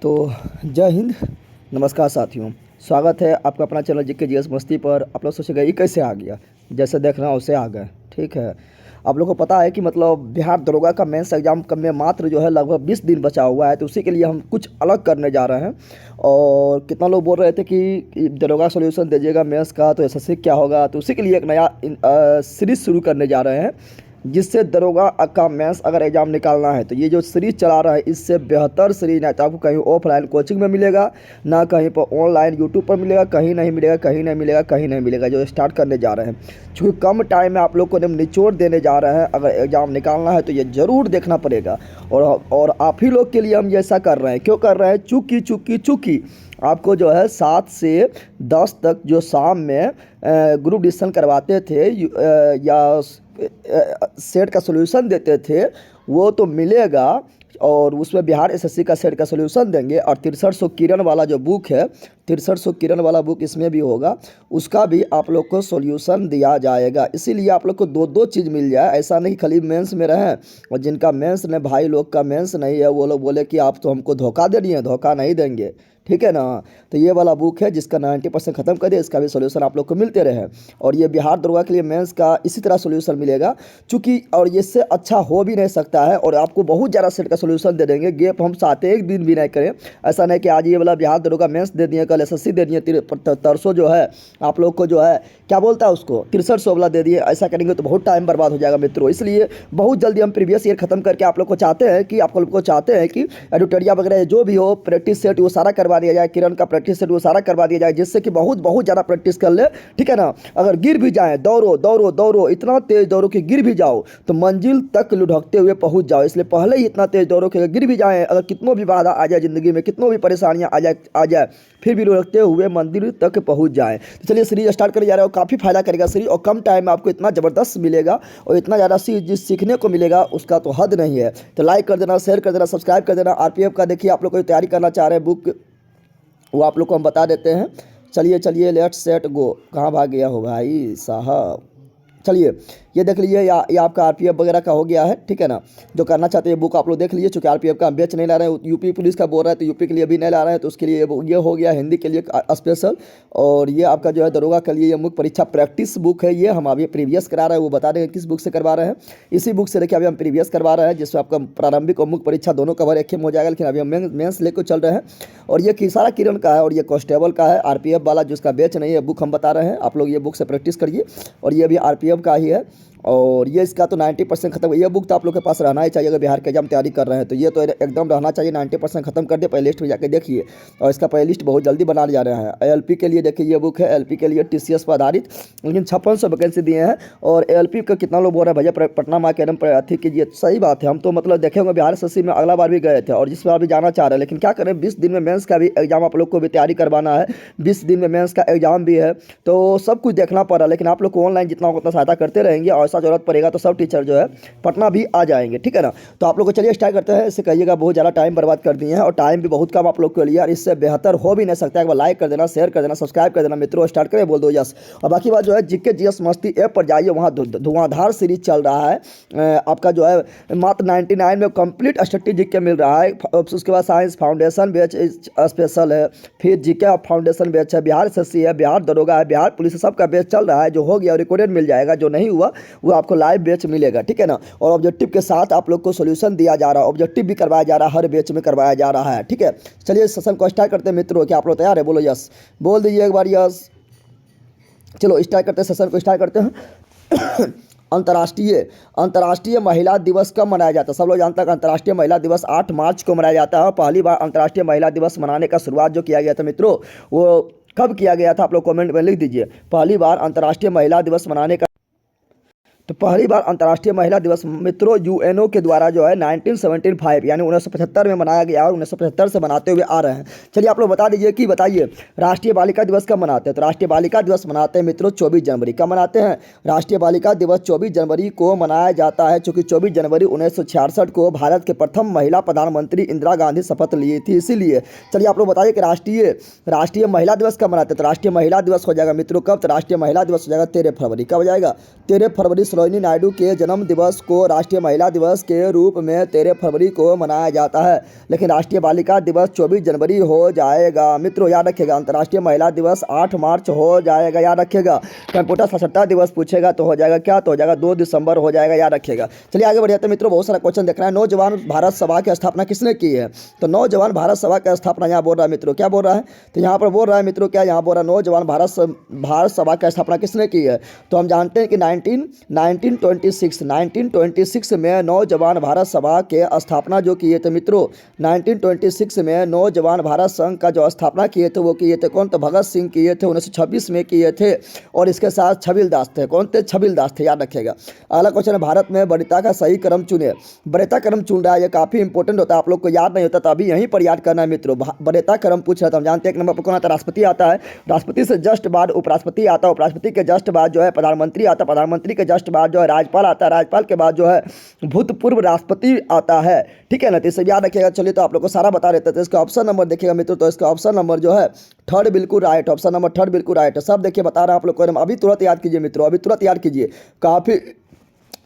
तो जय हिंद, नमस्कार साथियों। स्वागत है आपका अपना चैनल जीके जीएस मस्ती पर। आप लोग सोचेगा ये कैसे आ गया, जैसे देख रहा हूँ वैसे आ गए। ठीक है, आप लोग को पता है कि मतलब बिहार दरोगा का मेंस एग्जाम कम में मात्र जो है लगभग 20 दिन बचा हुआ है, तो उसी के लिए हम कुछ अलग करने जा रहे हैं। और कितना लोग बोल रहे थे कि दरोगा सॉल्यूशन दीजिएगा मेंस का, तो एसएससी क्या होगा, तो उसी के लिए एक नया सीरीज शुरू करने जा रहे हैं, जिससे दरोगा का मेंस अगर एग्ज़ाम निकालना है तो ये जो सीरीज़ चला रहा है इससे बेहतर सीरीज ना तो आपको कहीं ऑफलाइन कोचिंग में मिलेगा, ना कहीं पर ऑनलाइन यूट्यूब पर मिलेगा, कहीं नहीं मिलेगा, कहीं नहीं मिलेगा, कहीं नहीं मिलेगा। जो स्टार्ट करने जा रहे हैं, क्योंकि कम टाइम में आप लोग को निचोड़ देने जा रहे हैं। अगर एग्ज़ाम निकालना है तो ये ज़रूर देखना पड़ेगा। और आप ही लोग के लिए हम ये ऐसा कर रहे हैं। क्यों कर रहे हैं? चूँकि आपको जो है 7 से 10 तक जो शाम में ग्रुप डिस्कशन करवाते थे या सेट का सॉल्यूशन देते थे, वो तो मिलेगा। और उसमें बिहार एसएससी का सेट का सॉल्यूशन देंगे। और 6300 किरण वाला जो बुक है, 6300 किरण वाला बुक इसमें भी होगा, उसका भी आप लोग को सॉल्यूशन दिया जाएगा। इसीलिए आप लोग को दो दो चीज़ मिल जाए। ऐसा नहीं खाली मेंस में रहें, और जिनका मेंस ने भाई लोग का मेंस नहीं है वो लोग बोले कि आप तो हमको धोखा दे रही हैं। धोखा नहीं देंगे, ठीक है ना। तो ये वाला बुक है जिसका 90% ख़त्म कर दिया, इसका भी सॉल्यूशन आप लोग को मिलते रहे। और ये बिहार दरोगा के लिए मेंस का इसी तरह सॉल्यूशन मिलेगा, चूँकि और इससे अच्छा हो भी नहीं सकता है। और आपको बहुत ज़्यादा सेट का सॉल्यूशन दे देंगे। गेप हम चाहते एक दिन भी नहीं करें। ऐसा नहीं कि आज ये वाला बिहार दरोगा मेंस दे दिए, कल एसएससी दे दिए, तरसों जो है आप लोग को जो है क्या बोलता है उसको 6300 वाला दे दिए। ऐसा करेंगे तो बहुत टाइम बर्बाद हो जाएगा मित्रों। इसलिए बहुत जल्दी हम प्रीवियस ईयर खत्म करके आप लोग को चाहते हैं कि आप लोग को चाहते हैं कि एडिटोरिया वगैरह जो भी हो, प्रैक्टिस सेट वो सारा करवा दिया जाए। किरण का प्रैक्टिस सेट वो सारा करवा दिया जाए, जिससे कि बहुत ज़्यादा प्रैक्टिस कर ले, ठीक है ना। अगर गिर भी जाए, दौड़ो दौड़ो दौड़ो, इतना तेज दौड़ो कि गिर भी जाओ तो मंजिल तक लुढ़कते हुए पहुंच जाओ। इसलिए पहले ही इतना तेज दौड़ो कि अगर गिर भी जाए, अगर कितनों भी बाधा आ जाए ज़िंदगी में, कितनों भी परेशानियां आ जाए, फिर भी लुढ़कते हुए मंदिर तक पहुंच जाए। तो चलिए सीरीज स्टार्ट करने जा रहे हो। काफ़ी फायदा करेगा सीरीज, और कम टाइम में आपको इतना ज़बरदस्त मिलेगा और इतना ज़्यादा सीखने को मिलेगा, उसका तो हद नहीं है। तो लाइक कर देना, शेयर कर देना, सब्सक्राइब कर देना। आरपीएफ का देखिए आप लोग को तैयारी करना चाह रहे हैं बुक, वो आप लोग को हम बता देते हैं। चलिए लेट्स सेट गो। कहाँ भाग गया हो भाई साहब? चलिए ये देख लीजिए, ये आपका आरपीएफ वगैरह का हो गया है, ठीक है ना। जो करना चाहते हैं बुक आप लोग देख लीजिए। चूँकि आरपीएफ का हम बेच नहीं ला रहे हैं, यूपी पुलिस का बोल रहा है तो यूपी के लिए भी नहीं ला रहे हैं, तो उसके लिए ये हो गया हिंदी के लिए स्पेशल। और ये आपका जो है दरोगा के लिए ये मुख्य परीक्षा प्रैक्टिस बुक है। ये हम अभी प्रीवियस करा रहे हैं, वो बता देंगे किस बुक से करवा रहे हैं। इसी बुक से देखिए अभी हम प्रीवियस करवा रहे हैं, जिसमें आपका प्रारंभिक और मुख्य परीक्षा दोनों कवर एक ही हो जाएगा। लेकिन अभी हम मेंस लेकर चल रहे हैं। और ये सारा किरण का है और ये कांस्टेबल का है। आरपीएफ वाला जिसका बेच नहीं है बुक हम बता रहे हैं, आप लोग ये बुक से प्रैक्टिस करिए। और ये भी आरपीएफ का ही है। और ये इसका तो 90% खत्म। ये बुक तो आप लोग के पास रहना ही चाहिए अगर बिहार के एग्जाम तैयारी कर रहे हैं, तो ये तो एकदम रहना चाहिए। 90% खत्म कर दे, प्ले लिस्ट में जाके देखिए। और इसका प्ले लिस्ट बहुत जल्दी बनाने जा रहे हैं। एलपी के लिए देखिए ये बुक है, एलपी के लिए टीसीएस पर आधारित, लेकिन 5600 वैकेंसी दिए हैं। और एलपी का कितना लोग बोल रहे हैं भैया पटना माँ के एडम अथी कीजिए। सही बात है, हम तो मतलब देखे होंगे बिहार एसएससी में अगला बार भी गए थे और जिस बार भी जाना चाह रहे हैं। लेकिन क्या करें, 20 दिन में मेंस का भी एग्जाम आप लोग को भी तैयारी करवाना है, 20 दिन में मेंस का एग्जाम भी है, तो सब कुछ देखना पड़ रहा है। लेकिन आप लोग को ऑनलाइन जितना उतना सहायता करते रहेंगे और ऐसा जरूरत पड़ेगा तो सब टीचर जो है पटना भी आ जाएंगे, ठीक है ना। तो आप लोग को चलिए स्टार्ट करते हैं। इससे कहिएगा बहुत ज़्यादा टाइम बर्बाद कर दिए हैं और टाइम भी बहुत कम आप लोग के लिए, और इससे बेहतर हो भी नहीं सकता। एक बार लाइक कर देना, शेयर कर देना, सब्सक्राइब कर देना मित्रों। स्टार्ट करें, बोल दो यस। और बाकी बात जो है जीके जीएस मस्ती ऐप पर जाइए, वहाँ धुआंधार सीरीज चल रहा है। आपका जो है मात्र 99 में कंप्लीट स्टडी जीके मिल रहा है। उसके बाद साइंस फाउंडेशन बैच स्पेशल है, फिर जीके फाउंडेशन बैच है, बिहार एसएससी है, बिहार दरोगा है, बिहार पुलिस, सबका बैच चल रहा है। जो हो गया रिकॉर्डेड मिल जाएगा, जो नहीं हुआ वो आपको लाइव बैच मिलेगा, ठीक है ना। और ऑब्जेक्टिव के साथ आप लोग को सॉल्यूशन दिया जा रहा है, ऑब्जेक्टिव भी करवाया जा रहा है, हर बैच में करवाया जा रहा है, ठीक है। चलिए सेशन को स्टार्ट करते हैं मित्रों। क्या आप लोग तैयार है? बोलो यस, बोल दीजिए एक बार यस। चलो स्टार्ट करते हैं, सेशन को स्टार्ट करते हैं। अंतर्राष्ट्रीय महिला दिवस कब मनाया जाता है? सब लोग जानते हैं कि अंतर्राष्ट्रीय महिला दिवस 8 मार्च को मनाया जाता है। पहली बार अंतर्राष्ट्रीय महिला दिवस मनाने का शुरुआत जो किया गया था मित्रों, वो कब किया गया था? आप लोग कमेंट में लिख दीजिए। पहली बार अंतर्राष्ट्रीय महिला दिवस मनाने का, तो पहली बार अंतर्राष्ट्रीय महिला दिवस मित्रों यूएनओ के द्वारा जो है 1975 यानी 1975 में मनाया गया और 1975 से मनाते हुए आ रहे हैं। चलिए आप लोग बता दीजिए कि बताइए राष्ट्रीय बालिका दिवस कब मनाते हैं? तो राष्ट्रीय बालिका दिवस मनाते हैं मित्रों 24 जनवरी। कब मनाते हैं? राष्ट्रीय बालिका दिवस 24 जनवरी को मनाया जाता है, चूँकि 24 जनवरी 1966 को भारत के प्रथम महिला प्रधानमंत्री इंदिरा गांधी शपथ ली थी, इसीलिए। चलिए आप लोग बताइए कि राष्ट्रीय महिला दिवस कब मनाते हैं? तो राष्ट्रीय महिला दिवस हो जाएगा मित्रों कब? तो राष्ट्रीय महिला दिवस हो जाएगा 13 फरवरी। कब हो जाएगा? 13 फरवरी सरोजिनी नायडू के जन्म दिवस को राष्ट्रीय महिला दिवस के रूप में 13 फरवरी को मनाया जाता है, लेकिन राष्ट्रीय बालिका दिवस 24 जनवरी हो जाएगा। मित्रों याद रखिएगा, अंतर्राष्ट्रीय महिला दिवस 8 मार्च हो जाएगा, याद रखिएगा। कंप्यूटर साक्षरता दिवस पूछेगा तो हो जाएगा क्या, तो हो जाएगा 2 दिसंबर हो जाएगा, याद रखिएगा। चलिए आगे बढ़िए। तो मित्रों बहुत सारा क्वेश्चन देखना है। नौजवान भारत सभा की स्थापना किसने की है? तो नौजवान भारत सभा की स्थापना यहाँ बोल रहा है मित्रों, क्या बोल रहा है? तो यहाँ पर बोल रहा है मित्रों, क्या यहाँ बोल रहा है, नौजवान भारत सभा की स्थापना किसने की है? तो हम जानते हैं कि 1926 में नौजवान भारत सभा के स्थापना जो किए थे मित्रों, 1926 में नौजवान भारत संघ का जो स्थापना किए थे वो किए थे कौन? तो भगत सिंह किए थे, 1926 में किए थे। और इसके साथ छबिल दास थे। कौन थे? छबिल दास थे, याद रखिएगा। अगला क्वेश्चन है, भारत में वरीयता का सही क्रम चुने। वरीयता क्रम चुन रहा है, ये काफी इंपॉर्टेंट होता है, आप लोग को याद नहीं होता तो अभी यहीं पर याद करना है मित्रों। वरीयता क्रम पूछ रहा था, हम जानते हैं एक नंबर पर कौन आता है? राष्ट्रपति आता है, राष्ट्रपति से जस्ट बाद उपराष्ट्रपति आता है, उपराष्ट्रपति के जस्ट बाद जो है प्रधानमंत्री आता है, प्रधानमंत्री के जस्ट बाद जो है राज्यपाल आता है, राज्यपाल के बाद जो है भूतपूर्व राष्ट्रपति आता है, ठीक है ना। तो इसे याद रखिएगा। चलिए तो आप लोग को सारा बता देते थे। इसका ऑप्शन नंबर देखिएगा मित्रों, तो इसका ऑप्शन नंबर जो है 3 बिल्कुल राइट, ऑप्शन नंबर 3 बिल्कुल राइट है। सब देखिए बता रहा हूं आप लोग को, अभी तुरंत याद कीजिए मित्रों, अभी तुरंत याद कीजिए, काफी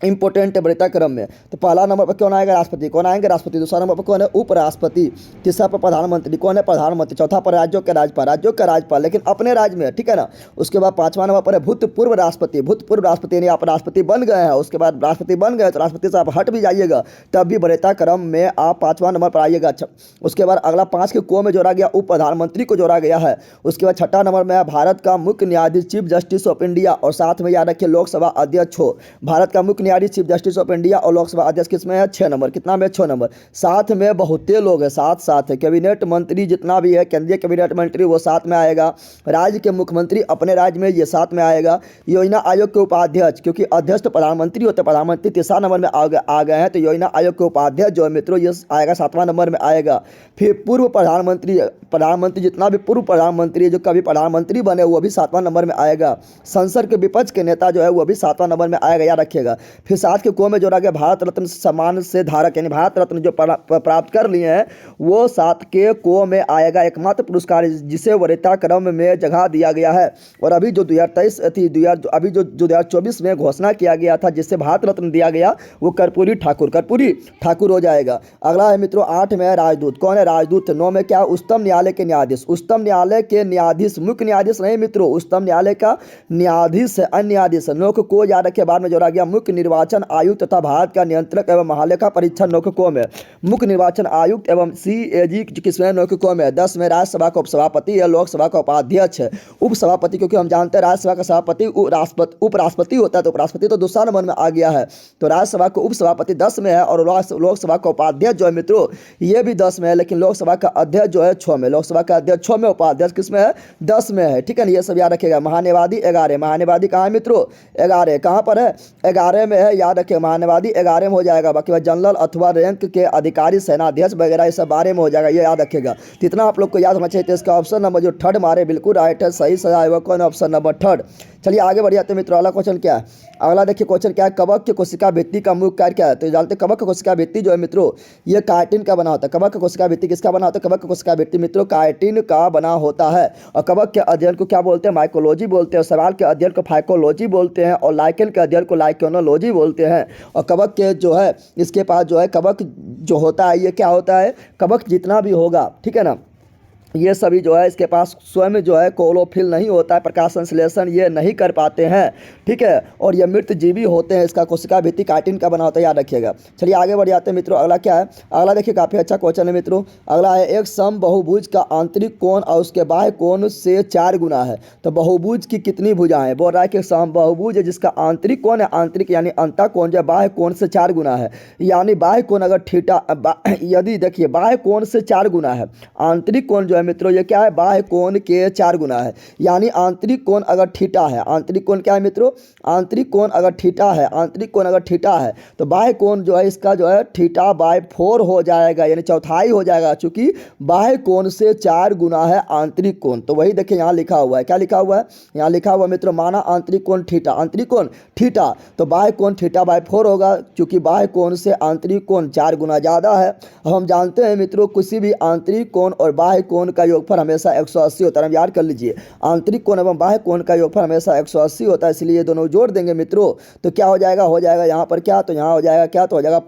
इंपॉर्टेंट है वरीयता क्रम में। तो पहला नंबर पर कौन आएगा? राष्ट्रपति। कौन आएंगे? राष्ट्रपति। दूसरा नंबर पर कौन है? उपराष्ट्रपति। तीसरा पर प्रधानमंत्री। कौन है? प्रधानमंत्री। चौथा पर राज्यों के राज्यपाल, राज्यों का राज्यपाल लेकिन अपने राज्य में, ठीक है ना। उसके बाद 5वां नंबर पर है भूतपूर्व राष्ट्रपति। भूतपूर्व राष्ट्रपति यानी आप राष्ट्रपति बन गए हैं, उसके बाद राष्ट्रपति बन गए तो राष्ट्रपति से आप हट भी जाइएगा तब भी वरीयता क्रम में आप 5वां नंबर पर आइएगा। अच्छा, उसके बाद अगला 5 के को में जोड़ा गया उप प्रधानमंत्री को जोड़ा गया है। उसके बाद 6ठा नंबर में है भारत का मुख्य न्यायाधीश, चीफ जस्टिस ऑफ इंडिया, और साथ में याद रखिए लोकसभा अध्यक्ष हो। भारत का मुख्य न्यायाधीश, चीफ जस्टिस ऑफ इंडिया और लोकसभा अध्यक्ष किसमें है? 6 नंबर। कितना में? 6 नंबर। साथ में बहुते लोग हैं, साथ है कैबिनेट मंत्री जितना भी है, केंद्रीय कैबिनेट मंत्री वो साथ में आएगा। राज्य के मुख्यमंत्री अपने राज्य में ये साथ में आएगा। योजना आयोग के उपाध्यक्ष, क्योंकि अध्यक्ष तो प्रधानमंत्री होते हैं, प्रधानमंत्री 3रा नंबर में आ गए हैं, तो योजना आयोग के उपाध्यक्ष जो है मित्रों ये आएगा 7वां नंबर में आएगा। फिर पूर्व प्रधानमंत्री जितना भी पूर्व प्रधानमंत्री जो कभी प्रधानमंत्री बने वो भी 7वां नंबर में आएगा। संसद के विपक्ष के नेता जो है वो भी 7वां नंबर में आएगा, याद रखिएगा। फिर 7 के को में जोड़ा गया भारत रत्न सम्मान से धारक, यानी भारत रत्न जो प्राप्त कर लिए हैं वो 7 के को में आएगा। एकमात्र पुरस्कार जिसे वरीयता क्रम में जगह दिया गया है। और अभी जो 2024 में घोषणा किया गया था जिससे भारत रत्न दिया गया वो कर्पूरी ठाकुर हो जाएगा। अगला है मित्रों 8 में है राजदूत। कौन है? राजदूत। 9 में क्या? उच्चतम न्यायालय के न्यायाधीश। उच्चतम न्यायालय के न्यायाधीश, मुख्य न्यायाधीश नहीं मित्रों, उच्चतम न्यायालय का न्यायाधीश है, अन्य न्यायाधीश। 9 को याद रखे, बाद में जोड़ा गया मुख्य निर्वाचन आयुक्त तथा भारत का नियंत्रक एवं महालेखा परीक्षण 9 को में मुख्य निर्वाचन आयुक्त एवं CAG किसमें? 9 को में। 10 में राज्यसभा का उपसभापति है, लोकसभा का उपाध्यक्ष है। उपसभापति क्योंकि हम जानते हैं राज्यसभा का सभापति उपराष्ट्रपति होता है, तो उपराष्ट्रपति तो दूसरा नंबर में आ गया है, तो राज्यसभा का उपसभापति 10 में है, और लोकसभा का उपाध्यक्ष जो है मित्रों ये भी 10 में है, लेकिन लोकसभा का अध्यक्ष जो है 6 में, लोकसभा का अध्यक्ष 6 में, उपाध्यक्ष किसमें है? 10 में है, ठीक है ना। ये सब याद रखिएगा। महान्यायवादी 11, महान्यायवादी कहाँ है मित्रों? 11 कहाँ पर है? 11 में है, याद रखिए। महान्यायवादी 11 में हो जाएगा। बाकी जनरल अथवा रैंक के अधिकारी, सेनाध्यक्ष वगैरह ये सब 12 में हो जाएगा, ये याद रखिएगा। तो इतना आप लोग को याद होना चाहिए। तो इसका ऑप्शन नंबर जो 3 मारे बिल्कुल राइट है, सही से आएगा कौन? Option number 3। चलिए आगे बढ़िए तो मित्रों, अगला क्वेश्चन क्या है? अगला देखिए क्वेश्चन क्या है, कवक के कोशिका भित्ति का मुख्य कार्य क्या है? तो जानते कवक का कोशिका भित्ति जो है मित्रों ये काइटिन का बना होता है। कवक का कोशिका भित्ति किसका बना होता है? कवक का कोशिका भित्ति मित्रों काइटिन का बना होता है। और कवक के अध्ययन को क्या बोलते हैं? माइकोलॉजी बोलते हैं। सवाल के अध्ययन को फाइकोलॉजी बोलते हैं, और लाइकेन के अध्ययन को लाइकेनोलॉजी बोलते हैं। और कवक के जो है इसके पास जो है कवक जो होता है ये क्या होता है? कवक जितना भी होगा, ठीक है ना, ये सभी जो है इसके पास स्वयं जो है क्लोरोफिल नहीं होता है, प्रकाश संश्लेषण ये नहीं कर पाते हैं, ठीक है, और ये मृत जीवी होते हैं। इसका कोशिका भित्ति काइटिन का बना होता है, याद रखिएगा। चलिए आगे बढ़ जाते हैं मित्रों। अगला क्या है? अगला देखिए काफ़ी अच्छा क्वेश्चन है मित्रों। अगला है एक समबाहुभुज का आंतरिक कोण और उसके बाह्य कोण से 4 गुना है। तो बहुभुज की कितनी भुजाएं? बोल रहा है कि समबाहुभुज है जिसका आंतरिक कोण है, आंतरिक यानी अंतः कोण जो बाह्य कोण से 4 गुना है, यानी बाह्य कोण अगर थीटा यदि देखिए बाह्य कोण से 4 गुना है, आंतरिक कोण जो मित्रों ये क्या है? बाह्य कोण के 4 गुना है, यानी आंतरिक कोण अगर थीटा है, आंतरिक कोण क्या है मित्रों? आंतरिक कोण अगर थीटा है, आंतरिक कोण अगर थीटा है तो बाह्य कोण जो है इसका जो है θ/4 हो जाएगा, यानी चौथाई हो जाएगा, चूंकि बाह्य कोण से 4 गुना है आंतरिक कोण। तो वही देखिए यहाँ लिखा हुआ है, क्या लिखा हुआ है? यहाँ लिखा हुआ मित्रों माना आंतरिक कोण थीटा, आंतरिक कोण थीटा, तो बाह्य कोण θ/4 होगा, चूंकि बाह्य कोण से आंतरिक कोण 4 गुना ज़्यादा है। अब हम जानते हैं मित्रों किसी भी आंतरिक कोण और बाह्य कोण का योगफल हमेशा 180 होता है। हम याद कर लीजिए, आंतरिक कोण एवं बाह्य कोण का योगफल हमेशा 180 होता है, इसलिए ये दोनों जोड़ देंगे मित्रों तो क्या हो जाएगा यहाँ पर क्या, तो यहाँ हो जाएगा क्या, तो हो जाएगा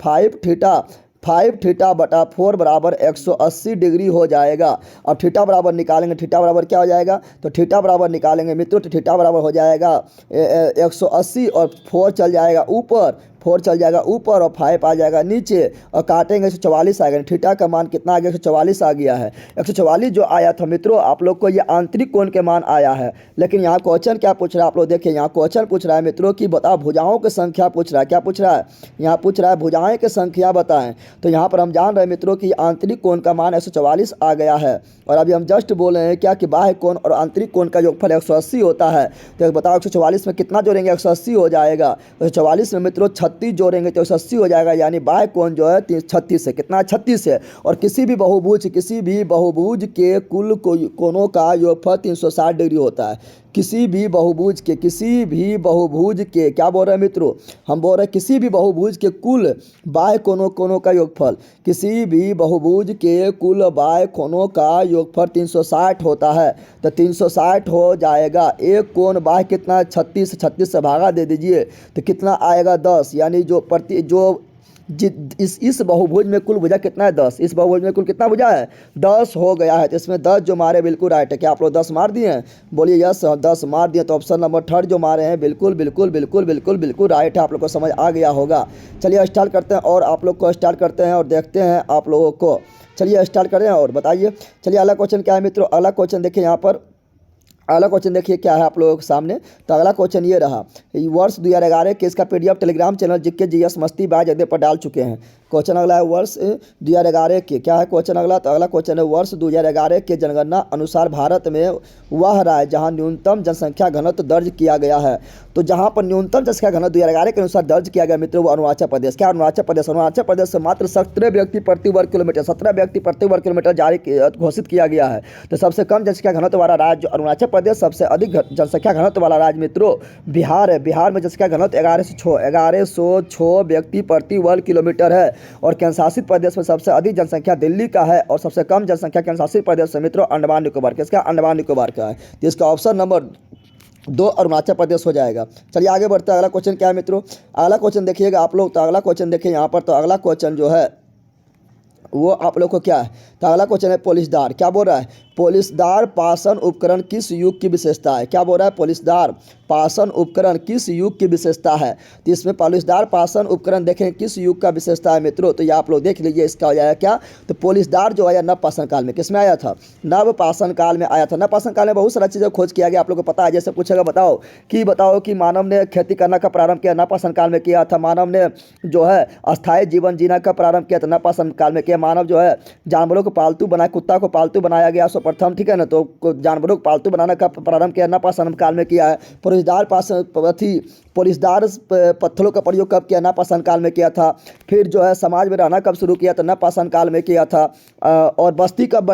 5 थीटा बटा 4 बराबर 180 डिग्री हो जाएगा। अब थीटा बराबर निकालेंगे, थीटा बराबर क्या हो जाएगा, तो थीटा बराबर निकालेंगे मित्रों तो थीटा बराबर हो जाएगा 180 और 4 चल जाएगा ऊपर, 4 चल जाएगा ऊपर और 5 आ जाएगा नीचे और काटेंगे 144 आ गया। थीटा का मान कितना आ गया, 144 आ गया है। 144 जो आया था मित्रों आप लोग को ये आंतरिक कोण के मान आया है, लेकिन यहाँ क्वेश्चन क्या पूछ रहा है आप लोग देखिए, यहाँ क्वेश्चन पूछ रहा है मित्रों कि बताओ भुजाओं की संख्या पूछ रहा है। क्या पूछ रहा है, यहाँ पूछ रहा है भुजाएं की संख्या बताएं। तो यहाँ पर हम जान रहे हैं मित्रों कि आंतरिक कोण का मान 144 आ गया है और अभी हम जस्ट बोले हैं क्या कि बाह्य कोण और आंतरिक कोण का योगफल 180 होता है। तो बताओ 144 में कितना जोड़ेंगे, 180 हो जाएगा। तो 144 में मित्रों 36 जोड़ेंगे तो 180 हो जाएगा, यानी बाह्य कोण जो है 36 है, कितना 36 है। और किसी भी बहुभुज के कुल कोणों का योगफल 360 डिग्री होता है। किसी भी बहुभुज के क्या बोल रहे हैं मित्रों, हम बोल रहे हैं किसी भी बहुभुज के कुल बाह्य कोणों का योगफल, किसी भी बहुभुज के कुल बाह्य कोणों का योगफल 360 होता है। तो 360 हो जाएगा, एक कोण बाह्य कितना 36 से भागा दे दीजिए तो कितना आएगा 10, यानी इस बहुभुज में कुल भुजा कितना है 10, इस बहुभुज में कुल कितना भुजा है 10 हो गया है। तो इसमें 10 जो मारे बिल्कुल राइट है। क्या आप लोग 10 मार दिए हैं, बोलिए यस 10 मार दिए। तो ऑप्शन नंबर 3 जो मारे हैं बिल्कुल राइट है, आप लोग को समझ आ गया होगा। चलिए स्टार्ट करते हैं और आप लोग को स्टार्ट करते हैं और देखते हैं आप लोगों को। चलिए स्टार्ट करें और बताइए। चलिए अगला क्वेश्चन क्या है मित्रों, अगला क्वेश्चन देखिए यहाँ पर, अगला क्वेश्चन देखिए क्या है आप लोगों के सामने। तो अगला क्वेश्चन ये रहा, वर्ष 2011 के इसका PDF Telegram channel GK GS मस्ती बाय जगदीप पर डाल चुके हैं। क्वेश्चन अगला है वर्ष 2011 के, क्या है क्वेश्चन अगला, तो अगला क्वेश्चन है वर्ष 2011 के जनगणना अनुसार भारत में वह राज्य जहां न्यूनतम जनसंख्या घनत्व दर्ज किया गया है। तो जहां पर न्यूनतम जनसंख्या घनत्व 2011 के अनुसार दर्ज किया गया मित्रों वो अरुणाचल प्रदेश। क्या अरुणाचल प्रदेश से मात्र 17 व्यक्ति प्रति वर्ग किलोमीटर, 17 व्यक्ति प्रति वर्ग किलोमीटर घोषित किया गया है। तो सबसे कम जनसंख्या घनत्व वाला राज्य अरुणाचल प्रदेश, सबसे अधिक जनसंख्या घनत्व वाला राज्य मित्रों बिहार है। बिहार में जनसंख्या घनत्व 1106 व्यक्ति प्रति वर्ग किलोमीटर है। और केंद्र शासित प्रदेश में सबसे अधिक जनसंख्या दिल्ली का है और सबसे कम जनसंख्या केंद्र शासित प्रदेश से मित्रों अंडमान निकोबार, किसका, अंडमान निकोबार का है। तो इसका ऑप्शन नंबर 2 अरुणाचल प्रदेश हो जाएगा। चलिए आगे बढ़ते हैं। अगला क्वेश्चन क्या है मित्रों, अगला क्वेश्चन देखिएगा आप लोग। तो अगला क्वेश्चन देखिए यहाँ पर, तो अगला क्वेश्चन जो है वो आप लोग को क्या है, तो अगला क्वेश्चन है पोलिसदार। क्या बोल रहा है, पोलिसदार पासन उपकरण किस युग की विशेषता है। क्या बोल रहा है, पोलिसदार पासन उपकरण किस युग की विशेषता है। तो इसमें पोलिसदार पासन उपकरण देखें किस युग का विशेषता है मित्रों, तो ये आप लोग देख लीजिए। इसका हो जाएगा क्या, तो पोलिसदार जो आया नव पाषाण काल में, किसमें आया था, नव पाषाण काल में आया था। नव पाषाण काल में बहुत सारा चीज़ें खोज किया गया, आप लोग को पता है। जैसे पूछेगा बताओ कि मानव ने खेती करना का प्रारंभ किया, नव पाषाण काल में किया था। मानव ने जो है अस्थायी जीवन जीना का प्रारंभ किया था, नव पाषाण काल में किया। मानव जो है जानवरों को पालतू बनाया, कुत्ता को पालतू बनाया गया सर्वप्रथम, ठीक है ना। तो जानवरों को पालतू बनाने का प्रारंभ किया नव पाषाण काल में किया है। पोलिसदार पत्थरों का प्रयोग कब किया, नव पाषाण काल में किया था। फिर जो है समाज में रहना कब शुरू किया था, नव पाषाण काल में किया था। और बस्ती कब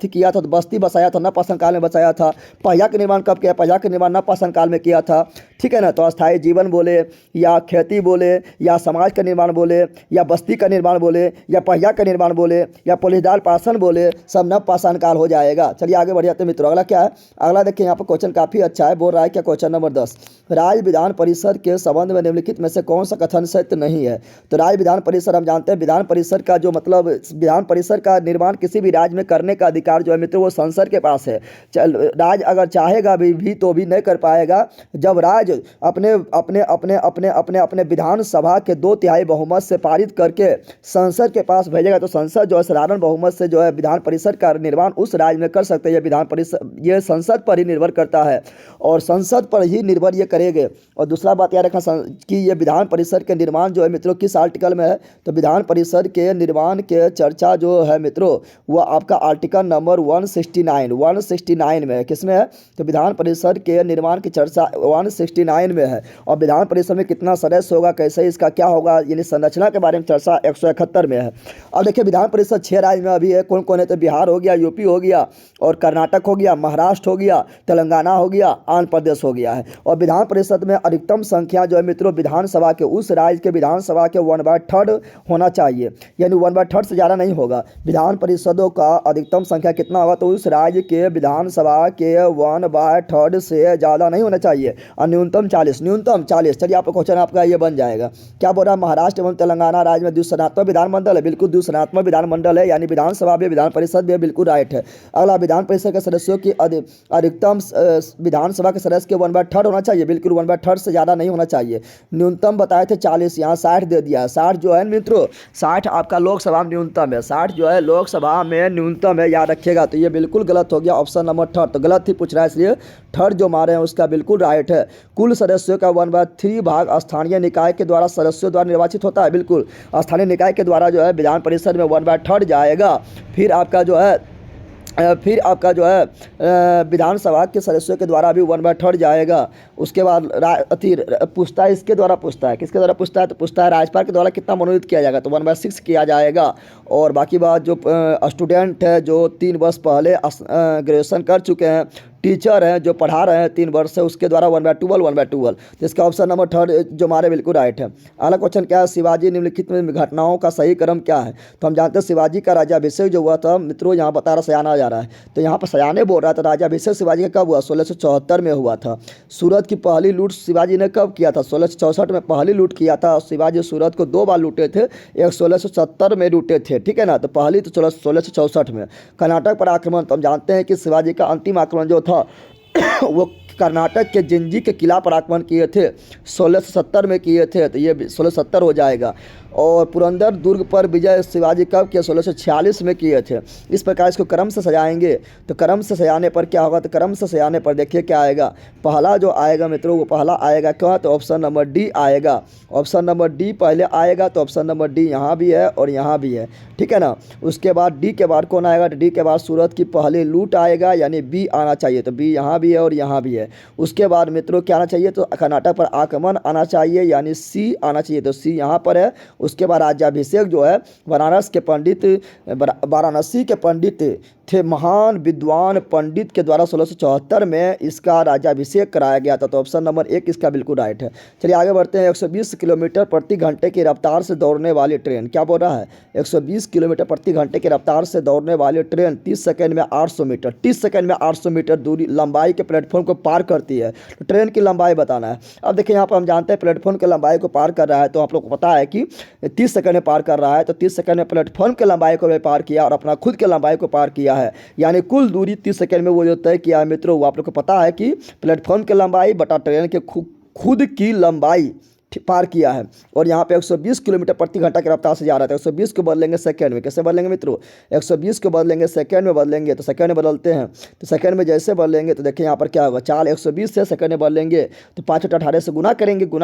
किया था, तो बस्ती बसाया था, नव पाषाण काल में बसाया था। पहिया का निर्माण कब किया, पहिया का निर्माण नव पाषाण काल में किया था, ठीक है ना। तो अस्थायी जीवन बोले या खेती बोले या समाज का निर्माण बोले या बस्ती का निर्माण बोले या पहिया का निर्माण बोले या पोलिसदार पाषाण बोले, सब नव पाषाण काल हो जाएगा। चलिए आगे बढ़ जाते हैं मित्रों। अगला क्या है, अगला देखिए यहाँ पर क्वेश्चन काफ़ी अच्छा है। बोल रहा है क्या, क्वेश्चन नंबर 10, राज्य विधान परिषद के संबंध में निम्नलिखित में से कौन सा कथन सत्य नहीं है। तो राज्य विधान परिषद हम जानते हैं, विधान परिषद का जो मतलब, विधान परिषद का निर्माण किसी भी राज्य में करने का अधिकार जो है मित्रों वो संसद के पास है। राज्य अगर चाहेगा भी तो भी नहीं कर पाएगा। जब राज्य अपने विधानसभा के 2/3 बहुमत से पारित करके संसद के पास भेजेगा तो संसद जो है साधारण बहुमत से जो है विधान परिषद का निर्माण उस राज्य में कर सकते हैं। विधान परिषद ये संसद पर ही निर्भर करता है और संसद पर ही निर्भर ये करेंगे। और दूसरा बात याद रखना कि ये विधान परिषद के निर्माण जो है मित्रों किस आर्टिकल में है, तो विधान परिषद के निर्माण के चर्चा जो है मित्रों वो आपका आर्टिकल नंबर 169 में है। किसमें है, तो विधान परिषद के निर्माण की चर्चा 169 में है। और विधान परिषद में कितना सदस्य होगा, कैसे इसका क्या होगा, यानी संरचना के बारे में चर्चा 171 में है। अब देखिए देखिए विधान परिषद 6 राज्य में अभी है। कौन कौन है? तो बिहार हो गया, यूपी हो गया, और कर्नाटक हो गया, महाराष्ट्र हो गया, तेलंगाना हो गया, आंध्र प्रदेश हो गया है। और विधान परिषद में अधिकतम संख्या जो है मित्रों विधानसभा के, उस राज्य के विधानसभा के 1/3 होना चाहिए, यानी 1/3 से ज़्यादा नहीं होगा। विधान परिषदों का अधिकतम संख्या कितना होगा? तो उस राज्य के विधानसभा के 1/3 से ज़्यादा नहीं होना चाहिए, और न्यूनतम 40, न्यूनतम 40। चलिए आपका क्वेश्चन आपका ये बन जाएगा। क्या बोल रहा है? महाराष्ट्र एवं तेलंगाना राज्य में द्विसदनात्मक विधानमंडल है। बिल्कुल द्विसदनात्मक विधानमंडल है, यानी विधानसभा भी विधान परिषद भी, बिल्कुल राइट है। अगला, विधान परिषद के सदस्यों की अधिकतम विधानसभा के सदस्य के 1/3 होना चाहिए। बिल्कुल 1/3 से ज़्यादा नहीं होना चाहिए। न्यूनतम बताए थे 40, यहाँ 60 दे दिया है। 60 जो है मित्रों, 60 आपका लोकसभा में न्यूनतम है। 60 जो है लोकसभा में न्यूनतम है, याद रखिएगा। तो ये बिल्कुल गलत हो गया, ऑप्शन नंबर 3 तो गलत ही पूछ रहा है, इसलिए 3 जो मारे हैं उसका बिल्कुल राइट है। कुल सदस्यों का 1/3 भाग स्थानीय निकाय के द्वारा सदस्यों द्वारा निर्वाचित होता है। बिल्कुल स्थानीय निकाय के द्वारा जो है विधान परिषद में 1/3 जाएगा। फिर आपका जो है विधानसभा के सदस्यों के द्वारा भी 1/3 जाएगा। उसके बाद पूछता है, इसके द्वारा पूछता है, किसके द्वारा पूछता है? तो पूछता है राज्यपाल के द्वारा कितना मनोनीत किया जाएगा, तो 1/6 किया जाएगा। और बाकी बात जो स्टूडेंट है जो 3 वर्ष पहले ग्रेजुएशन कर चुके हैं, टीचर हैं जो पढ़ा रहे हैं 3 वर्ष से, उसके द्वारा 1/12। तो इसका ऑप्शन नंबर 3 जो हमारे बिल्कुल राइट है। अगला क्वेश्चन क्या है? शिवाजी निम्नलिखित में घटनाओं का सही क्रम क्या है? तो हम जानते हैं शिवाजी का राज्याभिषेक जो हुआ था मित्रों, यहाँ बता रहा सयाना जा रहा है, तो यहाँ पर सयाने बोल रहा था। राज्याभिषेक शिवाजी का कब हुआ? 1674 में हुआ था। सूरत की पहली लूट शिवाजी ने कब किया था? 1664 में पहली लूट किया था। शिवाजी सूरत को 2 बार लूटे थे, एक 1670 में लूटे थे, ठीक है ना। तो पहली तो 1664 में। कर्नाटक पर आक्रमण, तो हम जानते हैं कि शिवाजी का अंतिम आक्रमण जो था वो कर्नाटक के जिंजी के किला पर आक्रमण किए थे, 1670 में किए थे, तो ये 1670 हो जाएगा। और पुरंदर दुर्ग पर विजय शिवाजी कब किया? 1646 में किए थे। इस प्रकार इसको क्रम से सजाएंगे, तो क्रम से सजाने पर क्या होगा? तो क्रम से सजाने पर देखिए क्या आएगा। पहला जो आएगा मित्रों, वो पहला आएगा क्या? तो ऑप्शन नंबर डी आएगा। ऑप्शन नंबर डी पहले आएगा, तो ऑप्शन नंबर डी यहाँ भी है और यहाँ भी है, ठीक है ना। उसके बाद डी के बाद कौन आएगा? तो डी के बाद सूरत की पहली लूट आएगा, यानी बी आना चाहिए, तो बी यहाँ भी है और यहाँ भी है। उसके बाद मित्रों क्या आना चाहिए? तो कर्नाटक पर आक्रमण आना चाहिए, यानी सी आना चाहिए, तो सी यहाँ पर है। उसके बाद राज्याभिषेक जो है वाराणसी के पंडित थे, महान विद्वान पंडित के द्वारा 1674 में इसका राज्याभिषेक कराया गया था, तो ऑप्शन नंबर 1 इसका बिल्कुल राइट है। चलिए आगे बढ़ते हैं। 120 किलोमीटर प्रति घंटे की रफ्तार से दौड़ने वाली ट्रेन, क्या बोल रहा है? 120 किलोमीटर प्रति घंटे की रफ्तार से दौड़ने वाली ट्रेन 30 सेकंड में 800 मीटर, 30 सेकंड में 800 मीटर दूरी लंबाई के प्लेटफॉर्म को पार करती है। तो ट्रेन की लंबाई बताना है। अब देखिए यहाँ पर हम जानते हैं प्लेटफॉर्म की लंबाई को पार कर रहा है, तो आप लोग को पता है कि 30 सेकंड में पार कर रहा है, तो 30 सेकंड में प्लेटफॉर्म की लंबाई को भी पार किया और अपना खुद की लंबाई को पार किया है, यानी कुल दूरी 30 सेकंड में वो जो तय किया है मित्रों, वो आप लोग को पता है कि प्लेटफॉर्म की लंबाई बटा ट्रेन के खुद की लंबाई पार किया है। और यहाँ पे 120 किलोमीटर प्रति घंटा की रफ्तार से जा रहा था। 120 को बदलेंगे सेकंड में, कैसे बदलेंगे मित्रों? 120 को बदलेंगे सेकंड में बदलेंगे, तो सेकंड में बदलते हैं। तो सेकंड में जैसे बदलेंगे तो देखिए यहाँ पर क्या होगा, चाल 120 से सेकंड में बदलेंगे, तो 5 × 18 से गुना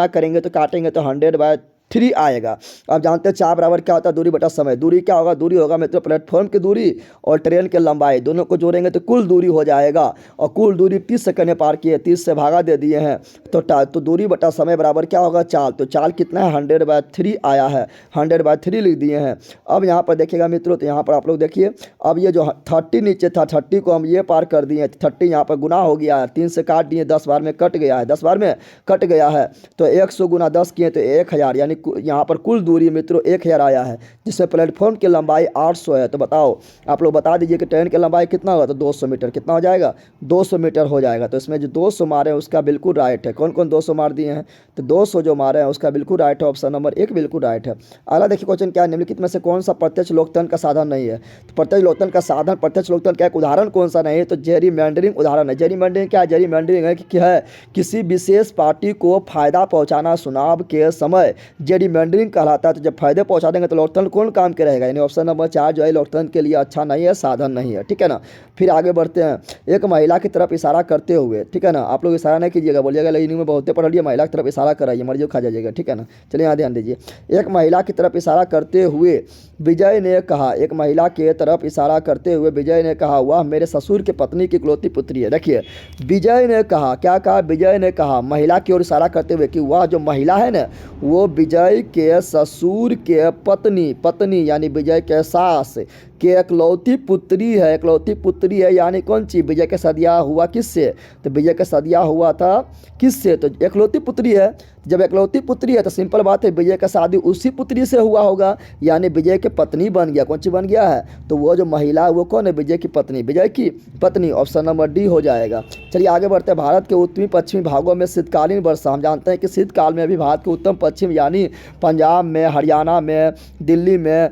करेंगे तो काटेंगे तो 100/3 आएगा। अब जानते हैं 4 बराबर क्या होता है? दूरी बटा समय। दूरी क्या होगा? दूरी होगा मित्रों प्लेटफॉर्म की दूरी और ट्रेन की लंबाई, दोनों को जोड़ेंगे तो कुल दूरी हो जाएगा। और कुल दूरी 30 सेकंड में पार किए, 30 से भागा दे दिए हैं, तो दूरी बटा समय बराबर क्या होगा? चाल। तो चाल कितना है? 100/3 आया है, 100/3 लिख दिए हैं। अब यहाँ पर देखिएगा मित्रों, तो यहाँ पर आप लोग देखिए, अब ये जो 30 नीचे था, 30 को हम ये पार कर दिए, 30 यहाँ पर गुना हो गया है, 3 से काट दिए, 10 बार में कट गया है, 10 बार में कट गया है, तो 100 × 10 किए तो 1000, यानी यहाँ पर कुल दूरी मित्रों 1000 आया है, जिसमें प्लेटफॉर्म की लंबाई 800 है। तो बताओ, आप लोग बता दीजिए कि ट्रेन की लंबाई कितना होगा? तो 200 मीटर। कितना हो जाएगा? 200 मीटर हो जाएगा। तो इसमें जो 200 मारे हैं उसका बिल्कुल राइट है। कौन कौन 200 मार दिए हैं? तो 200 जो मारे हैं उसका बिल्कुल राइट है, ऑप्शन नंबर 1 बिल्कुल राइट है। अगला देखिए क्वेश्चन क्या है? निम्नलिखित में से कौन सा प्रत्यक्ष लोकतंत्र का साधन नहीं है? तो प्रत्यक्ष लोकतंत्र का साधन, प्रत्यक्ष लोकतंत्र का एक उदाहरण कौन सा नहीं है? तो जेरीमैंडरिंग उदाहरण है। जेरीमैंडरिंग क्या है? जेरीमैंडरिंग है कि क्या है? किसी विशेष पार्टी को फायदा पहुंचाना चुनाव के समय जेरीमैंडरिंग कहलाता है। तो जब फायदे पहुंचा देंगे तो लोकतंत्र कौन काम के रहेगा? यानी ऑप्शन नंबर 4 जो है लोकतंत्र के लिए अच्छा नहीं है, साधन नहीं है, ठीक है ना। फिर आगे बढ़ते हैं। एक महिला की तरफ इशारा करते हुए, ठीक है ना, आप लोग इशारा नहीं कीजिएगा, बोलिएगा लेकिन में बहुत पढ़ लिया, महिला की तरफ इशारा कराइए, मर्जी खा जाइएगा, ठीक है ना। चलिए यहाँ ध्यान दीजिए। एक महिला की तरफ इशारा करते हुए विजय ने कहा, एक महिला के तरफ इशारा करते हुए विजय ने कहा, वह मेरे ससुर की पत्नी की इकलौती पुत्री है। देखिए विजय ने कहा, क्या कहा? विजय ने कहा महिला की ओर इशारा करते हुए कि वह जो महिला है ना, वो विजय विजय के ससुर के पत्नी, पत्नी यानी विजय के सास के इकलौती पुत्री है, इकलौती पुत्री है यानी कौन सी, विजय का शादियाँ हुआ किससे, तो विजय का शादियाँ हुआ था किससे, तो इकलौती पुत्री है। जब इकलौती पुत्री है तो सिंपल बात है विजय का शादी उसी पुत्री से हुआ होगा, यानी विजय की पत्नी बन गया। कौन सी बन गया है, तो वो जो महिला है वो कौन है, विजय की पत्नी, विजय की पत्नी। ऑप्शन नंबर डी हो जाएगा। चलिए आगे बढ़ते हैं। भारत के उत्तरी पश्चिमी भागों में शीतकालीन वर्षा, हम जानते हैं कि शीतकाल में अभी भारत के उत्तम पश्चिम यानी पंजाब में, हरियाणा में, दिल्ली में,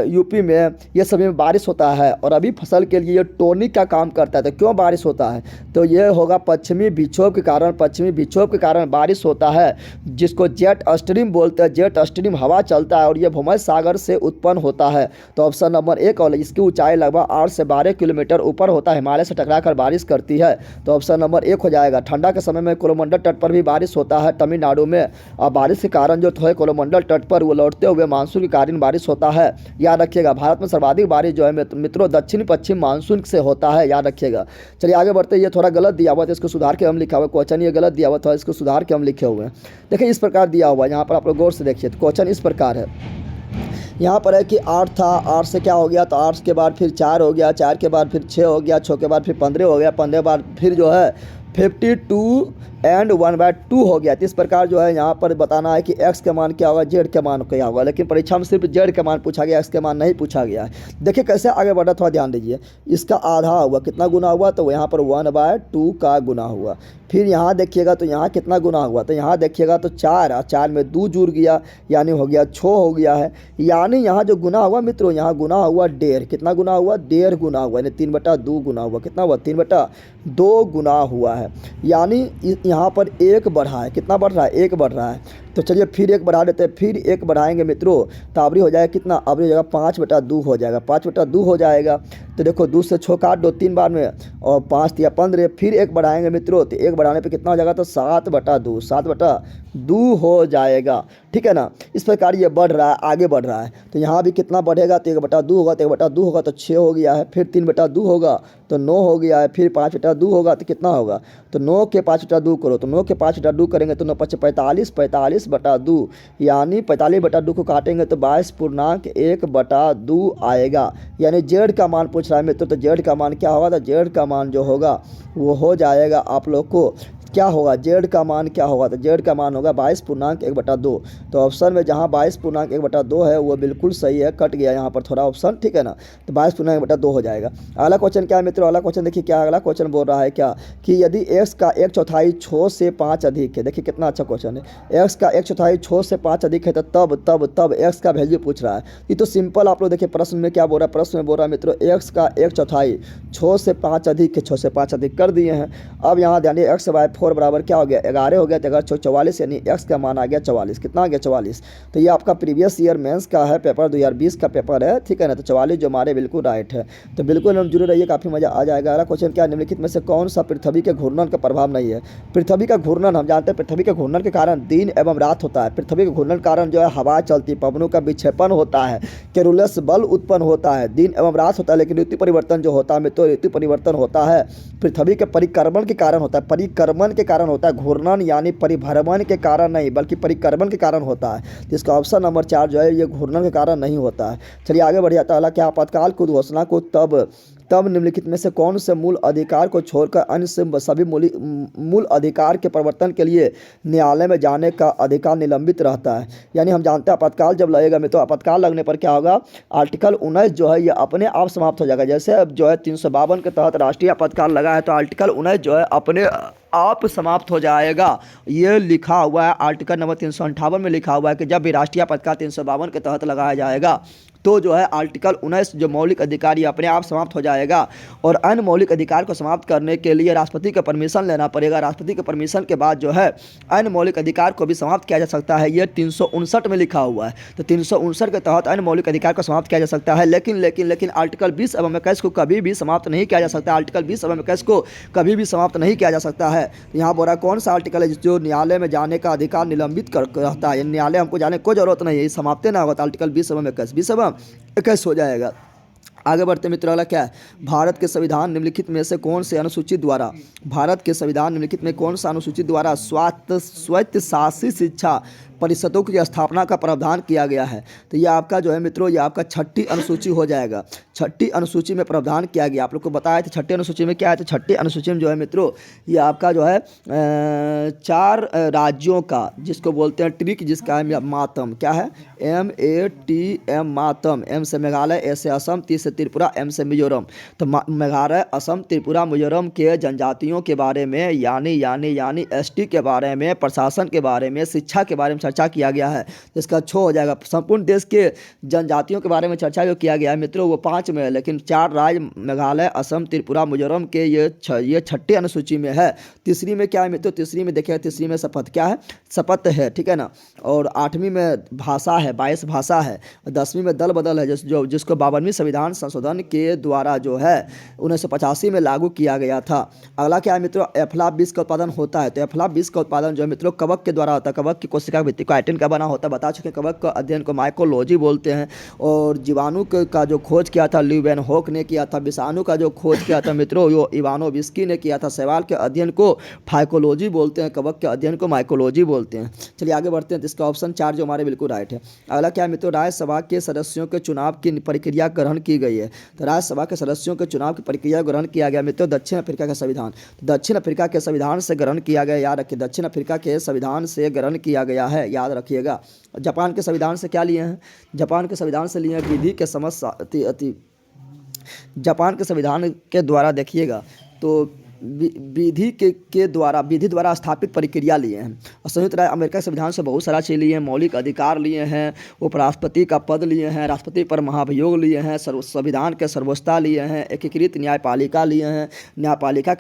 यूपी में, ये सभी में बारिश होता है और अभी फसल के लिए ये टॉनिक का काम करता है। तो क्यों बारिश होता है, तो ये होगा पश्चिमी विक्षोभ के कारण, पश्चिमी विक्षोभ के कारण बारिश होता है, जिसको जेट स्ट्रीम बोलते हैं। जेट स्ट्रीम हवा चलता है और ये भूमध्य सागर से उत्पन्न होता है। तो ऑप्शन नंबर एक और इसकी ऊंचाई लगभग 8 से 12 किलोमीटर ऊपर होता है, हिमालय से टकराकर बारिश करती है। तो ऑप्शन नंबर एक हो जाएगा। ठंडा के समय में कोरोमंडल तट पर भी बारिश होता है तमिलनाडु में, और बारिश के कारण जो है कोरोमंडल तट पर वो लौटते हुए मानसून के कारण बारिश होता है। याद रखिएगा भारत में सर्वाधिक बारिश जो है मित्रों दक्षिण पश्चिम मानसून से होता है, याद रखिएगा। चलिए आगे बढ़ते हैं। ये थोड़ा गलत दिया हुआ था, इसको सुधार के हम लिखा हुआ, क्वेश्चन ये गलत दिया हुआ था, इसको सुधार के हम लिखे हुए हैं। देखिए इस प्रकार दिया हुआ है, यहाँ पर आप लोग गौर से देखिए। तो क्वेश्चन इस प्रकार है, यहाँ पर है कि 8 था, 8 से क्या हो गया, तो 8 के बाद फिर 4 हो गया, 4 के बाद फिर 6 हो गया, 6 के बाद फिर 15 हो गया, 15 के बाद फिर जो है 52 एंड 1/2 हो गया। तो इस प्रकार जो है यहाँ पर बताना है कि x का मान क्या होगा, z का मान क्या होगा, लेकिन परीक्षा में सिर्फ z का मान पूछा गया, x का मान नहीं पूछा गया है। देखिए कैसे आगे बढ़ा, थोड़ा ध्यान दीजिए। इसका आधा हुआ, कितना गुना हुआ, तो यहाँ पर 1/2 का गुना हुआ। फिर यहाँ देखिएगा तो यहाँ कितना गुना हुआ, तो यहाँ देखिएगा तो 4, और 4 में 2 जुड़ गया यानी हो गया 6 हो गया है। यानी यहाँ जो गुना हुआ मित्रों, यहाँ गुना हुआ 1.5, कितना गुना हुआ, 1.5 गुना हुआ, यानी 3/2 गुना हुआ। कितना हुआ, 3/2 गुना हुआ है। यानी यहाँ पर 1 बढ़ा है, कितना बढ़ रहा है, 1 बढ़ रहा है। तो चलिए फिर 1 बढ़ा देते हैं, फिर 1 बढ़ाएंगे मित्रों तो अवरी हो जाएगा कितना, अवरी हो जाएगा 5/2 हो जाएगा, 5/2 हो जाएगा। तो देखो 2 से 6 काट दो 3 बार में, और 5 या 15, फिर 1 बढ़ाएंगे मित्रों तो 1 बढ़ाने पे कितना हो जाएगा, तो 7/2, 7/2 हो जाएगा। ठीक है ना, इस प्रकार ये बढ़ रहा है, आगे बढ़ रहा है। तो यहाँ भी कितना बढ़ेगा, तो 1/2 होगा, तो 1/2 होगा तो 6 हो गया है, फिर 3/2 होगा तो 9 हो गया है, फिर 5/2 होगा तो कितना होगा, तो 9 के 5/2 करो, तो 9 के 5/2 करेंगे तो 9 × 5 = 45, 45/2 यानी 45/2 को काटेंगे तो 22.1/2 आएगा। यानी जेड का मान पूछ रहा है मित्रों, तो जेड का मान क्या होगा, तो जेड का मान जो होगा वो हो जाएगा आप लोग को क्या होगा, जेड का मान क्या होगा, तो जेड का मान होगा 22.1/2। तो ऑप्शन में जहाँ 22.1/2 है वो बिल्कुल सही है, कट गया यहाँ पर थोड़ा ऑप्शन, ठीक है ना, तो 22.1/2 हो जाएगा। अगला क्वेश्चन क्या है मित्रों, अगला क्वेश्चन देखिए क्या, अगला क्वेश्चन बोल रहा है क्या कि यदि x का 1/4 6 से 5 अधिक है। देखिए कितना अच्छा क्वेश्चन है, x का 1/4 6 से 5 अधिक है तो तब x का वैल्यू पूछ रहा है। ये तो सिंपल, आप लोग देखिए प्रश्न में क्या बोल रहा है, प्रश्न में बोल रहा है मित्रों x का 1/4 6 से 5 अधिक है, 6 से 5 अधिक कर दिए हैं। अब यहाँ ध्यान दिए x/4 बराबर क्या हो गया, 11 हो गया, तो 44 यानी x का मान आ गया 44। कितना आ गया, 44। तो ये आपका प्रीवियस ईयर मेंस का है, पेपर 2020 का पेपर है, ठीक है ना, तो 44 जो हमारे बिल्कुल राइट है। तो बिल्कुल हम जुड़े रहिए, काफ़ी मजा आ जाएगा। अगला क्वेश्चन क्या, निम्नलिखित में से कौन सा पृथ्वी के घूर्णन का प्रभाव नहीं है। पृथ्वी का घूर्णन, हम जानते हैं पृथ्वी के घूर्णन के कारण दिन एवं रात होता है। पृथ्वी के घूर्णन के कारण जो है हवा चलती, पवनों का विक्षेपण होता है, कैरोलस बल उत्पन्न होता है, दिन एवं रात होता है। लेकिन ऋतु परिवर्तन जो होता है मित्रों, ऋतु परिवर्तन होता है पृथ्वी के परिक्रमण के कारण होता है, परिक्रमण के कारण होता है। घूर्णन यानी परिभ्रमण के कारण नहीं बल्कि परिक्रमण के कारण होता है। तो इसका ऑप्शन नंबर 4 जो है ये घूर्णन के कारण नहीं होता है। चलिए आगे बढ़ जाता है। अगला क्या, आपातकाल की घोषणा को तब निम्नलिखित में से कौन से मूल अधिकार को छोड़कर अन्य सभी मूल अधिकार के प्रवर्तन के लिए न्यायालय में जाने का अधिकार निलंबित रहता है। यानी हम जानते हैं आपातकाल जब लगेगा में, तो आपातकाल लगने पर क्या होगा, आर्टिकल 19 जो है ये अपने आप समाप्त हो जाएगा। जैसे अब जो है 352 के तहत राष्ट्रीय आपातकाल लगा है, तो आर्टिकल 19 जो है अपने आप समाप्त हो जाएगा। ये लिखा हुआ है आर्टिकल नंबर 358 में लिखा हुआ है कि जब भी राष्ट्रीय आपातकाल 352 के तहत लगाया जाएगा तो जो है आर्टिकल 19 जो मौलिक अधिकार ये अपने आप समाप्त हो जाएगा। और अन्य मौलिक अधिकार को समाप्त करने के लिए राष्ट्रपति का परमिशन लेना पड़ेगा। राष्ट्रपति के परमिशन के बाद जो है अन्य मौलिक अधिकार को भी समाप्त किया जा सकता है। ये 359 में लिखा हुआ है। तो 359 के तहत अन्य मौलिक अधिकार को समाप्त किया जा सकता है। लेकिन आर्टिकल 20 एवं 21 को कभी भी समाप्त नहीं किया जा सकता। आर्टिकल 20 एवं 21 को कभी भी समाप्त नहीं किया जा सकता है। यहाँ बोल रहा है कौन सा आर्टिकल है जो न्यायालय में जाने का अधिकार निलंबित रहता है। न्यायालय हमको जाने की कोई जरूरत नहीं है, ये समाप्त ना होगा। तो आर्टिकल 20 एवं 21, 20 एवं 21 हो जाएगा। आगे बढ़ते मित्रों, अगला क्या है, भारत के संविधान निम्नलिखित में से कौन से अनुसूचित द्वारा, भारत के संविधान निम्नलिखित में कौन सा अनुसूचित द्वारा स्वायत्त शासी शिक्षा परिषदों की स्थापना का प्रावधान किया गया है। तो ये आपका जो है मित्रों, ये आपका छठी अनुसूची हो जाएगा। छठी अनुसूची में प्रावधान किया गया, आप लोग को बताया था छठी अनुसूची में क्या है। तो छठी अनुसूची में जो है मित्रों, ये आपका जो है 4 राज्यों का, जिसको बोलते हैं ट्रिक, जिसका है मातम, क्या है, MATM, मातम। M से मेघालय, A से असम, T से त्रिपुरा, M से मिजोरम। तो मेघालय, असम, त्रिपुरा, मिजोरम के जनजातियों के बारे में, यानी ST के बारे में, प्रशासन के बारे में, शिक्षा के बारे में चर्चा किया गया है, जिसका 6 हो जाएगा। संपूर्ण देश के जनजातियों के बारे में चर्चा जो किया गया है मित्रों, वो 5 में है, लेकिन 4 राज्य मेघालय, असम, त्रिपुरा, मिजोरम के ये छठी अनुसूची में है। तीसरी में क्या है मित्रों, तीसरी में देखिए, तीसरी में शपथ, क्या है, शपथ है, ठीक है ना। और 8वीं में भाषा है, 22 भाषा है। 10वीं में दल बदल है, जिसको 52वीं संविधान संशोधन के द्वारा जो है 1985 में लागू किया गया था। अगला क्या है मित्रों, एफ्लाप विष का उत्पादन होता है। तो एफ्लाप विष का उत्पादन जो है मित्रों कवक के द्वारा होता है। कवक की कोशिका भित्ति काइटिन का बना होता है, बता चुके। कवक का अध्ययन को माइकोलॉजी बोलते हैं। और जीवाणु का जो खोज किया था ल्यूवेनहोक ने किया था। विषाणु का जो खोज किया था मित्रों, यो इवानोविस्की ने किया था। शैवाल के अध्ययन को फाइकोलॉजी बोलते हैं, कवक के अध्ययन को माइकोलॉजी बोलते हैं। चलिए आगे बढ़ते हैं। इसका ऑप्शन 4 जो हमारे बिल्कुल राइट है। अगला क्या है मित्रों, राज्यसभा के सदस्यों के चुनाव की प्रक्रिया ग्रहण की गई है। तो राज्यसभा के सदस्यों के चुनाव की प्रक्रिया ग्रहण किया गया मित्रों दक्षिण अफ्रीका का संविधान। दक्षिण अफ्रीका के संविधान से ग्रहण किया गया, याद रखिए, दक्षिण अफ्रीका के संविधान से ग्रहण किया गया है, याद रखिएगा। जापान के संविधान से क्या लिए हैं, जापान के संविधान से लिए हैं विधि के समझ जापान के संविधान के द्वारा देखिएगा तो विधि द्वारा स्थापित प्रक्रिया लिए हैं। और संयुक्त राज्य अमेरिका संविधान से बहुत सारा चीज़ लिए हैं। मौलिक अधिकार लिए हैं, उपराष्ट्रपति का पद लिए हैं, राष्ट्रपति पर महाभियोग लिए हैं, संविधान के सर्वोच्चता लिए हैं, एकीकृत न्यायपालिका लिए हैं, न्यायपालिका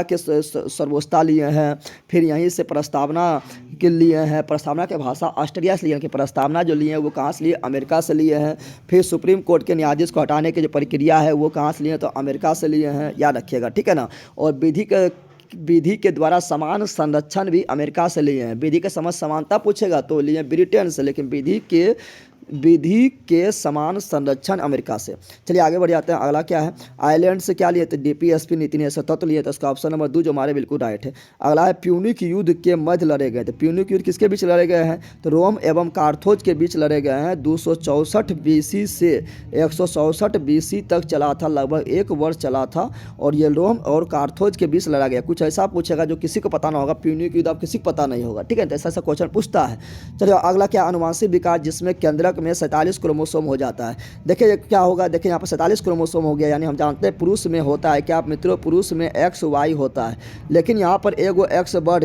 के सर्वोच्चता लिए हैं। फिर यहीं से प्रस्तावना के लिए हैं। प्रस्तावना के भाषा ऑस्ट्रेलिया से लिए हैं, कि प्रस्तावना जो लिए हैं वो कहाँ से लिए, अमेरिका से लिए हैं। फिर सुप्रीम कोर्ट के न्यायाधीश को हटाने की जो प्रक्रिया है वो कहाँ से लिए, तो अमेरिका से लिए हैं, याद रखिएगा, ठीक है ना। और विधि के द्वारा समान संरक्षण भी अमेरिका से लिए हैं। विधि के समझ समानता पूछेगा तो लिए ब्रिटेन से, लेकिन विधि के समान संरक्षण अमेरिका से। चलिए आगे बढ़ जाते हैं। अगला क्या है, आयरलैंड से क्या लिए थे, DPSP नीति ने तत्व लिए थे। इसका ऑप्शन नंबर 2 जो हमारे बिल्कुल राइट है। अगला है प्यूनिक युद्ध के मध्य लड़े गए थे। प्यूनिक युद्ध किसके बीच लड़े गए हैं, तो रोम एवं कार्थोज के बीच लड़े गए हैं। 264 BC से 164 BC तक चला था, लगभग 1 वर्ष चला था। और ये रोम और कार्थोज के बीच लड़ा गया। कुछ ऐसा पूछेगा जो किसी को पता ना होगा, प्यूनिक युद्ध आप किसी को पता नहीं होगा, ठीक है। तो ऐसा क्वेश्चन पूछता है। चलिए अगला क्या, अनुवांशिक विकार जिसमें केंद्रक में 47 क्रोमोसोम हो जाता है। देखिए क्या होगा, देखिए यहाँ पर 47 क्रोमोसोम हो गया, यानी हम जानते हैं पुरुष में होता है क्या मित्रों, पुरुष में XY होता है। लेकिन यहाँ पर एगो X बढ़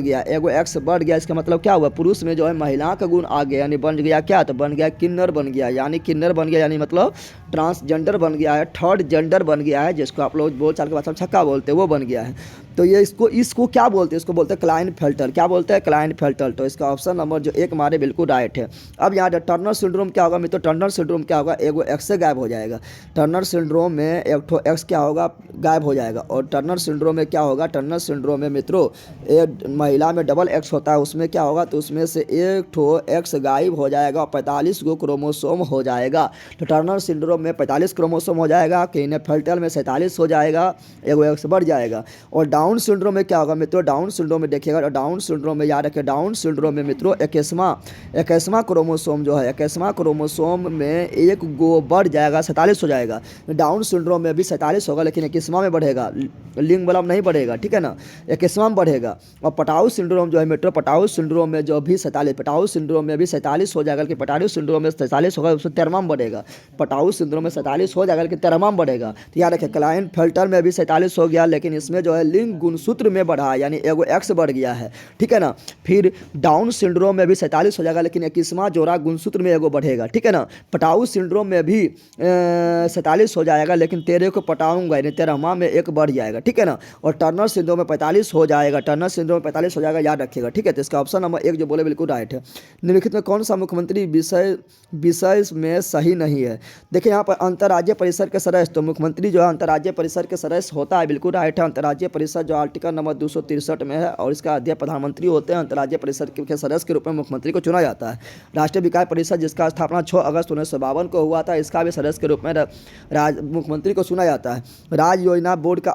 गया, इसका मतलब क्या हुआ, पुरुष में जो है महिला का गुण आ गया, यानी बन गया क्या, तो बन गया किन्नर बन गया, यानी मतलब ट्रांसजेंडर बन गया है, थर्ड जेंडर बन गया है, जिसको आप लोग बोलचाल के भाषा में छक्का बोलते हैं, वो बन गया है। तो ये इसको क्या बोलते हैं, इसको बोलते हैं क्लाइनफेल्टर। क्या बोलते हैं, क्लाइनफेल्टर। तो इसका ऑप्शन नंबर जो 1 हमारे बिल्कुल राइट है। अब यहाँ टर्नर सिंड्रोम क्या होगा मित्रों, टर्नर सिंड्रोम क्या होगा, एगो X से गायब हो जाएगा। टर्नर सिंड्रोम में एक ठो X क्या होगा, गायब हो जाएगा। और टर्नर सिंड्रोम में क्या होगा, टर्नर सिंड्रोम में मित्रों एक महिला में डबल X होता है, उसमें क्या होगा, तो उसमें से एक ठो X गायब हो जाएगा और 45 गो क्रोमोसोम हो जाएगा। तो टर्नर सिंड्रोम में 45 क्रोमोसोम हो जाएगा, क्लाइनफेल्टर में 47 हो जाएगा, एगो X बढ़ जाएगा। और डाउन सिंड्रोम में क्या होगा मित्रों, डाउन सिंड्रोम में देखिएगा, डाउन सिंड्रोम में याद रखिए, डाउन सिंड्रोम में मित्रों 21वां क्रोमोसोम जो है, 21वां क्रोमोसोम में एक गो बढ़ जाएगा, 47 हो जाएगा। डाउन सिंड्रोम में भी 47 होगा, लेकिन 21वां में बढ़ेगा, लिंग बलम नहीं बढ़ेगा, ठीक है ना, 21वां में बढ़ेगा। और पटाऊ सिंड्रोम जो है मित्रों, पटाऊ सिंड्रोम में जो भी 47, पटाऊ सिंड्रोम में भी 47 हो जाएगा, लेकिन पटाऊ सिंड्रोम में 47 होगा, उससे 13वां में बढ़ेगा। पटाऊ सिंड्रोम में 47 हो जाएगा, लेकिन 13वां में बढ़ेगा। तो याद रखिए, क्लाइनफेल्टर में भी 47 हो गया, लेकिन इसमें जो है लिंग गुणसूत्र में बढ़ा, यानी एगो X बढ़ गया है, ठीक है ना। फिर डाउन सिंड्रोम में भी 47 हो जाएगा, लेकिन 21वां जोड़ा गुणसूत्र में एगो बढ़ेगा, ठीक है ना। पटाऊ सिंड्रोम में भी 47 हो जाएगा, लेकिन 13 को पटाऊंगा, यानी 13वां में एक बढ़ जाएगा, ठीक है ना। और टर्नर सिंड्रोम में 45 हो जाएगा, टर्नर सिंड्रोम में 45 हो जाएगा, याद रखिएगा, ठीक है। तो इसका ऑप्शन नंबर 1 जो बोले बिल्कुल राइट है। निम्नलिखित में कौन सा मुख्यमंत्री विषय में सही नहीं है। देखिए यहाँ पर अंतर्राज्यीय परिषद के सदस्य, तो मुख्यमंत्री जो है अंतर्राज्यीय परिषद के सदस्य होता है, बिल्कुल राइट है। अंतर्राज्यीय परिषद जो आर्टिकल नंबर 263 में है, और इसका अध्यक्ष प्रधानमंत्री होते हैं। अंतर्राज्यीय परिषद के सदस्य के रूप में मुख्यमंत्री को चुना जाता है। राष्ट्रीय विकास परिषद, जिसका स्थापना 6 अगस्त 1952 को हुआ था, इसका भी सदस्य के रूप में मुख्यमंत्री को चुना जाता है। राज्य योजना बोर्ड का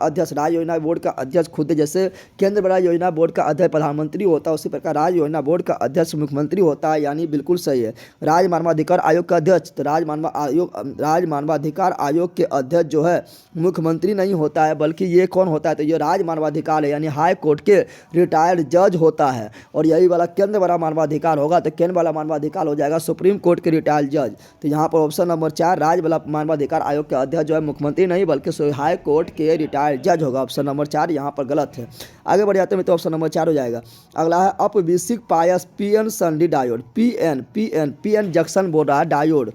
अध्यक्ष खुद, जैसे केंद्र राज्य योजना बोर्ड का अध्यक्ष प्रधानमंत्री होता है, उसी प्रकार राज्य योजना बोर्ड का अध्यक्ष मुख्यमंत्री होता है, यानी बिल्कुल सही है। राज्य मानवाधिकार आयोग का अध्यक्ष, तो राज्य मानवाधिकार आयोग के अध्यक्ष जो है मुख्यमंत्री नहीं होता है, बल्कि ये कौन होता है, तो ये राज्य मानवाधिकार है, यानी हाई कोर्ट के रिटायर्ड जज होता है। और यही वाला केंद्र वाला मानवाधिकार होगा, तो केंद्र वाला मानवाधिकार हो जाएगा सुप्रीम कोर्ट के रिटायर्ड जज। तो यहाँ पर ऑप्शन नंबर 4, राज्य वाला मानवाधिकार आयोग के अध्यक्ष जो है मुख्यमंत्री नहीं बल्कि हाई कोर्ट के रिटायर्ड जज होगा। ऑप्शन नंबर 4 यहाँ पर गलत है। आगे बढ़ जाते हैं तो ऑप्शन नंबर 4 हो जाएगा। अगला है अपविसिक पायस पीएन संडी डायोड। पीएन जंक्शन बोल रहा है डायोड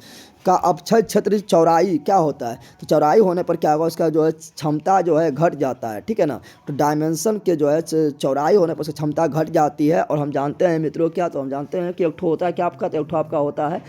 का अपक्षय क्षेत्र चौड़ाई क्या होता है, तो चौड़ाई होने पर क्या होगा, उसका जो है क्षमता जो है घट जाता है, ठीक है ना। तो डायमेंशन के जो है चौड़ाई होने पर क्षमता घट जाती है। और हम जानते हैं मित्रों क्या, तो हम जानते हैं कि एक ठो होता है क्या आपका, तो एक ठो आपका होता है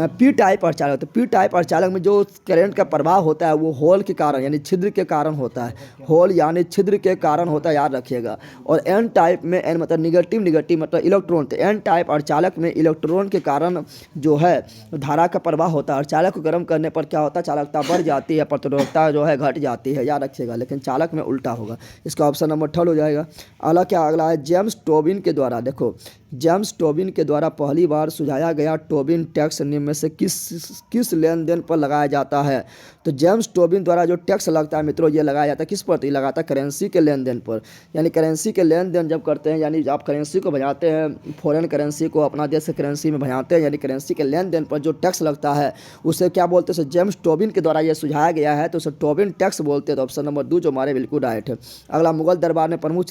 पी टाइप अर्धचालक। तो पी टाइप अर्धचालक में जो करंट का प्रवाह होता है वो होल के कारण यानी छिद्र के कारण होता है, होल यानी छिद्र के कारण होता है, याद रखिएगा। और एन टाइप में, एन मतलब निगेटिव मतलब इलेक्ट्रॉन, तो एन टाइप अर्धचालक में इलेक्ट्रॉन के कारण जो है धारा का प्रवाह होता है। चालक को गर्म करने पर क्या होता है, चालकता बढ़ जाती है, प्रतिरोधकता जो है घट जाती है, याद रखिएगा। लेकिन चालक में उल्टा होगा। इसका ऑप्शन नंबर 8 हो जाएगा। अगला है जेम्स टोबिन के द्वारा, देखो जेम्स टोबिन के द्वारा पहली बार सुझाया गया टोबिन टैक्स निम्न में से किस लेन देन पर लगाया जाता है। तो जेम्स टोबिन द्वारा जो टैक्स लगता है मित्रों, ये लगाया जाता है किस पर, तो ये लगाता है करेंसी के लेन देन पर। यानी करेंसी के लेन देन जब करते हैं, यानी आप करेंसी को भजाते हैं, फॉरेन करेंसी को अपना देश से करेंसी में भजाते हैं, यानी करेंसी के लेन देन पर जो टैक्स लगता है उसे क्या बोलते हैं, जेम्स टोबिन के द्वारा ये सुझाया गया है, तो उसे टोबिन टैक्स बोलते हैं। तो ऑप्शन नंबर 2 जो हमारे बिल्कुल राइट है। अगला मुगल दरबार में प्रमुख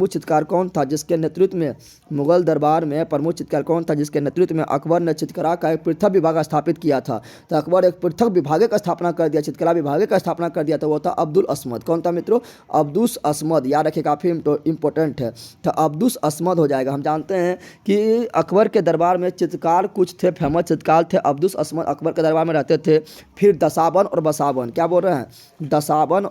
चित्रकार कौन था, जिसके नेतृत्व में अकबर ने चित्रकला का एक पृथक विभाग स्थापित किया था। तो अकबर एक पृथक विभाग का स्थापना कर दिया, चित्रकला विभाग का स्थापना कर दिया था, वो था अब्दुल असमद। कौन था मित्रों, अब्दुल असमद, याद रखिए काफ़ी इंपॉर्टेंट है। तो अब्दुल असमद हो जाएगा। हम जानते हैं कि अकबर के दरबार में चित्रकार कुछ थे, फेमस चित्रकार थे, अब्दुल असमद अकबर के दरबार में रहते थे। फिर दसाबन और बसावन, क्या बोल रहे हैं, दसाबन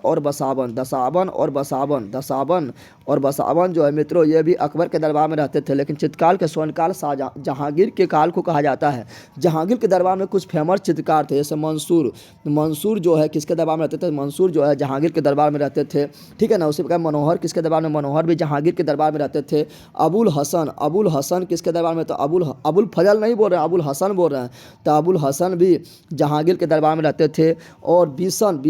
और बसावन जो है मित्रों, ये भी अकबर के दरबार में रहते थे। लेकिन चित्रकार के स्वर्णकाल जहांगीर के काल को कहा जाता है। जहांगीर के दरबार में कुछ फेमस चित्रकार थे, जैसे मंसूर जो है किसके दरबार में रहते थे, मंसूर जो है जहांगीर के दरबार में रहते थे, ठीक है ना। उसी प्रकार मनोहर किसके दरबार में, मनोहर भी जहांगीर के दरबार में रहते थे। अबुल हसन किसके दरबार में, तो अबुल फजल नहीं बोल रहे हैं, अबुल हसन बोल रहे हैं। तो अबुल हसन भी जहांगीर के दरबार में रहते थे। और बिशन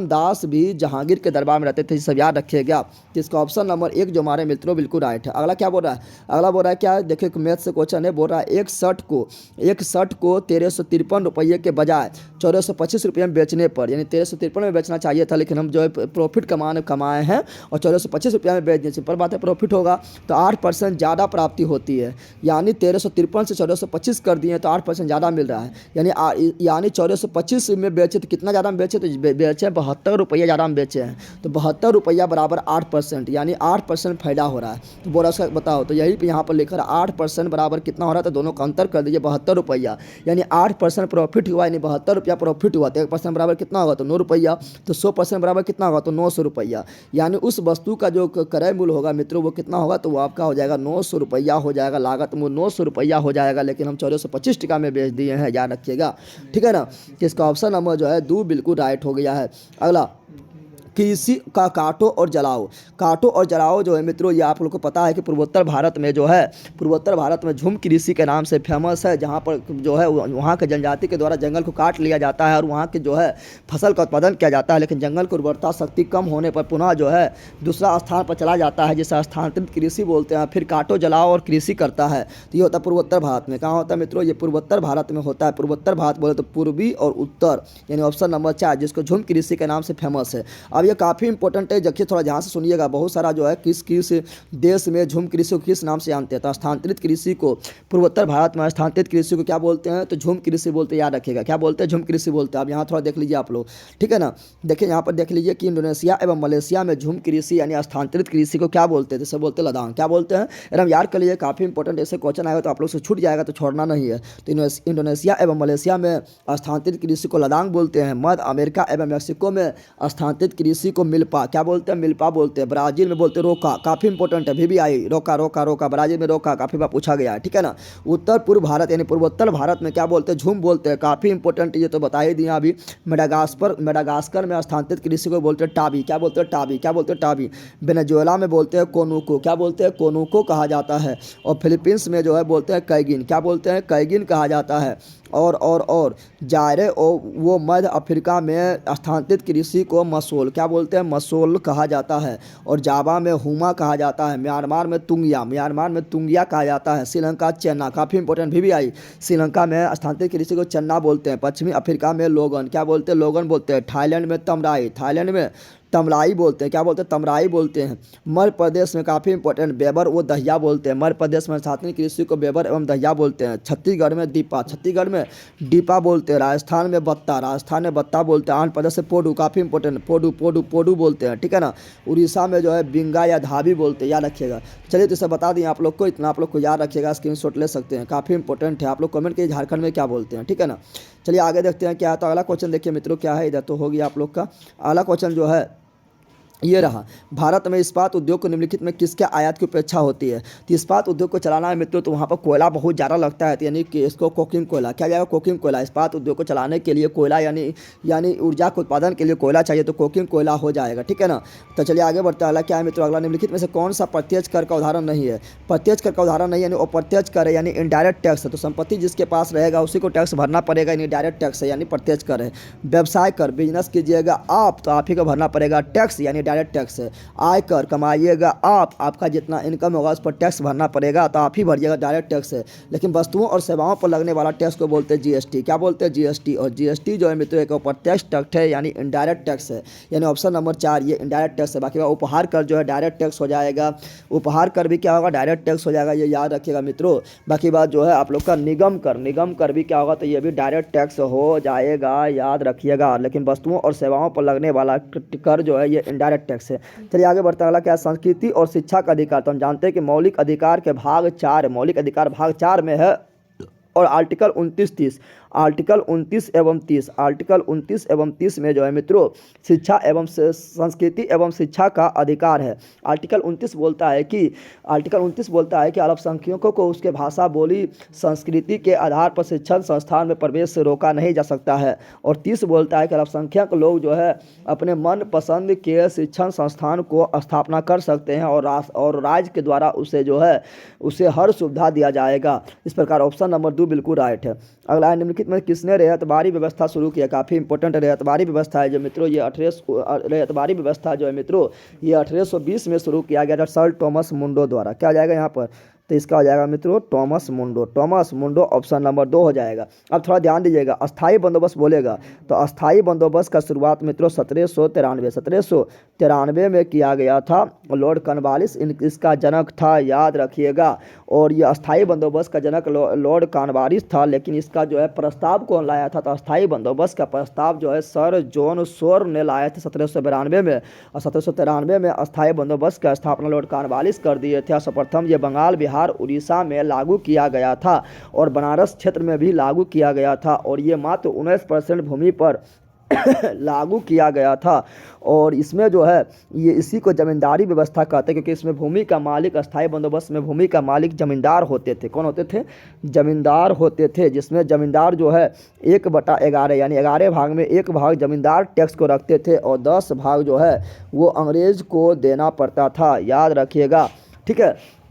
दास भी जहांगीर के दरबार में रहते थे, सब याद रखिएगा। जिसका ऑप्शन नंबर 1 जो हमारे मित्रों बिल्कुल राइट है। अगला क्या बोल रहा है, क्या है, देखिए मैथ से क्वेश्चन है, बोल रहा है एक शर्ट को 1353 रुपये के बजाय 1425 रुपये में बेचने पर, यानी 1353 में बेचना चाहिए था, लेकिन हम जो है प्रॉफिट कमाए हैं और 1425 रुपये में बेच दिए। पर बात है प्रॉफिट होगा तो 8% ज़्यादा प्राप्ति होती है, यानी 1353 से 1425 कर दिए तो 8% ज़्यादा मिल रहा है। यानी 1425 में बेचे तो कितना ज़्यादा में बेचे, तो बेचे 72 रुपये ज़्यादा में बेचे हैं। तो 72 रुपया बराबर 8%, यानी 8% फायदा हो रहा है। तो बोला उसका बताओ, तो यही पे यहाँ पर लिखा है 8% बराबर कितना हो रहा है, तो दोनों का अंतर कर दीजिए 72 रुपया, यानी 8% प्रॉफिट हुआ, यानी 72 रुपया प्रॉफिट हुआ। तो 1% बराबर कितना होगा, तो 9 रुपया। तो 100% बराबर कितना होगा, तो 900 रुपया। यानी उस वस्तु का जो क्रय मूल्य होगा मित्रों वो कितना होगा, तो वो आपका हो जाएगा 900 रुपया हो जाएगा, लागत मूल्य 900 रुपया हो जाएगा। लेकिन हम 1425 टका में बेच दिए हैं, याद रखिएगा, ठीक है ना। इसका ऑप्शन नंबर जो है 2 बिल्कुल राइट हो गया है। अगला कृषि का काटो और जलाओ जो है मित्रों, ये आप लोग को पता है कि पूर्वोत्तर भारत में झूम कृषि के नाम से फेमस है, जहाँ पर जो है वहाँ के जनजाति के द्वारा जंगल को काट लिया जाता है और वहाँ के जो है फसल का उत्पादन किया जाता है। लेकिन जंगल की उर्वरता शक्ति कम होने पर पुनः जो है दूसरा स्थान पर चला जाता है, जिसे स्थानांतरित कृषि बोलते हैं। फिर काटो जलाओ और कृषि करता है। तो ये होता है पूर्वोत्तर भारत में। कहाँ होता है मित्रों, ये पूर्वोत्तर भारत में होता है। पूर्वोत्तर भारत बोले तो पूर्वी और उत्तर, यानी ऑप्शन नंबर 4 जिसको झूम कृषि के नाम से फेमस है। अब ये काफ़ी इंपॉर्टेंट है, देखिए थोड़ा ध्यान से सुनिएगा। बहुत सारा जो है किस देश में झूम कृषि को किस नाम से जानते हैं, तो स्थानांतरित कृषि को पूर्वोत्तर भारत में स्थानांतरित कृषि को क्या बोलते हैं, तो झूम कृषि बोलते हैं, याद रखिएगा। क्या बोलते हैं, झूम कृषि बोलते हैं। अब यहाँ थोड़ा देख लीजिए आप लोग, ठीक है ना। देखिए यहाँ पर देख लीजिए कि इंडोनेशिया एवं मलेशिया में झूम कृषि यानी स्थानांतरित कृषि को क्या बोलते हैं, जैसे बोलते हैं लदान। क्या बोलते हैं, एकदम याद कर लीजिए, काफ़ी इंपॉर्टेंट ऐसे क्वेश्चन आएगा तो आप लोग से छूट जाएगा, तो छोड़ना नहीं है। तो इंडोनेशिया एवं मलेशिया में स्थानांतरित कृषि को लदांग बोलते हैं। मध्य अमेरिका एवं मैक्सिको में स्थानांतरित कृषि कृषि को मिल्पा, क्या बोलते हैं, मिल्पा बोलते हैं। ब्राज़ील में बोलते हैं रोका, काफ़ी इंपॉर्टेंट है, VBI, रोका रोका रोका, ब्राज़ील में रोका काफ़ी बार पूछा गया है, ठीक है ना। उत्तर पूर्व भारत यानी पूर्वोत्तर भारत में क्या बोलते हैं, झूम बोलते हैं, काफ़ी इंपॉर्टेंट, ये तो बता ही दिया अभी। मेडागास्कर में स्थानांतरित कृषि को बोलते हैं टाबी, क्या बोलते हैं, टाबी, क्या बोलते हैं, टाबी। वेनेजुएला में बोलते हैं कोनुको, क्या बोलते हैं, कोनुको कहा जाता है। और फिलीपींस में जो है बोलते हैं कैगिन, क्या बोलते हैं, कैगिन कहा जाता है। और जायरे वो मध्य अफ्रीका में स्थानांतरित कृषि को मसोल, क्या बोलते हैं, मसोल कहा जाता है। और जावा में हुमा कहा जाता है। म्यांमार में तुंगिया कहा जाता है। श्रीलंका चेन्ना, काफ़ी इंपॉर्टेंट, VBI, श्रीलंका में स्थानांतरित कृषि को चन्ना बोलते हैं। पश्चिमी अफ्रीका में लोगन, क्या बोलते हैं, लोगन बोलते हैं। थाईलैंड में तमराई, थाईलैंड में तमलाई बोलते हैं, क्या बोलते हैं, तमराई बोलते हैं। मध्य प्रदेश में काफ़ी इंपॉर्टेंट बेबर वो दहिया बोलते हैं। मध्य प्रदेश में स्थानांतरित कृषि को बेबर एवं दहिया बोलते हैं। छत्तीसगढ़ में दीपा, छत्तीसगढ़ में डीपा बोलते हैं। राजस्थान में बत्ता बोलते हैं। आंध्र प्रदेश से पोडू, काफ़ी इंपॉर्टेंट, पोडू बोलते हैं, ठीक है ना। उड़ीसा में जो है बिंगा या धाबी बोलते हैं, याद रखिएगा। चलिए तो इसे बता दें आप लोग को, इतना आप लोग को याद रखिएगा, स्क्रीनशॉट ले सकते हैं, काफ़ी इंपॉर्टेंट है। आप लोग कमेंट कीजिए झारखंड में क्या बोलते हैं, ठीक है ना। चलिए आगे देखते हैं क्या है। तो अगला क्वेश्चन देखिए मित्रों, क्या है, इधर तो हो गया आप लोग का। अगला क्वेश्चन जो है ये रहा, भारत में इस्पात उद्योग को निम्नलिखित में किसके आयात की अपेक्षा होती है। तो इस्पात उद्योग को चलाना है मित्रों, तो वहाँ पर कोयला बहुत ज़्यादा लगता है, तो यानी कि इसको कोकिंग कोयला, क्या जाएगा, कोकिंग कोयला। इस्पात उद्योग को चलाने के लिए कोयला यानी ऊर्जा के उत्पादन के लिए कोयला चाहिए, तो कोकिंग कोयला हो जाएगा, ठीक है ना। तो चलिए आगे बढ़ते हैं। अगला क्या है मित्रों, अगला निम्नलिखित में से कौन सा प्रत्यक्ष कर का उदाहरण नहीं है। प्रत्यक्ष कर का उदाहरण नहीं यानी अप्रत्यक्ष कर है, यानी इनडायरेक्ट टैक्स है। तो संपत्ति जिसके पास रहेगा उसी को टैक्स भरना पड़ेगा, यानी डायरेक्ट टैक्स है, यानी प्रत्यक्ष कर है। व्यवसाय कर, बिजनेस कीजिएगा आप तो आप ही को भरना पड़ेगा टैक्स, यानी डायरेक्ट टैक्स है। आयकर कमाइएगा आप, आपका जितना इनकम होगा उस पर टैक्स भरना पड़ेगा, तो आप ही भरिएगा, डायरेक्ट टैक्स है। लेकिन वस्तुओं और सेवाओं पर लगने वाला टैक्स को बोलते हैं GST, क्या बोलते हैं, GST। और GST जो है मित्रों एक अप्रत्यक्ष टैक्स है, यानी इनडायरेक्ट टैक्स है, यानी ऑप्शन नंबर 4 ये इनडायरेक्ट टैक्स है। बाकी उपहार कर जो है डायरेक्ट टैक्स हो जाएगा, उपहार कर भी क्या होगा, डायरेक्ट टैक्स हो जाएगा, ये याद रखिएगा मित्रों। बाकी बात जो है आप लोग का निगम कर भी क्या होगा, तो ये भी डायरेक्ट टैक्स हो जाएगा, याद रखिएगा। लेकिन वस्तुओं और सेवाओं पर लगने वाला कर जो है ये इनडायरेक्ट टैक्स है। चलिए आगे बढ़ते हैं। अगला क्या है, संस्कृति और शिक्षा का अधिकार। तो हम जानते हैं कि मौलिक अधिकार के भाग 4, मौलिक अधिकार भाग 4 में है। और आर्टिकल 29 एवं 30 में जो है मित्रों शिक्षा एवं संस्कृति एवं शिक्षा का अधिकार है। आर्टिकल 29 बोलता है कि अल्पसंख्यकों को उसके भाषा, बोली, संस्कृति के आधार पर शिक्षण संस्थान में प्रवेश से रोका नहीं जा सकता है। और 30 बोलता है कि अल्पसंख्यक लोग जो है अपने मन पसंद के शिक्षण संस्थान को स्थापना कर सकते हैं और राज्य के द्वारा उसे हर सुविधा दिया जाएगा। इस प्रकार ऑप्शन नंबर 2 बिल्कुल राइट है। अगला निम्नलिखित में किसने रेहतबारी व्यवस्था शुरू किया। काफ़ी इंपॉर्टेंट रेहतबारी व्यवस्था है जो मित्रों, ये रेहतबारी व्यवस्था जो है मित्रों ये 1820 में शुरू किया गया था सर टॉमस मुंडो द्वारा। क्या आ जाएगा यहाँ पर, तो इसका हो जाएगा मित्रों टॉमस मुंडो ऑप्शन नंबर 2 हो जाएगा। अब थोड़ा ध्यान दीजिएगा, अस्थाई बंदोबस्त बोलेगा तो अस्थाई बंदोबस्त का शुरुआत मित्रों 1793 में किया गया था। लॉर्ड कॉर्नवालिस इसका जनक था, याद रखिएगा। और ये अस्थाई बंदोबस्त का जनक लॉर्ड कॉर्नवालिस था, लेकिन इसका जो है प्रस्ताव कौन लाया था, तो अस्थाई बंदोबस्त का प्रस्ताव जो है सर जॉन सोर ने लाया था 1792 में। और 1793 में अस्थाई बंदोबस्त का स्थापना लॉर्ड कॉर्नवालिस कर दिए थे। सर्वप्रथम ये बंगाल, बिहार, उड़ीसा में लागू किया गया था और बनारस क्षेत्र में भी लागू किया गया था। और ये मात्र 19% भूमि पर लागू किया गया था। और इसमें जो है ये इसी को जमींदारी व्यवस्था कहते हैं, क्योंकि इसमें भूमि का मालिक, अस्थाई बंदोबस्त में भूमि का मालिक जमींदार होते थे। कौन होते थे, जमींदार होते थे, जिसमें जमींदार जो है 1/11 यानी 11 भाग में 1 भाग जमींदार टैक्स को रखते थे और 10 भाग जो है वो अंग्रेज को देना पड़ता था, याद रखिएगा, ठीक है।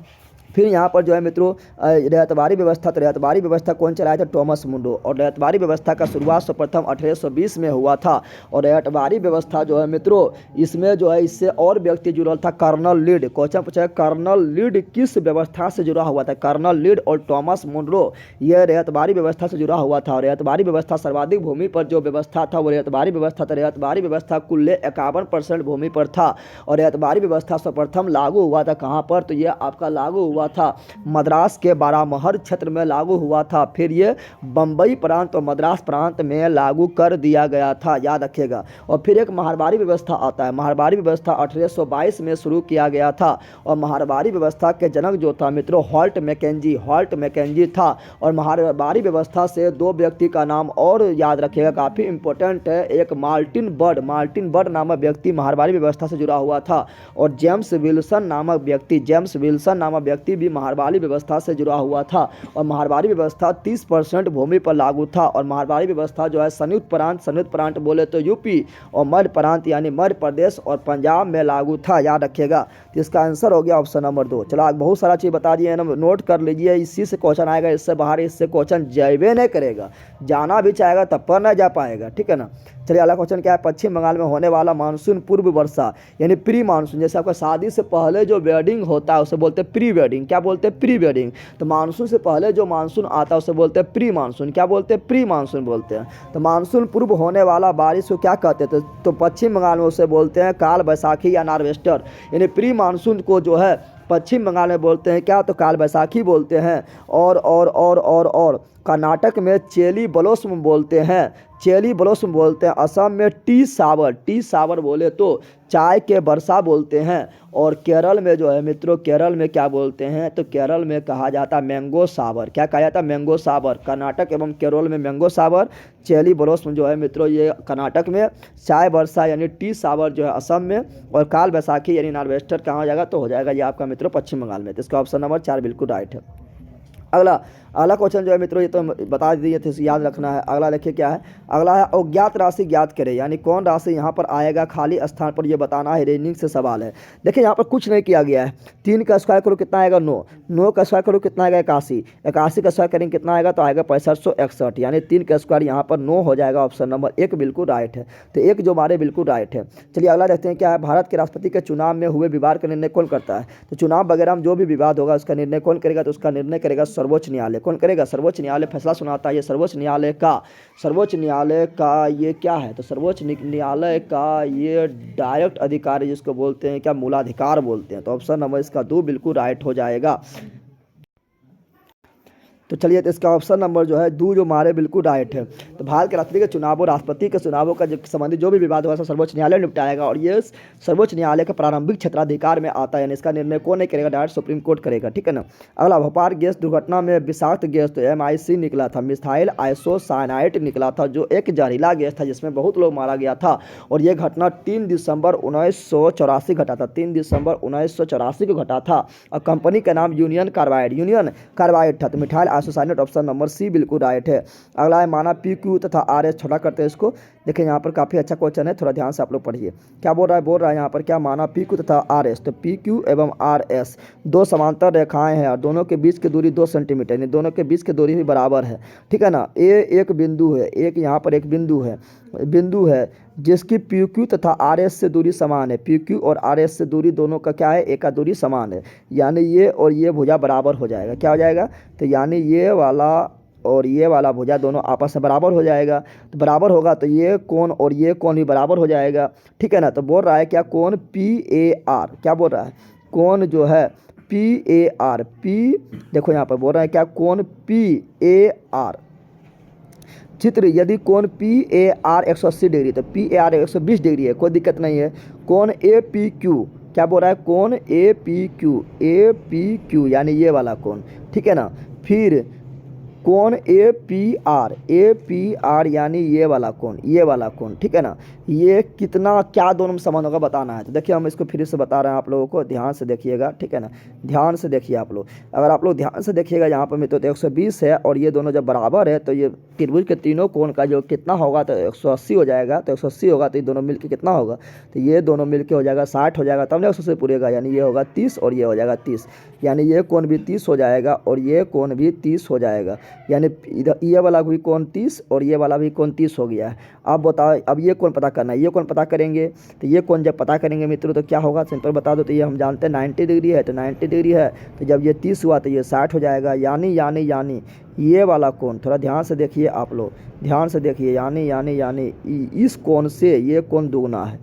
फिर यहाँ पर जो है मित्रों रेहतबारी व्यवस्था, तो रेहतबारी व्यवस्था कौन चलाया था, टॉमस मुंडो। और रेहतबारी व्यवस्था का शुरुआत सर्वप्रथम 1820 में हुआ था। और रेहतबारी व्यवस्था जो है मित्रों इसमें जो है इससे और व्यक्ति जुड़ल था, कर्नल लीड। क्वेश्चन पूछा है कर्नल लीड किस व्यवस्था से जुड़ा हुआ था। कर्नल लीड और टॉमस मुंडो ये रेहतबारी व्यवस्था से जुड़ा हुआ था। और रेहतबारी व्यवस्था सर्वाधिक भूमि पर जो व्यवस्था था वो रेहतबारी व्यवस्था था। रेहतबारी व्यवस्था कुल 51% भूमि पर था। और रेहतबारी व्यवस्था सर्वप्रथम लागू हुआ था कहाँ पर, तो ये आपका लागू हुआ हुआ था, मद्रास के बारामहर क्षेत्र में लागू हुआ था, फिर ये बम्बई प्रांत और मद्रास प्रांत में लागू कर दिया गया था, याद रखिएगा। और फिर एक मारवाड़ी व्यवस्था आता है। मारवाड़ी व्यवस्था 1822 में शुरू किया गया था और मारवाड़ी व्यवस्था के जनक जो था मित्रों हॉल्ट मैकेंजी था। और मारवाड़ी व्यवस्था से दो व्यक्ति का नाम और याद रखिएगा, काफ़ी इंपॉर्टेंट है। एक मार्टिन बर्ड नामक व्यक्ति मारवाड़ी व्यवस्था से जुड़ा हुआ था और जेम्स विल्सन नामक व्यक्ति भी मारवाड़ी व्यवस्था से जुड़ा हुआ था। और मारवाड़ी व्यवस्था 30% भूमि पर लागू था। और मारवाड़ी व्यवस्था जो है संयुक्त प्रांत बोले तो यूपी और मध्य प्रांत यानी मध्य प्रदेश और पंजाब में लागू था, याद रखिएगा। तो इसका आंसर हो गया ऑप्शन नंबर 2। चलो आज बहुत सारा चीज़ बता दिए, नोट कर लीजिए, इसी से क्वेश्चन आएगा, इससे बाहर इससे क्वेश्चन जाइबे नहीं करेगा, जाना भी चाहेगा तब पर नहीं जा पाएगा, ठीक है ना। चलिए अगला क्वेश्चन क्या है, पश्चिम बंगाल में होने वाला मानसून पूर्व वर्षा यानी प्री मानसून, जैसे आपका शादी से पहले जो वेडिंग होता है उसे बोलते हैं प्री वेडिंग, क्या बोलते हैं प्री वेडिंग। तो मानसून से पहले जो मानसून आता है उसे बोलते हैं प्री मानसून, क्या बोलते हैं प्री मानसून बोलते हैं। तो मानसून पूर्व होने वाला बारिश को क्या कहते हैं, तो पश्चिम बंगाल में उसे बोलते हैं काल बैसाखी या नार्वेस्टर। यानी प्री मानसून को जो है पश्चिम बंगाल में बोलते हैं क्या, तो काल बैसाखी बोलते हैं। और कर्नाटक में चेली ब्लॉसम बोलते हैं। असम में टी सावर बोले तो चाय के वर्षा बोलते हैं। और केरल में जो है मित्रों, केरल में क्या बोलते हैं, तो केरल में कहा जाता है मैंगो सावर, क्या कहा जाता है मैंगो सावर। कर्नाटक एवं केरल में मैंगो सावर, चेली ब्लॉसम जो है मित्रों ये कर्नाटक में, चाय वर्षा यानी टी सावर जो है असम में, और काल बैसाखी यानी नार्वेस्टर कहाँ हो जाएगा, तो हो जाएगा ये आपका मित्रों पश्चिम बंगाल में। तो इसका ऑप्शन नंबर 4 बिल्कुल राइट है। अगला क्वेश्चन जो है मित्रों ये तो बता दिए थे, याद रखना है। अगला देखिए क्या है, अगला है अज्ञात राशि ज्ञात करें, यानी कौन राशि यहाँ पर आएगा खाली स्थान पर, ये बताना है, रीजनिंग से सवाल है। देखिए यहाँ पर कुछ नहीं किया गया है। 3 का स्क्वायर करो कितना आएगा 9, 9 का स्क्वायर करो कितना आएगा 81, 81 का स्क्वायर करेंगे कितना आएगा, तो आएगा 6561, यानी 3 का स्क्वायर यहाँ पर 9 हो जाएगा। ऑप्शन नंबर 1 बिल्कुल राइट है। तो 1 जो हमारे बिल्कुल राइट है। चलिए अगला देखते हैं क्या है, भारत के राष्ट्रपति के चुनाव में हुए विवाद का निर्णय कौन करता है। तो चुनाव वगैरह में जो भी विवाद होगा उसका निर्णय कौन करेगा, तो उसका निर्णय करेगा सर्वोच्च न्यायालय। कौन करेगा, सर्वोच्च न्यायालय फैसला सुनाता है। ये सर्वोच्च न्यायालय का ये क्या है, तो सर्वोच्च न्यायालय का ये डायरेक्ट अधिकार है, जिसको बोलते हैं क्या, मूलाधिकार बोलते हैं। तो ऑप्शन नंबर इसका 2 बिल्कुल राइट हो जाएगा। तो चलिए तो इसका ऑप्शन नंबर जो है 2 जो हमारे बिल्कुल राइट है। तो भारत के राष्ट्रपति के चुनावों, राष्ट्रपति के चुनावों का संबंधित जो भी विवाद होगा सर्वोच्च न्यायालय निपटाएगा। और ये सर्वोच्च न्यायालय का प्रारंभिक क्षेत्राधिकार में आता है, यानी इसका निर्णय कौन नहीं करेगा, डायरेक्ट सुप्रीम कोर्ट करेगा, ठीक है ना। अगला, भोपाल गैस दुर्घटना में विषाक्त गैस तो MIC निकला था, मिथाइल आइसोसाइनाइड निकला था, जो एक जहरीला गैस था जिसमें बहुत लोग मारा गया था। और ये घटना 3 दिसंबर 1984 घटा था, 3 दिसंबर 1984 को घटा था। और कंपनी का नाम यूनियन कार्बाइड था। तो methyl isocyanate option number C बिल्कुल राइट है। अगला है माना PQ तथा RS, छोटा करते हैं इसको। देखिए यहाँ पर काफ़ी अच्छा क्वेश्चन है, थोड़ा ध्यान से आप लोग पढ़िए। क्या बोल रहा है यहाँ पर, क्या माना PQ तथा RS। तो PQ एवं RS 2 समांतर रेखाएं हैं और दोनों के बीच की दूरी 2 सेंटीमीटर, यानी दोनों के बीच की दूरी भी बराबर है, ठीक है ना। एक बिंदु है, यहाँ पर एक बिंदु है जिसकी PQ तथा RS से दूरी समान है। PQ और RS से दूरी दोनों का क्या है, एक का दूरी समान है, यानी ये और ये भुजा बराबर हो जाएगा। क्या हो जाएगा, तो यानी ये वाला और ये वाला भुजा दोनों आपस में बराबर हो जाएगा। तो बराबर होगा तो ये कोण और ये कोण भी बराबर हो जाएगा, ठीक है ना। तो बोल रहा है क्या, कोण PAR, क्या बोल रहा है, कोण जो है PAR, देखो यहाँ पर बोल रहा है क्या, कोण PAR चित्र, यदि कोण PAR 180 डिग्री, तो PAR 120 डिग्री है, कोई दिक्कत नहीं है। कोण APQ, क्या बोल रहा है, कोण APQ यानी ये वाला कोण, ठीक है ना। फिर कोण APR यानी ये वाला कोण, ठीक है ना। ये कितना क्या दोनों में समान होगा बताना है। तो देखिए हम इसको फिर से बता रहे हैं आप लोगों को, ध्यान से देखिएगा, ठीक है ना। ध्यान से देखिए आप लोग, अगर आप लोग ध्यान से देखिएगा यहाँ पर मित्रों, तो 120 है और ये दोनों जब बराबर है तो ये त्रिभुज के तीनों कोण का जो कितना होगा, तो 180 हो जाएगा। तो 180 होगा तो ये दोनों मिलकर कितना होगा, तो ये दोनों मिलकर हो जाएगा 60 हो जाएगा, तब ना 180 पूरेगा, यानी ये होगा 30 और ये हो जाएगा 30, यानी ये कोण भी 30 हो जाएगा और ये कोण भी 30 हो जाएगा, यानी इधर ये वाला भी कोण 30 और ये वाला भी कोण 30 हो गया है। अब बताओ, अब ये कोण पता करना है, ये कोण पता करेंगे। तो ये कोण जब पता करेंगे मित्रों तो क्या होगा, सिंपल बता दो। तो ये हम जानते हैं 90 डिग्री है, तो 90 डिग्री है, तो जब ये 30 हुआ तो ये 60 हो जाएगा, यानी ये वाला कोण, थोड़ा ध्यान से देखिए आप लोग, ध्यान से देखिए, यानी इस कोण से ये कोण दुगना है,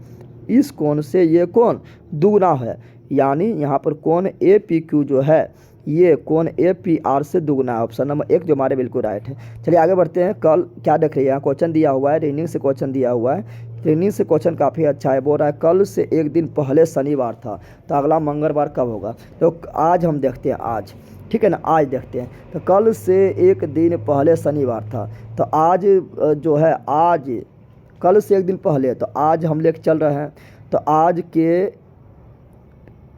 इस कोण से ये कोण दुगना है, यानी यहाँ पर कोण APQ जो है ये कोण APR से दुगना है। ऑप्शन नंबर 1 जो हमारे बिल्कुल राइट है। चलिए आगे बढ़ते हैं। कल क्या देख रही है, यहाँ क्वेश्चन दिया हुआ है, रीजनिंग से क्वेश्चन दिया हुआ है। रीजनिंग से क्वेश्चन काफ़ी अच्छा है। बोल रहा है कल से एक दिन पहले शनिवार था, तो अगला मंगलवार कब होगा। तो आज हम देखते हैं, आज ठीक है ना, आज देखते हैं। तो कल से एक दिन पहले शनिवार था, तो आज जो है, आज कल से एक दिन पहले, तो आज हम लेके चल रहे हैं। तो आज के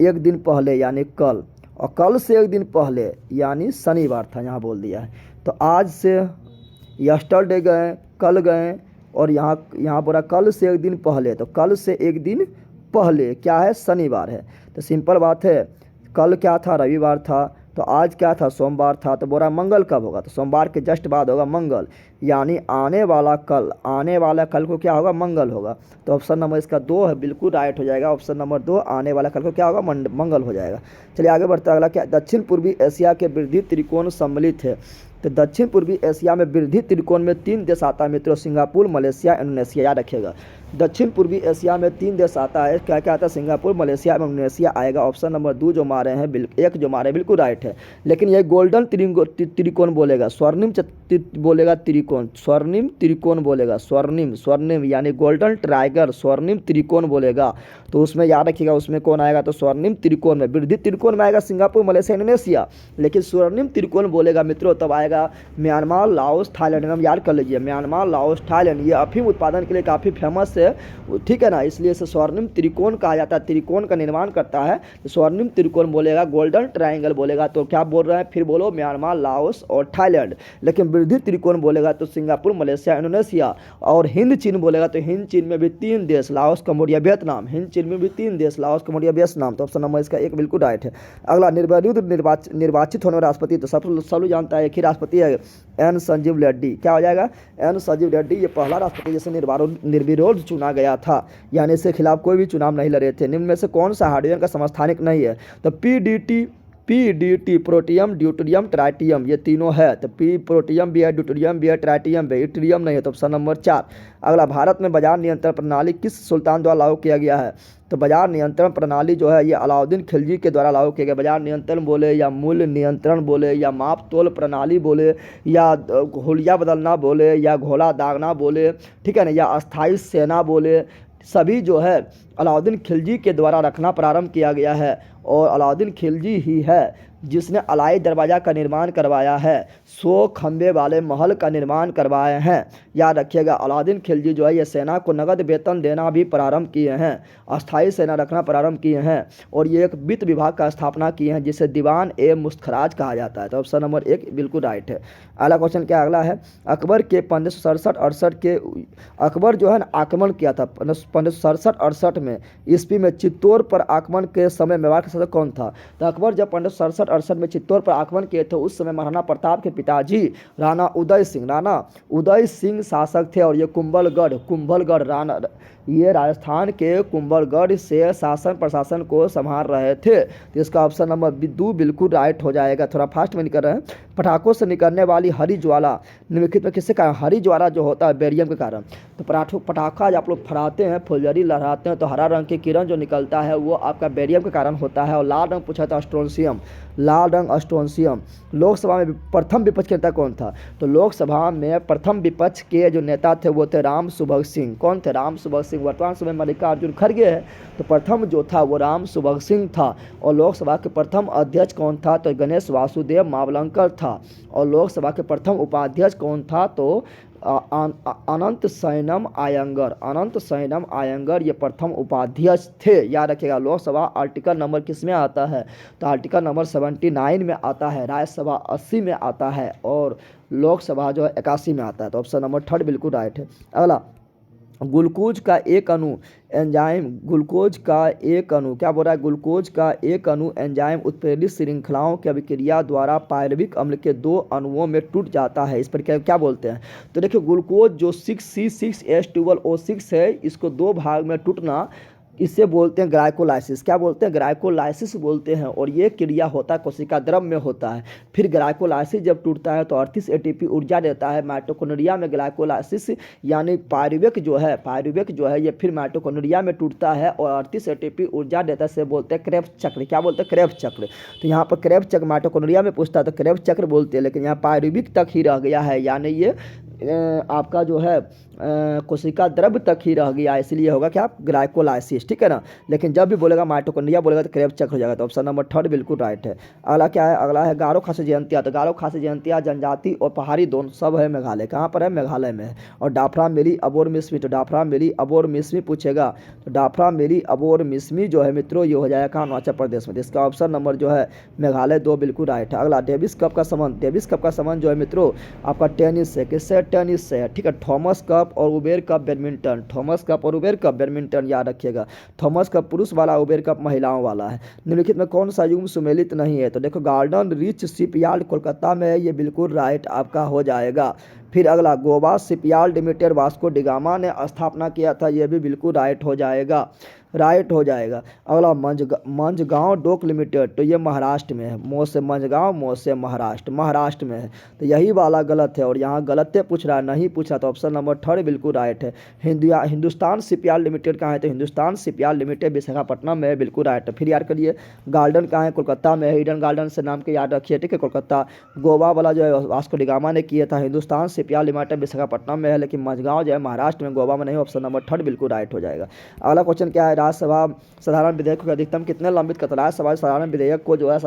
एक दिन पहले यानी कल, और कल से एक दिन पहले यानी शनिवार था, यहाँ बोल दिया है। तो आज से यस्टरडे गए, कल गए, और यहाँ बोला कल से एक दिन पहले, तो कल से एक दिन पहले क्या है, शनिवार है। तो सिंपल बात है, कल क्या था, रविवार था, तो आज क्या था, सोमवार था। तो बोला मंगल कब होगा, तो सोमवार के जस्ट बाद होगा मंगल, यानी आने वाला कल, आने वाला कल को क्या होगा, मंगल होगा। तो ऑप्शन नंबर इसका 2 है, बिल्कुल राइट हो जाएगा। ऑप्शन नंबर 2 आने वाला कल को क्या होगा, मंगल हो जाएगा। चलिए आगे बढ़ते हैं। अगला क्या, दक्षिण पूर्वी एशिया के वृद्धि त्रिकोण सम्मिलित है। तो दक्षिण पूर्वी एशिया में वृद्धि त्रिकोण में 3 देश आता है मित्रों, सिंगापुर, मलेशिया, इंडोनेशिया, याद रखिएगा। दक्षिण पूर्वी एशिया में 3 देश आता है, क्या क्या आता है, सिंगापुर, मलेशिया एवं इंडोनेशिया आएगा। ऑप्शन नंबर 2 जो मारे हैं, 1 जो मारे बिल्कुल राइट है। लेकिन ये गोल्डन त्रिकोण बोलेगा, स्वर्णिम बोलेगा त्रिकोण, स्वर्णिम त्रिकोण बोलेगा, स्वर्णिम, स्वर्णिम यानी गोल्डन ट्राइगर, स्वर्णिम त्रिकोण बोलेगा। तो उसमें याद रखिएगा, उसमें कौन आएगा, तो स्वर्णिम त्रिकोण में, वृद्धि त्रिकोण में आएगा सिंगापुर, मलेशिया, इंडोनेशिया। लेकिन स्वर्णिम त्रिकोण बोलेगा मित्रों तब आएगा म्यांमार, लाओस, थाईलैंड। हम याद कर लीजिए, म्यांमार, लाओस, थाईलैंड, ये अफीम उत्पादन के लिए काफ़ी फेमस है, ठीक है ना, इसलिए इसे स्वर्णिम त्रिकोण कहा जाता है। त्रिकोण का निर्माण करता है तो स्वर्णिम त्रिकोण बोलेगा, गोल्डन ट्रायंगल बोलेगा। तो क्या बोल रहे हैं, फिर बोलो, म्यांमार, लाओस और थाईलैंड। लेकिन वृद्धि त्रिकोण बोलेगा तो सिंगापुर, मलेशिया, इंडोनेशिया। और हिंद चीन बोलेगा तो हिंद चीन में भी 3 देश, लाओस, कंबोडिया, वियतनाम। हिंद चीन में भी 3 देश, लाओस, कंबोडिया, वियतनाम। तो ऑप्शन नंबर इसका 1 बिल्कुल राइट है। अगला, निर्वाचित होने वाला राष्ट्रपति, तो सब लोग जानता है एक ही राष्ट्रपति है, एन संजीव रेड्डी। क्या हो जाएगा, एन संजीव रेड्डी। ये पहला राष्ट्रपति जिसे निर्विरोध चुना गया था, यानी इसके खिलाफ कोई भी चुनाव नहीं लड़े थे। निम्न में से कौन सा हाइड्रोजन का समस्थानिक नहीं है, तो पीडीटी, प्रोटियम, ड्यूटेरियम, ट्राइटियम, ये तीनों है। तो प्रोटियम भी है, ड्यूटेरियम भी है, ट्राइटियम भी है, ट्रियम नहीं है। तो ऑप्शन नंबर 4। अगला, भारत में बाजार नियंत्रण प्रणाली किस सुल्तान द्वारा लागू किया गया है, तो बाजार नियंत्रण प्रणाली जो है ये अलाउद्दीन खिलजी के द्वारा लागू किया गया। बाजार नियंत्रण बोले या मूल्य नियंत्रण बोले या माप तोल प्रणाली बोले या हुलिया बदलना बोले या घोड़ा दागना बोले, ठीक है ना, या अस्थाई सेना बोले, सभी जो है अलाउद्दीन खिलजी के द्वारा रखना प्रारंभ किया गया है। और अलाउद्दीन खिलजी ही है जिसने अलाई दरवाज़ा का निर्माण करवाया है, 100 खंबे वाले महल का निर्माण करवाए हैं। याद रखिएगा, अलाउद्दीन खिलजी जो है ये सेना को नगद वेतन देना भी प्रारंभ किए हैं, अस्थाई सेना रखना प्रारंभ किए हैं, और ये एक वित्त विभाग का स्थापना किए हैं जिसे दीवान ए मुस्तखराज कहा जाता है। तो ऑप्शन नंबर 1 बिल्कुल राइट है। अगला क्वेश्चन क्या, अगला है, अकबर के 1567-68 के, अकबर जो है ना आक्रमण किया था 1567-68 में ईस्वी में चित्तौड़ पर आक्रमण के समय मेवाड़ का शासक कौन था। तो अकबर जब 1567-68 में चित्तौड़ पर आक्रमण किए थे उस समय महाराणा प्रताप के पिताजी राणा उदय सिंह शासक थे। और ये कुंभलगढ़ राणा, ये राजस्थान के कुंभलगढ़ से शासन प्रशासन को संभाल रहे थे। तो इसका ऑप्शन नंबर 2 बिल्कुल राइट हो जाएगा। थोड़ा फास्ट में निकल रहे हैं। पटाखों से निकलने वाली हरी ज्वाला निम्नलिखित में किसके कारण, हरी ज्वाला जो होता है बेरियम के कारण। तो पटाखा जब आप लोग फड़ाते हैं, फुलझड़ी लहराते हैं, तो हरा रंग की किरण जो निकलता है वो आपका बेरियम के कारण होता है। और लाल रंग पूछा था स्ट्रोंसियम, लाल रंग स्ट्रोंसियम। लोकसभा में प्रथम विपक्ष के नेता कौन था, तो लोकसभा में प्रथम विपक्ष के जो नेता थे वो थे राम सुभग सिंह। कौन थे, राम सुभग सिंह। वर्तमान समय में मल्लिकार्जुन खड़गे है, तो प्रथम जो था वो राम सुभग सिंह था। और लोकसभा के प्रथम अध्यक्ष कौन था, तो गणेश वासुदेव मावलंकर था। और लोकसभा के प्रथम उपाध्यक्ष कौन था, तो अनंत सैनम आयंगर ये प्रथम उपाध्यक्ष थे। याद रखिएगा, लोकसभा आर्टिकल नंबर किस में आता है, तो आर्टिकल नंबर 79 में आता है, राज्यसभा 80 में आता है और लोकसभा जो है 81 में आता है। तो ऑप्शन नंबर 3 बिल्कुल राइट है। अगला, ग्लूकोज का एक अणु एंजाइम, ग्लूकोज का एक अणु क्या बोल रहा है, ग्लूकोज का एक अणु एंजाइम उत्प्रेरित श्रृंखलाओं की अभिक्रिया द्वारा पायरुविक अम्ल के 2 अणुओं में टूट जाता है। इस पर क्या बोलते हैं, तो देखिए ग्लूकोज जो 6C6H12O6 है, इसको 2 भाग में टूटना इसे बोलते हैं ग्लाइकोलाइसिस। क्या बोलते हैं? ग्लाइकोलाइसिस बोलते हैं। और ये क्रिया होता है कोशिका द्रव में होता है। फिर ग्लाइकोलाइसिस जब टूटता है तो 38 एटीपी ऊर्जा देता है। माइटोकॉन्ड्रिया में ग्लाइकोलाइसिस यानी पायरुवेक जो है ये फिर माइटोकॉन्ड्रिया में टूटता है और 38 एटीपी ऊर्जा देता है। इसे बोलते हैं क्रेब्स चक्र। क्या बोलते हैं? क्रेब्स चक्र। तो यहाँ पर क्रेब्स चक्र माइटोकॉन्ड्रिया में पूछता है तो क्रेब्स चक्र बोलते हैं, लेकिन यहाँ पायरुविक तक ही रह गया है, यानी ये आपका जो है कोशिका द्रव तक ही रह गया, इसलिए होगा क्या? ग्लाइकोलाइसिस। ठीक है ना। लेकिन जब भी बोलेगा माइटोकॉन्ड्रिया बोलेगा तो क्रेब्स चक्र हो जाएगा। तो ऑप्शन नंबर 3 बिल्कुल राइट है। अगला क्या है? अगला है गारो खासी जयंतिया। तो गारो खासी जयंतिया जनजाति और पहाड़ी दोनों सब है मेघालय। कहाँ पर है? मेघालय में है। और डाफरा मिली अबोर मिस्मी। तो डाफरा मिली अबोर मिस्मी पूछेगा तो डाफरा मिली अबोर मिस्मी जो है मित्रों ये हो जाएगा कहाँ? अरुणाचल प्रदेश में। इसका ऑप्शन नंबर जो है मेघालय 2 बिल्कुल राइट है। अगला डेविस कप का संबंध। डेविस कप का संबंध जो है मित्रों आपका टेनिस से, किससे? टेनिस से है। ठीक है। थॉमस कप और Uber cup badminton. Thomas cup और उबेर कप बैडमिंटन याद रखिएगा। थॉमस कप पुरुष वाला, उबेर कप महिलाओं वाला है। निम्नलिखित में कौन सा युग्म सुमेलित नहीं है? तो देखो गार्डन रीच शिपयार्ड कोलकाता में है, ये बिल्कुल राइट आपका हो जाएगा। फिर अगला Goa shipyard limited Vasco da Gama ने स्थापना किया था, ये भी बिल्कुल राइट हो जाएगा, राइट हो जाएगा। अगला मंझगांव डोक लिमिटेड। तो ये महाराष्ट्र में है। मो से मंझगांव, मो से महाराष्ट्र में है। तो यही वाला गलत है और यहाँ गलत पूछ रहा है, नहीं पूछ रहा। तो ऑप्शन नंबर 3 बिल्कुल राइट है। हिंदुस्तान शिपयार्ड लिमिटेड कहाँ है? तो हिंदुस्तान शिपयार्ड लिमिटेड विशाखापट्टनम में है, बिल्कुल राइट है। फिर याद करिए गार्डन कहाँ है? कोलकाता में है। ईडन गार्डन से नाम के याद रखिए। ठीक है। कोलकाता। गोवा वाला जो है वास्को डिगामा ने किया था। हिंदुस्तान शिपयार्ड लिमिटेड विशाखापट्टनम में है, लेकिन मंझगांव जो है महाराष्ट्र में, गोवा में नहीं। ऑप्शन नंबर 3 बिल्कुल राइट हो जाएगा। अगला क्वेश्चन क्या है? राज्यसभा साधारण विधेयक को अधिकतम कितने लंबित करता है? राज्यसभा साधारण विधेयक को जो है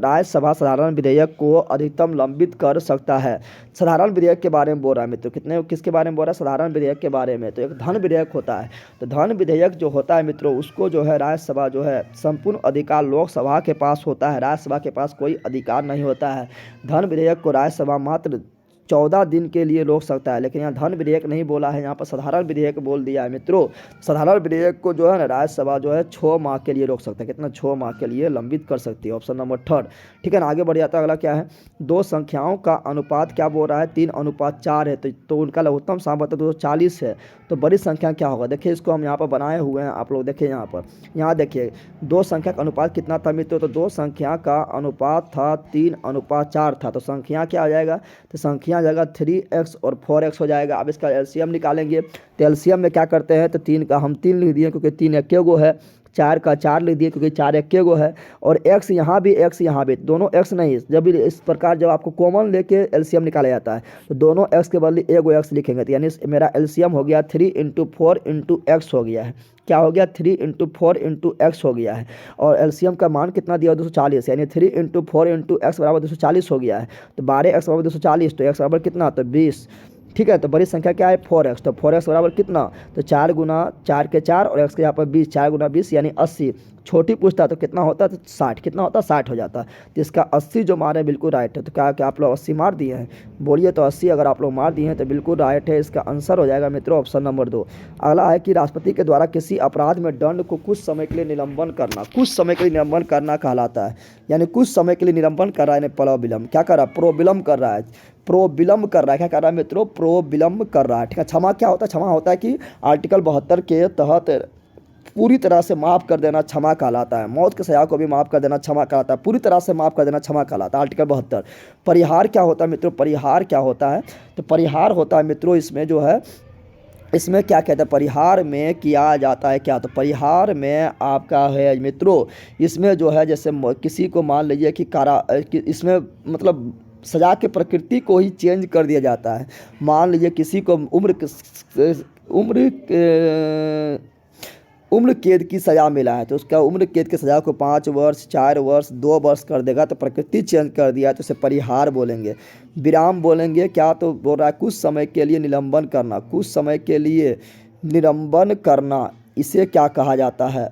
राज्यसभा साधारण विधेयक को अधिकतम लंबित कर सकता है। साधारण विधेयक के बारे में बोल रहा है मित्रों। किसके बारे में बोल रहा है? साधारण विधेयक के बारे में। तो एक धन विधेयक होता है। तो धन विधेयक जो होता है मित्रों उसको जो है राज्यसभा जो है संपूर्ण अधिकार लोकसभा के पास होता है, राज्यसभा के पास कोई अधिकार नहीं होता है। धन विधेयक को राज्यसभा मात्र 14 दिन के लिए रोक सकता है, लेकिन यहाँ धन विधेयक नहीं बोला है, यहाँ पर साधारण विधेयक बोल दिया है मित्रों। साधारण विधेयक को जो है ना राज्यसभा जो है 6 माह के लिए रोक सकता है। कितना? 6 माह के लिए लंबित कर सकती है। Option number 3। ठीक है ना। आगे बढ़ जाता है। अगला क्या है? दो संख्याओं का अनुपात क्या बोल रहा है? 3:4 है। तो उनका लघुत्तम सामर्थ्य 240 है। तो बड़ी संख्या क्या होगा? देखिए इसको हम यहाँ पर बनाए हुए हैं, आप लोग देखिए यहाँ पर। यहाँ देखिए दो संख्या का अनुपात कितना था मित्रों? तो दो संख्या का अनुपात था 3:4 था। तो संख्या क्या आ जाएगा? तो संख्या आ जाएगा 3x और 4x हो जाएगा। अब इसका एलसीएम निकालेंगे। तो एलसीएम में क्या करते हैं? तो 3 का हम 3 लिख दिए क्योंकि 3 एक गो है। 4 का 4 लिख दिए क्योंकि 4 एक गो है। और x यहाँ भी, x यहाँ भी, दोनों x नहीं। जब भी इस प्रकार जब आपको कॉमन लेके एलसीएम निकाला जाता है तो दोनों x के बदले एगो x लिखेंगे। तो यानी मेरा एलसीएम हो गया 3 × 4 × x हो गया है। क्या हो गया? 3 × 4 × x हो गया है। और एलसीएम का मान कितना दिया? 240, यानी 3 × 4 × x बराबर 240 हो गया है। तो 12x बराबर 240, तो x बराबर कितना? तो 20। ठीक है। तो बड़ी संख्या क्या है? 4x। तो 4x बराबर कितना? तो 4 × 4 के 4 और x के यहाँ पर 20, 4 × 20 यानी 80। छोटी पूछता तो कितना होता? तो 60। कितना होता? 60 हो जाता। तो इसका 80 जो मार है बिल्कुल राइट है। तो क्या आप लोग 80 मार दिए हैं? बोलिए। तो 80 अगर आप लोग मार दिए हैं तो बिल्कुल राइट है। इसका आंसर हो जाएगा मित्रों ऑप्शन नंबर 2। अगला है कि राष्ट्रपति के द्वारा किसी अपराध में दंड को कुछ समय के लिए निलंबन करना, कुछ समय के लिए निलंबन करना कहलाता है। यानी कुछ समय के लिए निलंबन कर रहा है, प्रोबिलम क्या कर रहा है? प्रोबिलम कर रहा है। प्रोबिलम कर रहा है। क्या कर रहा है मित्रों? प्रोबिलम कर रहा है। ठीक है। क्षमा क्या होता है? क्षमा होता है कि आर्टिकल 72 के तहत पूरी तरह से माफ़ कर देना क्षमा कहलाता है। मौत की सजा को भी माफ़ कर देना क्षमा कहलाता है। पूरी तरह से माफ़ कर देना क्षमा कहलाता है। आर्टिकल 72। परिहार क्या होता है मित्रों? परिहार क्या होता है? तो परिहार होता है मित्रों इसमें जो है, इसमें क्या कहते हैं? परिहार में किया जाता है क्या? तो परिहार में आपका है मित्रों इसमें जो है जैसे किसी को मान लीजिए कि इसमें मतलब सजा की प्रकृति को ही चेंज कर दिया जाता है। मान लीजिए किसी को उम्र कैद की सज़ा मिला है तो उसका उम्र कैद की सज़ा को 5 वर्ष, 4 वर्ष, 2 वर्ष कर देगा तो प्रकृति चेंज कर दिया तो उसे परिहार बोलेंगे। विराम बोलेंगे क्या? तो बोल रहा है कुछ समय के लिए निलंबन करना, कुछ समय के लिए निलंबन करना, इसे क्या कहा जाता है?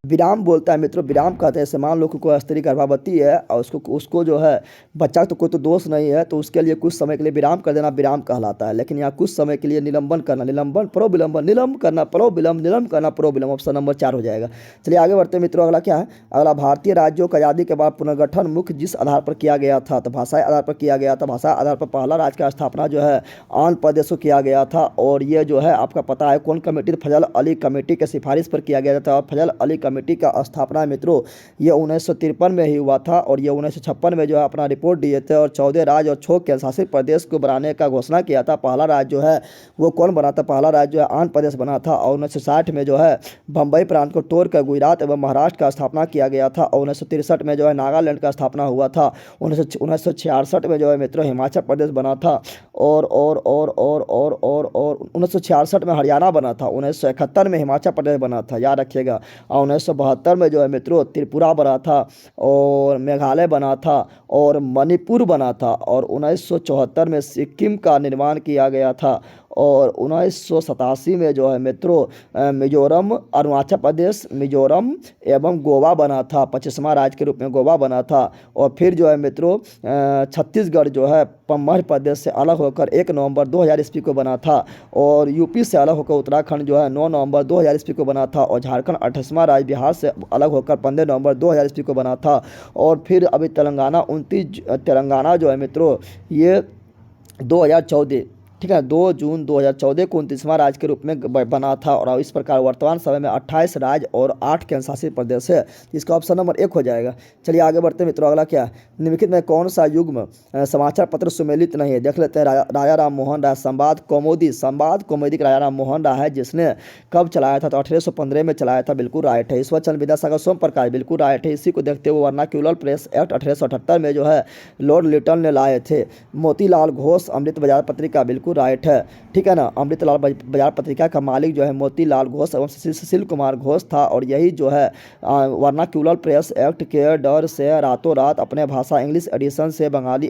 विराम बोलता है मित्रों, विराम कहते हैं। जैसे मान लो कि कोई स्त्री गर्भवती है और उसको उसको जो है बच्चा तो कोई तो दोष नहीं है, तो उसके लिए कुछ समय के लिए विराम कर देना विराम कहलाता है। लेकिन यहाँ कुछ समय के लिए निलंबन करना, निलंबन प्रोविलंबन, निलंब करना प्रोविलंब, निलंब करना प्रोविलंब, ऑप्शन नंबर 4 हो जाएगा। चलिए आगे बढ़ते हैं मित्रों। अगला क्या है? अगला, भारतीय राज्यों की आज़ादी के बाद पुनर्गठन मुख्य जिस आधार पर किया गया था, तो भाषाई आधार पर किया गया था। भाषा आधार पर पहला राज्य का स्थापना जो है आंध्र प्रदेश को किया गया था, और ये जो है आपका पता है कौन कमेटी? फजल अली कमेटी के सिफारिश पर किया गया था। और फजल अली कमेटी का स्थापना मित्रों ये 1953 में ही हुआ था, और ये 1956 में जो है अपना रिपोर्ट दिए थे, और 14 राज्य और 6 केंद्र शासित प्रदेश को बनाने का घोषणा किया था। पहला राज्य जो है वो कौन बना था? पहला राज्य जो है आंध्र प्रदेश बना था। और 1960 में जो है बम्बई प्रांत को तोड़कर गुजरात एवं महाराष्ट्र का स्थापना किया गया था। और 1963 में जो है नागालैंड का स्थापना हुआ था। 1966 में जो है मित्रों हिमाचल प्रदेश बना था। और 1966 में हरियाणा बना था। 1971 में हिमाचल प्रदेश बना था, याद रखिएगा। और 1972 में जो है मित्रों त्रिपुरा बना था, और मेघालय बना था, और मणिपुर बना था। और 1974 में सिक्किम का निर्माण किया गया था। और 1987 में जो है मित्रों मिजोरम, अरुणाचल प्रदेश, मिजोरम एवं गोवा बना था। 25वां राज्य के रूप में गोवा बना था। और फिर जो है मित्रों छत्तीसगढ़ जो है मध्य प्रदेश से अलग होकर 1 नवंबर 2000 ईस्वी को बना था। और यूपी से अलग होकर उत्तराखंड जो है 9 नवंबर 2000 ईस्वी को बना था। और झारखंड 28वां राज्य बिहार से अलग होकर 15 नवंबर 2000 ईस्वी को बना था। और फिर अभी तेलंगाना जो है मित्रों ये 2014, ठीक है, 2 जून 2014 को 29वां राज्य के रूप में बना था। और इस प्रकार वर्तमान समय में 28 राज्य और 8 केंद्र शासित प्रदेश है, जिसका ऑप्शन नंबर 1 हो जाएगा। चलिए आगे बढ़ते हैं मित्रों। अगला क्या? निम्नलिखित में कौन सा युग्म समाचार पत्र सुमेलित नहीं है? देख लेते हैं। राजा राम मोहन राय संवाद कौमुदी, संवाद कौमुदी का राजा राम मोहन राय है, जिसने कब चलाया था? तो 1815 में चलाया था, बिल्कुल राइट है। ईश्वर चंद्र विद्यासागर सोम प्रकाश, बिल्कुल राइट है। इसी को देखते हुए वर्नाक्यूलर प्रेस एक्ट 1878 में जो है लॉर्ड लिटन ने लाए थे। मोतीलाल घोष अमृत बाजार पत्रिका, बिल्कुल राइट है, ठीक है ना। अमृतलाल बाजार पत्रिका का मालिक जो है मोतीलाल घोष एवं सुशील कुमार घोष था। और यही जो है वर्नाक्यूलर प्रेस एक्ट के डर से रातों रात अपने भाषा इंग्लिश एडिशन से बंगाली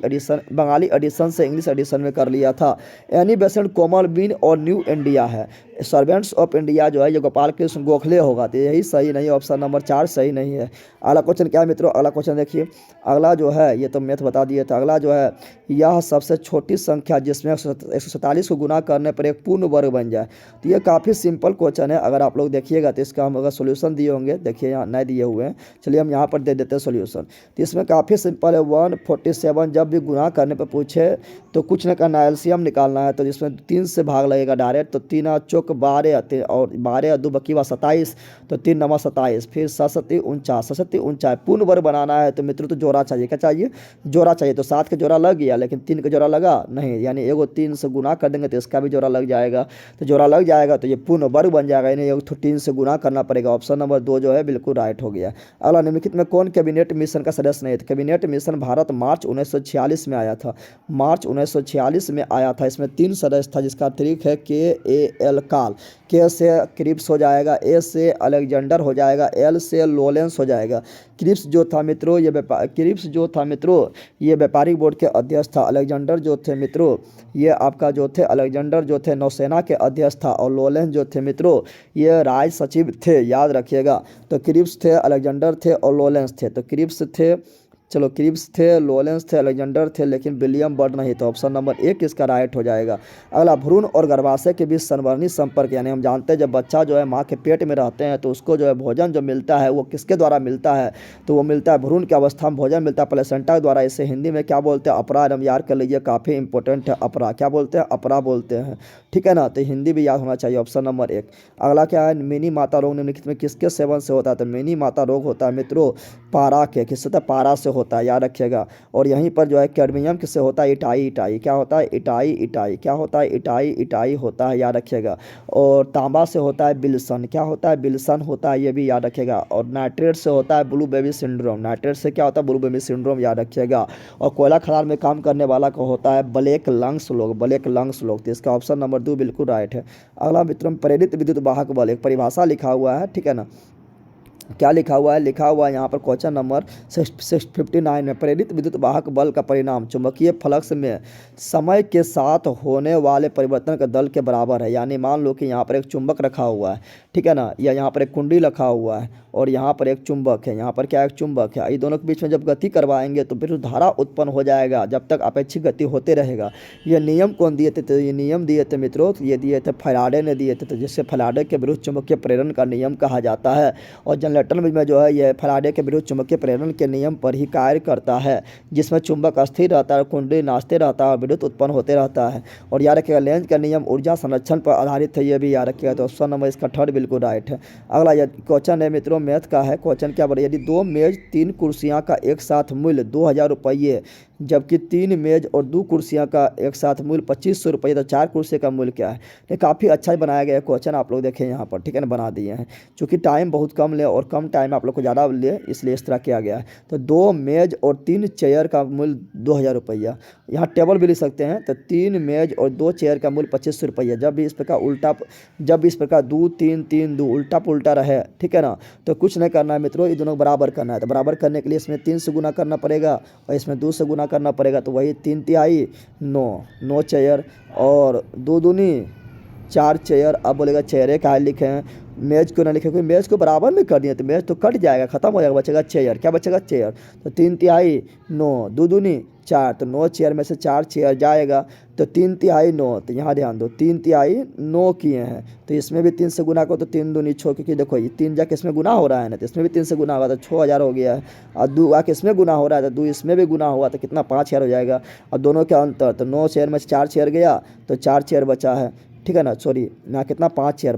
एडिशन से इंग्लिश एडिशन में कर लिया था। एनी बेसेंट कोमल बीन और न्यू इंडिया है। सर्वेंट्स ऑफ इंडिया जो है ये गोपाल कृष्ण गोखले होगा, तो यही सही नहीं है, ऑप्शन नंबर 4 सही नहीं है। अगला क्वेश्चन क्या है मित्रों? अगला क्वेश्चन देखिए। अगला जो है ये तो मैथ बता दिए था। अगला जो है यह सबसे छोटी संख्या जिसमें 147 को गुना करने पर एक पूर्ण वर्ग बन जाए। तो ये काफ़ी सिंपल क्वेश्चन है, अगर आप लोग देखिएगा तो इसका हम अगर सोल्यूशन दिए होंगे, देखिए यहाँ नहीं दिए हुए हैं, चलिए हम यहाँ पर दे देते हैं सोल्यूशन। तो इसमें काफ़ी सिंपल है। 147 जब भी गुना करने पर पूछे तो कुछ न करना, एलसीएम निकालना है। तो जिसमें 3 से भाग लगेगा डायरेक्ट, तो 3 चौक 12 और 12 2 बकीवा 27, तो 3 नमा 27, फिर 7 49 पूर्ण वर्ग बनाना है। तो मित्रों तो जोड़ा चाहिए, क्या चाहिए? जोड़ा चाहिए। तो 7 का जोड़ा लग गया, लेकिन 3 का जोड़ा लगा नहीं, यानी एगो 3 से गुना कर देंगे तो इसका भी जोड़ा लग जाएगा। तो जोड़ा लग जाएगा तो ये पूर्ण वर्ग बन जाएगा, यानी एगो 3 से गुना करना पड़ेगा। ऑप्शन नंबर 2 जो है बिल्कुल राइट हो गया। अगला, निम्नलिखित में कौन कैबिनेट मिशन का सदस्य नहीं था? कैबिनेट मिशन भारत मार्च 1946 में आया था, मार्च 1946 में आया था। इसमें 3 सदस्य था, जिसका तरीक है KAL काल, के से क्रिप्स हो जाएगा, ए से अलेक्जेंडर हो जाएगा, एल से लोलेंस हो जाएगा। क्रिप्स जो था मित्रों ये व्यापारिक बोर्ड के अध्यक्ष था। अलेक्जेंडर जो थे मित्रों ये आपका जो थे अलेक्जेंडर जो थे नौसेना के अध्यक्ष था। और लोलेंस जो थे मित्रों ये राज सचिव थे, याद रखिएगा। तो क्रिप्स थे, अलेक्जेंडर थे और लोलेंस थे। तो क्रिप्स थे, चलो क्रिप्स थे, लोलेंस थे, अलेक्जेंडर थे, लेकिन विलियम बर्ड नहीं। तो ऑप्शन नंबर 1 इसका राइट हो जाएगा। अगला, भ्रूण और गर्भाशय के बीच संवर्णी संपर्क, यानी हम जानते हैं जब बच्चा जो है माँ के पेट में रहते हैं तो उसको जो है भोजन जो मिलता है वो किसके द्वारा मिलता है? तो वो मिलता है भ्रूण की अवस्था में भोजन मिलता है प्लेसेंटा के द्वारा। इसे हिंदी में क्या बोलते हैं? अपरा। हम याद कर लीजिए, काफ़ी इंपॉर्टेंट है। अपरा क्या बोलते हैं? अपरा बोलते हैं, ठीक है ना। तो हिंदी भी याद होना चाहिए, ऑप्शन नंबर 1। अगला क्या है? मिनी माता रोग निम्नलिखित में किसके सेवन से होता है? तो मिनी माता रोग होता है मित्रों पारा के, किससे होता है? पारा से होता है, याद रखिएगा। और यहीं पर जो है कैडमियम किससे होता है? इटाई क्या होता है? इटाई क्या होता है? इटाई होता है, याद रखिएगा। और तांबा से होता है बिल्सन, क्या होता है? बिल्सन होता है, ये भी याद रखिएगा। और नाइट्रेट से होता है ब्लू बेबी सिंड्रोम, नाइट्रेट से क्या होता है? ब्लू बेबी सिंड्रोम, याद रखिएगा। और कोयला खदान में काम करने वाला का होता है ब्लैक लंग्स लोग। तो इसका ऑप्शन नंबर 2 बिल्कुल राइट है। अगला मित्रों, प्रेरित विद्युत वाहक बल, एक परिभाषा लिखा हुआ है, ठीक है ना। क्या लिखा हुआ है? लिखा हुआ है यहाँ पर क्वेश्चन नंबर 659 में, प्रेरित विद्युत वाहक बल का परिणाम चुंबकीय फ्लक्स में समय के साथ होने वाले परिवर्तन के दल के बराबर है। यानी मान लो कि यहाँ पर एक चुंबक रखा हुआ है, ठीक है ना, या यहाँ पर एक कुंडी रखा हुआ है और यहाँ पर एक चुंबक है, यहाँ पर क्या एक चुंबक है। ये दोनों के बीच में जब गति करवाएंगे तो विद्युत धारा उत्पन्न हो जाएगा जब तक अपेक्षित गति होते रहेगा। ये नियम कौन दिए थे? तो ये नियम दिए थे मित्रों, ये दिए थे फैराडे ने दिए थे। तो जिससे फैराडे के विरुद्ध चुंबकीय प्रेरण का नियम कहा जाता है। और जनरेटर में जो है ये फैराडे के विरुद्ध चुंबकीय प्रेरण के नियम पर ही कार्य करता है, जिसमें चुंबक स्थिर रहता है, कुंडली नाचते रहता है और विद्युत उत्पन्न होते रहता है। और याद रखिएगा लेंज का नियम ऊर्जा संरक्षण पर आधारित है, ये भी याद रखिएगा। तो ऑप्शन नंबर इसका थर्ड बिल्कुल राइट है। अगला क्वेश्चन है मित्रों मैथ का है। क्वेश्चन क्या बोले? यदि 2 मेज 3 कुर्सियां का एक साथ मूल्य 2000 रुपये, जबकि 3 मेज और 2 कुर्सियां का एक साथ मूल्य 2500 रुपये, तो 4 कुर्सी का मूल्य क्या है? ये काफ़ी अच्छा बनाया गया क्वेश्चन, आप लोग देखें यहाँ पर, ठीक है ना, बना दिए हैं। चूँकि टाइम बहुत कम ले और कम टाइम आप लोग को ज़्यादा ले, इसलिए इस तरह किया गया है। तो 2 मेज और 3 चेयर का मूल्य 2000 रुपया, यहाँ टेबल भी लिख सकते हैं। तो 3 मेज और 2 चेयर का मूल्य 2500 रुपया। जब भी इस प्रकार 2 3 3 2 उल्टा पुल्टा रहे, ठीक है ना, तो कुछ नहीं करना है मित्रों, ये दोनों बराबर करना है। तो बराबर करने के लिए इसमें 3 से गुना करना पड़ेगा और इसमें 2 से गुना करना पड़ेगा। तो वही 3 तिहाई 9 चेयर और 2 दूनी 4 चेयर। अब बोलेगा चेयरे का लिखे हैं, मेज क्यों ना लिखे? क्योंकि मेज को बराबर में कर दिया तो मेज तो कट जाएगा, खत्म हो जाएगा, बचेगा चेयर। क्या बचेगा? चेयर। तो 3 तिहाई 9, 2 दूनी 4, तो 9 चेयर में से 4 चेयर जाएगा, तो 3 तिहाई 9। तो यहाँ ध्यान दो, 3 तिहाई 9 किए हैं, तो इसमें भी 3 से गुना करो तो 3 दूनी 6, क्योंकि देखो ये 3 जाके इसमें गुना हो रहा है ना, तो इसमें भी 3 से गुना होगा तो 6000 हो गया है। और 2 आके इसमें गुना हो रहा है तो 2 इसमें भी गुना हुआ तो कितना? 5000 हो जाएगा। और दोनों के अंतर, तो 9 चेयर में से 4 चेयर गया तो 4 चेयर बचा है, ठीक है ना, सॉरी ना, कितना? 5 चेयर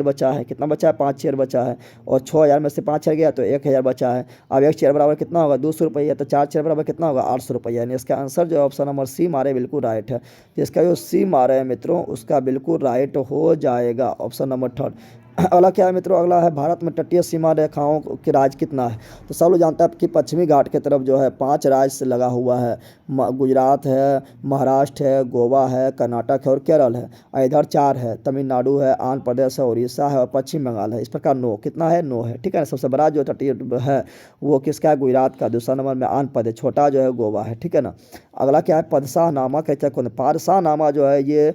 बचा है। कितना बचा है? 5 चेयर बचा है। और 6000 में से 5 चेयर गया तो 1000 बचा है। अब 1 चेयर बराबर कितना होगा? 200 रुपये। तो 4 चेयर बराबर कितना होगा? 800 रुपये। यानी इसका आंसर जो ऑप्शन नंबर सी मारे बिल्कुल राइट है। जिसका जो सी मारे है मित्रों उसका बिल्कुल राइट हो जाएगा, ऑप्शन नंबर थर्ड। अगला क्या है मित्रों? अगला है भारत में तटीय सीमा रेखाओं के राज्य कितना है? तो सब लोग जानते हैं कि पश्चिमी घाट की तरफ जो है 5 राज्य से लगा हुआ है। गुजरात है, महाराष्ट्र है, गोवा है, कर्नाटक है और केरल है। और इधर 4 है, तमिलनाडु है, आंध्र प्रदेश है, उड़ीसा है और पश्चिम बंगाल है। इस प्रकार 9 कितना है? 9 है, ठीक है ना। सबसे बड़ा जो तटीय है वो किसका है? गुजरात का। दूसरा नंबर में आंध्र प्रदेश, छोटा जो है गोवा है, ठीक है ना। अगला क्या है? पादशाह नामा कहते हैं। पादशाह नामा जो है ये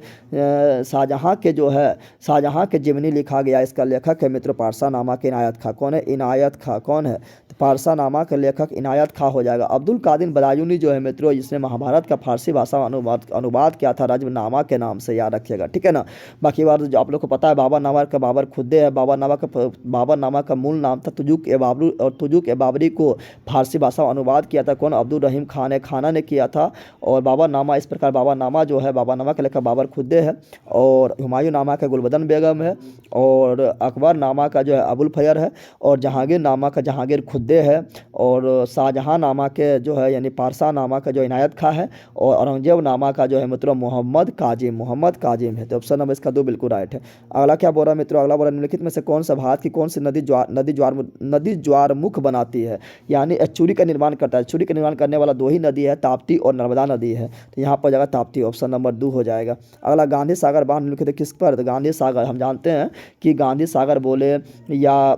शाहजहाँ के जो है, शाहजहाँ के जीवनी लिखा गया। इसका लेखक है मित्रों पारसा नामा के इनायत खां। कौन है? इनायत खां। कौन है? तो पारसा नामा के लेखक इनायत खां हो जाएगा। अब्दुल कादिर बदायूनी जो है मित्रों, जिसने महाभारत का फारसी भाषा में अनुवाद किया था राजनामा के नाम से, याद रखिएगा, ठीक है ना। बाकी बात जो आप लोग को पता है, बाबरनामा का बाबर खुदे है। बाबरनामा का मूल नाम था तुजुक ए बाबरू, और तुजुक ए बाबरी को फारसी भाषा में अनुवाद किया था कौन? अब्दुल रहीम खाना ने किया था। और बाबरनामा इस प्रकार, बाबरनामा जो है, बाबरनामा के लेखक बाबर खुदे है। और हुमायूं नामा का गुलबदन बेगम है। और अकबर नामा का जो है अबुल फैर है। और जहांगीर नामा का जहांगीर खुदे है। और शाहजहां नामा के जो है यानी पारसा नामा का जो इनायत खां है। और औरंगजेब नामा का जो है मित्रों मोहम्मद काजिम है। तो ऑप्शन नंबर इसका 2 बिल्कुल राइट है। अगला क्या बोल रहा है मित्रों? अगला बोल रहा है निम्नलिखित में से कौन सा भारत की कौन सी नदी ज्वारमुख बनाती है, यानी एस्चुरी का निर्माण करता है? एस्चुरी का निर्माण करने वाला 2 ही नदी है, ताप्ती और नर्मदा नदी है। तो यहाँ पर जगह ताप्ती, ऑप्शन नंबर 2 हो जाएगा। अगला गांधी सागर बांध निम्नलिखित किस पर? तो गांधी सागर हम जानते हैं कि गांधी सागर बोले या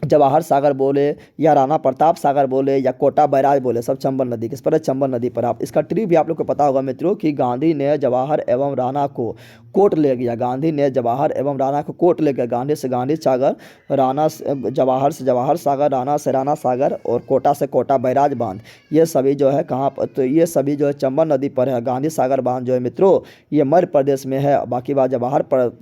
जवाहर सागर बोले या राणा प्रताप सागर बोले या कोटा बैराज बोले, सब चंबल नदी किस पर है? चंबल नदी पर। आप इसका ट्रिक भी आप लोग को पता होगा मित्रों कि गांधी ने जवाहर एवं राणा को कोर्ट ले गया। गांधी ने जवाहर एवं राणा को कोर्ट ले गया। गांधी से गांधी सागर, राणा से जवाहर सागर, राणा से राणा सागर और कोटा से कोटा बैराज बांध, ये सभी जो है कहाँ पर? तो ये सभी जो है चंबल नदी पर है। गांधी सागर बांध जो है मित्रों ये मध्य प्रदेश में है। बाकी बात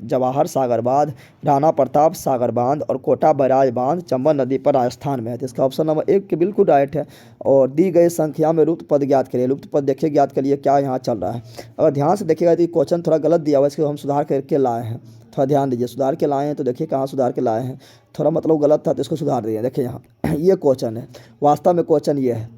जवाहर सागर बांध, राणा प्रताप सागर बांध और कोटा बैराज बांध चंबल नदी पर राजस्थान में है। तो इसका ऑप्शन नंबर 1 के बिल्कुल राइट है। और दी गई संख्या में लुप्त पद ज्ञात करिए। लुप्त पद देखिए ज्ञात करिए क्या यहाँ चल रहा है। अगर ध्यान से देखिएगा तो क्वेश्चन थोड़ा गलत दिया हुआ है, इसको हम सुधार करके लाए हैं। थोड़ा ध्यान दीजिए, सुधार के लाए हैं तो देखिए कहाँ सुधार के लाए हैं। थोड़ा मतलब गलत था तो इसको सुधार दिए। देखिए यहाँ ये क्वेश्चन है, वास्तव में क्वेश्चन ये है।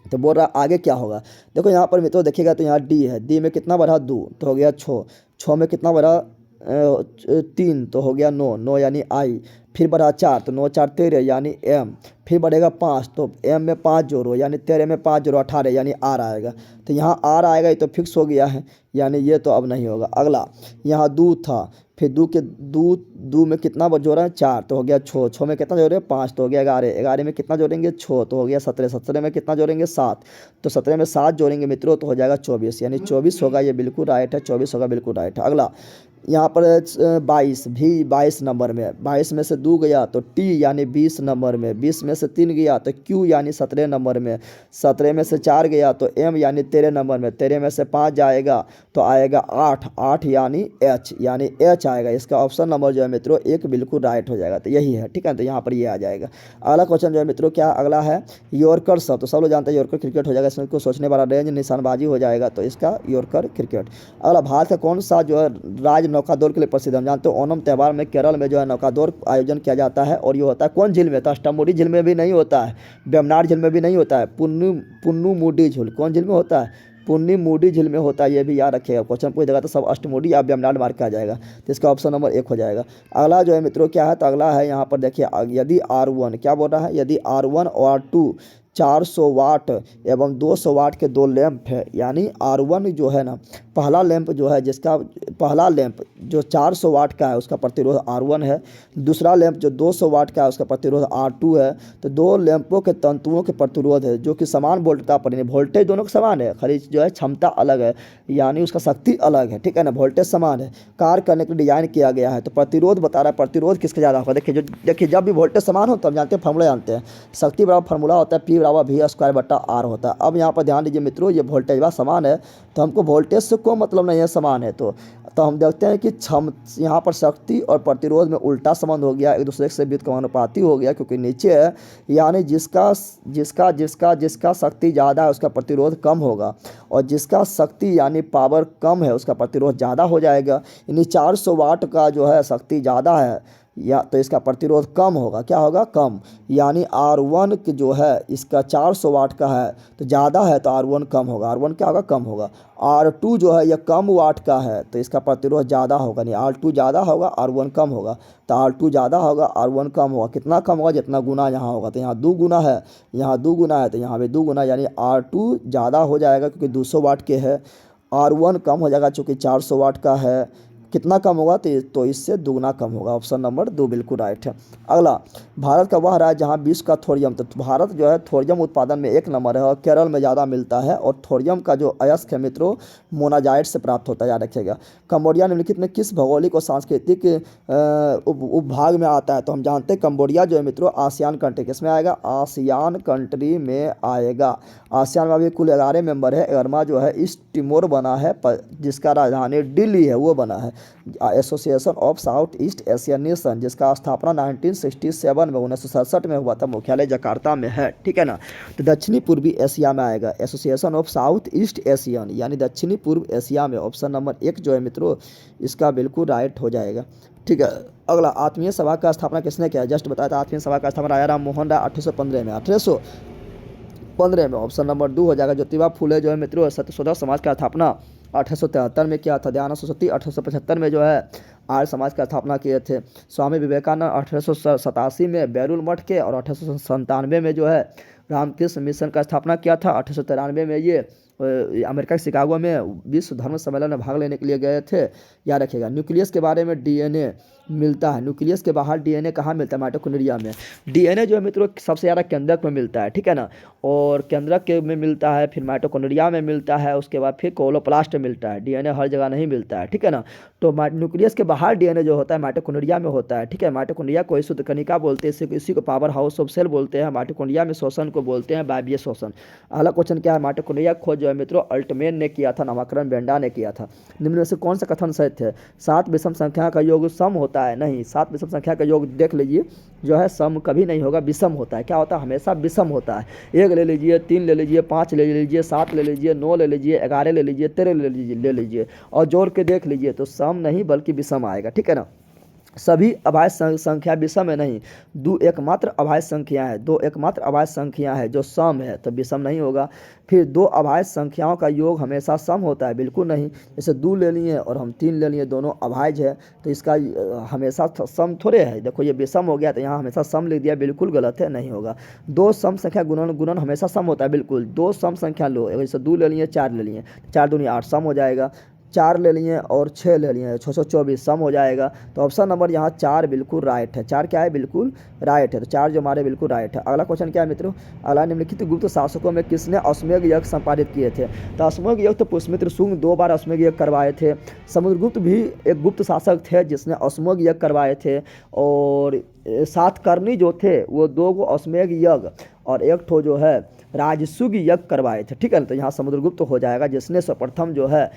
तो बोल रहा आगे क्या होगा? देखो यहाँ पर मित्रों देखिएगा तो यहाँ डी है, डी में कितना बढ़ा? 2, तो हो गया 6। 6 में कितना बढ़ा? 3 तो हो गया 9, 9 यानी आई। फिर बढ़ा 4 तो 9 4 13 यानी एम। फिर बढ़ेगा 5 तो एम में 5 जोड़ो यानी 13 में 5 जोड़ो 18 यानी आर आएगा। तो यहाँ आर आएगा, ये तो फिक्स हो गया है, यानी ये तो अब नहीं होगा। अगला यहाँ दू था, फिर दू में कितना जोड़ा है 4 तो हो गया 6, 6 में कितना जोड़े 5 तो हो गया 11, 11 में कितना जोड़ेंगे 6 तो हो गया 17, 17 में कितना जोड़ेंगे 7 तो 17 में 7 जोड़ेंगे मित्रों तो हो जाएगा 24, यानी 24 होगा, ये बिल्कुल राइट है, 24 होगा, बिल्कुल राइट है। अगला यहाँ पर 22 भी 22 नंबर में, 22 में से 2 गया तो टी यानी 20 नंबर में, 20 में से 3 गया तो क्यू यानी 17 नंबर में, 17 में से 4 गया तो एम यानी 13 नंबर में, 13 में से 5 जाएगा तो आएगा 8, 8 यानी एच आएगा। इसका ऑप्शन नंबर जो है मित्रों 1 बिल्कुल राइट हो जाएगा, तो यही है, ठीक है। तो यहाँ पर ये आ जाएगा। अगला क्वेश्चन जो है मित्रों क्या अगला है, यॉर्कर सब, तो सब लोग जानते हैं यॉर्कर क्रिकेट हो जाएगा, इसमें को सोचने वाला रेंज निशानबाजी हो जाएगा, तो इसका यॉर्कर क्रिकेट। अगला भारत का कौन सा जो है राज्य नौका दौड़ के लिए प्रसिद्ध है? हम जानते हो ओणम त्यौहार में केरल में जो है नौका दौड़ आयोजन किया जाता है, और ये होता है कौन झील में? तो अष्टमुडी झील में भी नहीं होता है, वेम्बनाड झील में भी नहीं होता है, पुन्नुमुडी झील कौन झील में होता है? पुन्नीमुडी झील में होता है, ये भी याद रखिएगा। क्वेश्चन पूछ देगा तो सब अष्टमुडी या वेम्बनाड मार्क आ जाएगा, तो इसका ऑप्शन नंबर 1 हो जाएगा। अगला जो है मित्रों क्या है, तो अगला है यहाँ पर देखिए, यदि R1 क्या बोल रहा है, यदि R1 और R2 400 वाट एवं 200 वाट के 2 लैंप है, यानी R1 जो है ना पहला लैंप जो है, जिसका पहला लैंप जो 400 वाट का है उसका प्रतिरोध R1 है, दूसरा लैंप जो 200 वाट का है उसका प्रतिरोध R2 है। तो 2 लैंपों के तंतुओं के प्रतिरोध है जो कि समान वोल्टता पर, वोल्टेज दोनों के समान है, खाली जो है क्षमता अलग है, यानी उसका शक्ति अलग है, ठीक है ना, वोल्टेज समान है, कार्य करने के लिए डिजाइन किया गया है। तो प्रतिरोध बता रहा है, प्रतिरोध किसका ज़्यादा होगा? देखिए जब भी वोल्टेज समान हो तो हम जानते हैं, फार्मूला जानते हैं, शक्ति बराबर फार्मूला होता है P बराबर V² R होता है। अब यहाँ पर ध्यान दीजिए मित्रों, ये वोल्टेज बा समान है, तो हमको वोल्टेज से कोई मतलब नहीं है, समान है, तो हम देखते हैं कि यहाँ पर शक्ति और प्रतिरोध में उल्टा संबंध हो गया, एक दूसरे से व्युत्क्रमानुपाती हो गया, क्योंकि नीचे है, यानी जिसका शक्ति ज़्यादा है उसका प्रतिरोध कम होगा, और जिसका शक्ति यानी पावर कम है उसका प्रतिरोध ज़्यादा हो जाएगा। यानी 400 वाट का जो है शक्ति ज़्यादा है या तो इसका प्रतिरोध कम होगा, क्या होगा? कम। यानी R1 की जो है इसका 400 वाट का है तो ज़्यादा है, तो R1 कम होगा, R1 क्या होगा? कम होगा। R2 जो है यह कम वाट का है तो इसका प्रतिरोध ज़्यादा होगा, नहीं R2 ज़्यादा होगा R1 कम होगा, तो R2 ज़्यादा होगा R1 कम होगा। कितना कम होगा? जितना गुना यहाँ होगा, तो यहाँ 2 गुना है, यहाँ 2 गुना है, तो यहाँ भी 2 गुना, यानी R2 ज़्यादा हो जाएगा क्योंकि 200 वाट के है, R1 कम हो जाएगा चूँकि 400 वाट का है। कितना कम होगा? तो इससे दुगना कम होगा। ऑप्शन नंबर 2 बिल्कुल राइट है। अगला, भारत का वह राज्य जहाँ विश्व का थोरियम, तो भारत जो है थोरियम उत्पादन में 1 नंबर है और केरल में ज़्यादा मिलता है, और थोरियम का जो अयस्क है मित्रों मोनाजाइट से प्राप्त होता है, याद रखिएगा। कंबोडिया निम्नलिखित में किस भौगोलिक और सांस्कृतिक उपभाग में आता है? तो हम जानते हैं कंबोडिया जो है मित्रों आसियान कंट्री, किसमें आएगा? आसियान कंट्री में आएगा। आसियान में अभी कुल 11 मेंबर है, 11वां जो है ईस्ट टिमोर बना है, जिसका राजधानी दिल्ली है, वो बना है। Association of south east Asian nation, जिसका स्थापना 1967 में 1967 में हुआ था, मुख्यालय जकार्ता में है, ठीक है ना। तो दक्षिणी पूर्वी एशिया में आएगा association of south east Asian, यानी दक्षिणी पूर्व एशिया में। ऑप्शन नंबर 1 जो है मित्रों इसका बिल्कुल राइट हो जाएगा, ठीक है। अगला, आत्मीय सभा का स्थापना किसने किया? जस्ट बताया था, आत्मीय सभा का स्थापना राजा राम मोहन राय 1815 में, 1815 में। ऑप्शन नंबर 2 हो जाएगा। ज्योतिबा फूले जो है मित्रों सत्यशोधक समाज का स्थापना 1873 में किया था। दयानंद सरस्वती 1875 में जो है आर्य समाज का स्थापना किए थे। स्वामी विवेकानंद 1887 में बैरुल मठ के, और 1897 में जो है रामकृष्ण मिशन का स्थापना किया था। 1893 में ये अमेरिका के शिकागो में विश्व धर्म सम्मेलन में भाग लेने के लिए गए थे, याद रखिएगा। न्यूक्लियस के बारे में डीएनए मिलता है, न्यूक्लियस के बाहर डीएनए कहाँ मिलता है? माइटोकॉन्ड्रिया में। डीएनए जो है मित्रों सबसे ज़्यादा केंद्रक में मिलता है, ठीक है ना, और केंद्रक के में मिलता है, फिर माइटोकॉन्ड्रिया में मिलता है, उसके बाद फिर क्लोरोप्लास्ट में मिलता है। डीएनए हर जगह नहीं मिलता है, ठीक है ना। तो न्यूक्लियस के बाहर डीएनए जो होता है माइटोकॉन्ड्रिया में होता है, ठीक है। माइटोकॉन्ड्रिया को शुद्ध कणिका बोलते हैं, इसी को पावर हाउस ऑफ सेल बोलते हैं। माइटोकॉन्ड्रिया में श्वसन को बोलते हैं वायवीय श्वसन। अगला क्वेश्चन क्या है? माइटोकॉन्ड्रिया खोज जो है मित्रों अल्टमेन ने किया था, नामकरण बेंडा ने किया था। निम्न में से कौन सा कथन सत्य है? 7 विषम संख्या का योग सम होता है? नहीं, 7 विषम संख्या का योग देख लीजिए जो है सम कभी नहीं होगा, विषम होता है। क्या होता है? हमेशा विषम होता है। 1 ले लीजिए, 3 ले लीजिए, 5 ले लीजिए, 7 ले लीजिए, 9 ले लीजिए, 11 ले लीजिए, 13 ले लीजिए और जोड़ के देख लीजिए तो सम नहीं बल्कि विषम आएगा, ठीक है ना। सभी अभाज्य संख्या विषम है नहीं। दो एकमात्र अभाज्य संख्या है, दो एकमात्र अभाज्य संख्या है जो सम है तो विषम नहीं होगा। फिर दो अभाज्य संख्याओं का योग हमेशा सम होता है, बिल्कुल नहीं। जैसे 2 ले लिए और हम 3 ले लिए, दोनों अभाज्य है तो इसका हमेशा सम थोड़े है। देखो ये विषम हो गया तो यहाँ हमेशा सम लिख दिया, बिल्कुल गलत है, नहीं होगा। दो सम संख्या गुणन गुणन हमेशा सम होता है, बिल्कुल। दो सम संख्या लो, जैसे 2 ले लिए 4 ले लिए, 4 दूनी 8 सम हो जाएगा। 4 ले लिए और 6 ले लिए, 624 सम हो जाएगा। तो ऑप्शन नंबर यहाँ 4 बिल्कुल राइट है। 4 क्या है, बिल्कुल राइट है। तो 4 जो हमारे बिल्कुल राइट है। अगला क्वेश्चन क्या है मित्रों, अगला निम्नलिखित गुप्त शासकों में किसने अश्वमेध यज्ञ संपादित किए थे। तो अश्वमेध यज्ञ तो पुष्यमित्र शुंग 2 बार अश्वमेध यज्ञ करवाए थे। समुद्रगुप्त भी एक गुप्त शासक थे जिसने अश्वमेध यज्ञ करवाए थे। और सातकर्णी जो थे वो 2 गो अश्वमेध यज्ञ और एक ठो जो है राजसूग यज्ञ करवाए थे, ठीक है ना। तो यहाँ समुद्रगुप्त हो जाएगा, जिसने सर्वप्रथम जो है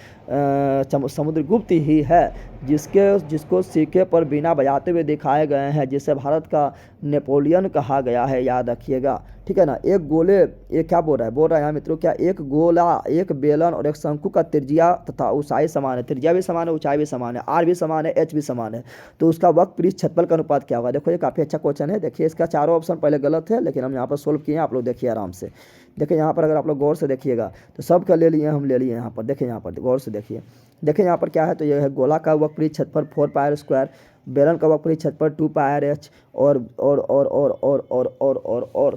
समुद्रगुप्त ही है जिसको सिक्के पर बीना बजाते हुए दिखाए गए हैं, जिसे भारत का नेपोलियन कहा गया है, याद रखिएगा, ठीक है ना। एक गोले, ये क्या बोल रहा है यहाँ मित्रों, क्या एक गोला, एक बेलन और एक शंकु का त्रिज्या तथा ऊंचाई समान है। त्रिज्या भी समान है, ऊंचाई भी समान है, आर भी समान है, एच भी समान है, तो उसका वक्र पृष्ठ क्षेत्रफल का अनुपात क्या होगा। देखो ये काफ़ी अच्छा क्वेश्चन है। देखिए इसका चारों ऑप्शन पहले गलत है, लेकिन हम यहाँ पर सोल्व किए हैं, आप लोग देखिए आराम से। देखिए यहाँ पर अगर आप लोग गौर से देखिएगा तो सब का ले लिए, हम ले लिए यहाँ पर। देखिए यहाँ पर गौर से देखिए, देखिए यहाँ पर क्या है, तो ये है गोला का वक्र पृष्ठ क्षेत्रफल 4 पाई स्क्वायर, बेलन का वक्र पृष्ठ क्षेत्रफल 2 पाई आर एच और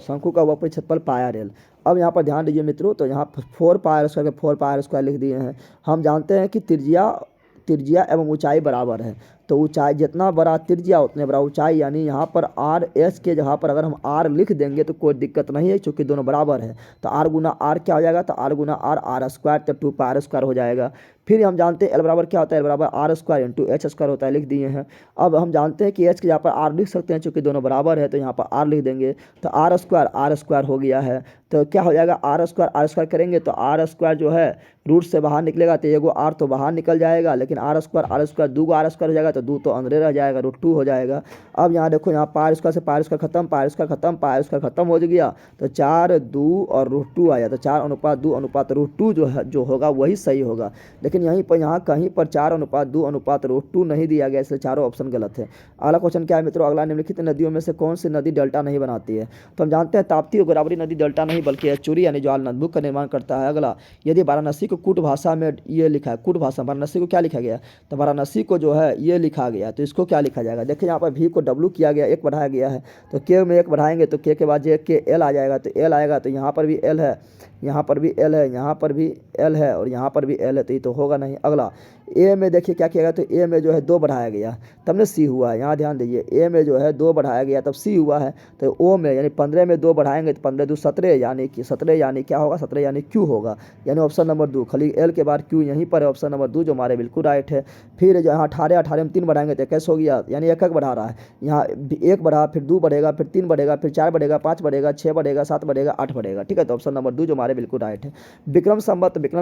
शंकु का वक्र पृष्ठ क्षेत्रफल पाई आर एल। अब यहाँ पर ध्यान दीजिए मित्रों, तो यहाँ 4 पाई स्क्वायर के 4 पाई स्क्वायर लिख दिए हैं। हम जानते हैं कि त्रिज्या एवं ऊंचाई बराबर है, तो ऊंचाई जितना बड़ा त्रिज्या उतने बड़ा ऊंचाई, यानी यहाँ पर आर एच के जगह पर अगर हम आर लिख देंगे तो कोई दिक्कत नहीं है, क्योंकि दोनों बराबर है। तो आर गुना आर क्या हो जाएगा, तो आर गुना आर, आर स्क्वायर, तो 2 पाई आर स्क्वायर हो जाएगा। फिर हम जानते हैं एल बराबर क्या होता है, एल बराबर R square into H square होता है, लिख दिए हैं। अब हम जानते हैं कि एच के यहाँ पर आर लिख सकते हैं, चूँकि दोनों बराबर है, तो यहाँ पर आर लिख देंगे, तो आर स्क्वायर हो गया है। तो क्या हो जाएगा, आर स्क्वायर करेंगे तो आर स्क्वायर जो है रूट से बाहर निकलेगा, तो एगो आर तो बाहर निकल जाएगा, लेकिन आर स्क्वायर 2 गो आर स्क्वायर हो जाएगा, तो 2 तो अंदर रह जाएगा, √2 हो जाएगा। अब यहाँ देखो, यहाँ पाई स्क्वायर से पाई स्क्वायर खत्म, पाई स्क्वायर खत्म, पाई स्क्वायर खत्म हो गया, तो 4 2 और √2 आया, तो 4:2 अनुपात √2 जो होगा वही सही होगा। लेकिन यहीं पर यहाँ कहीं पर 4:2 अनुपात √2 नहीं दिया गया, इसलिए चारों ऑप्शन गलत है। अगला क्वेश्चन क्या है मित्रों, अगला निम्नलिखित नदियों में से कौन सी नदी डेल्टा नहीं बनाती है। तो हम जानते हैं ताप्ती और गोदावरी नदी डेल्टा नहीं बल्कि एस्चुरी यानी ज्वाल नदबुक का निर्माण करता है। अगला, यदि वाराणसी को कूट भाषा में ये लिखा है, कूट भाषा वाराणसी को क्या लिखा गया, तो वाराणसी को जो है ये लिखा गया, तो इसको क्या लिखा जाएगा। देखिए यहाँ पर भी को डब्ल्यू किया गया, 1 बढ़ाया गया है, तो के में 1 बढ़ाएंगे तो के बाद जे के एल आ जाएगा, तो एल आएगा, तो यहाँ पर भी एल है, यहाँ पर भी एल है, यहाँ पर भी एल है और यहाँ पर भी एल है, तो ये तो होगा नहीं। अगला, ए में देखिए क्या किया गया, तो ए में जो है 2 बढ़ाया गया तब ने सी हुआ है। यहाँ ध्यान दीजिए, ए में जो है 2 बढ़ाया गया तब सी हुआ है। तो ओ में यानी 15 में 2 बढ़ाएंगे तो 15 2 17, यानी कि 17 यानी क्या होगा, 17 यानी क्यू होगा, यानी ऑप्शन नंबर 2, खाली एल के बाद क्यू यहीं पर है, ऑप्शन नंबर 2 जो हमारे बिल्कुल राइट है। फिर जो यहाँ 18 में 3 बढ़ाएंगे तो 21 हो गया, यानी 1 बढ़ा रहा है, यहाँ 1 बढ़ा, फिर 2 बढ़ेगा, फिर 3 बढ़ेगा, फिर 4 बढ़ेगा, 5 बढ़ेगा, 6 बढ़ेगा, 7 बढ़ेगा, 8 बढ़ेगा, ठीक है। तो ऑप्शन नंबर 2 जो हमारे बिल्कुल राइट है। विक्रम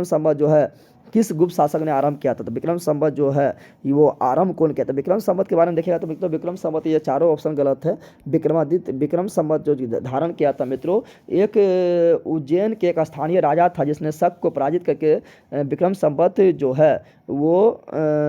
संवत जो है किस गुप्त शासक ने आरंभ किया था, तो विक्रम संवत जो है वो आरंभ कौन किया था। विक्रम संवत के बारे में देखिएगा तो मित्रों, विक्रम संवत ये चारों ऑप्शन गलत है। विक्रम संवत जो धारण किया था मित्रों, एक उज्जैन के एक स्थानीय राजा था जिसने शक को पराजित करके विक्रम संवत जो है वो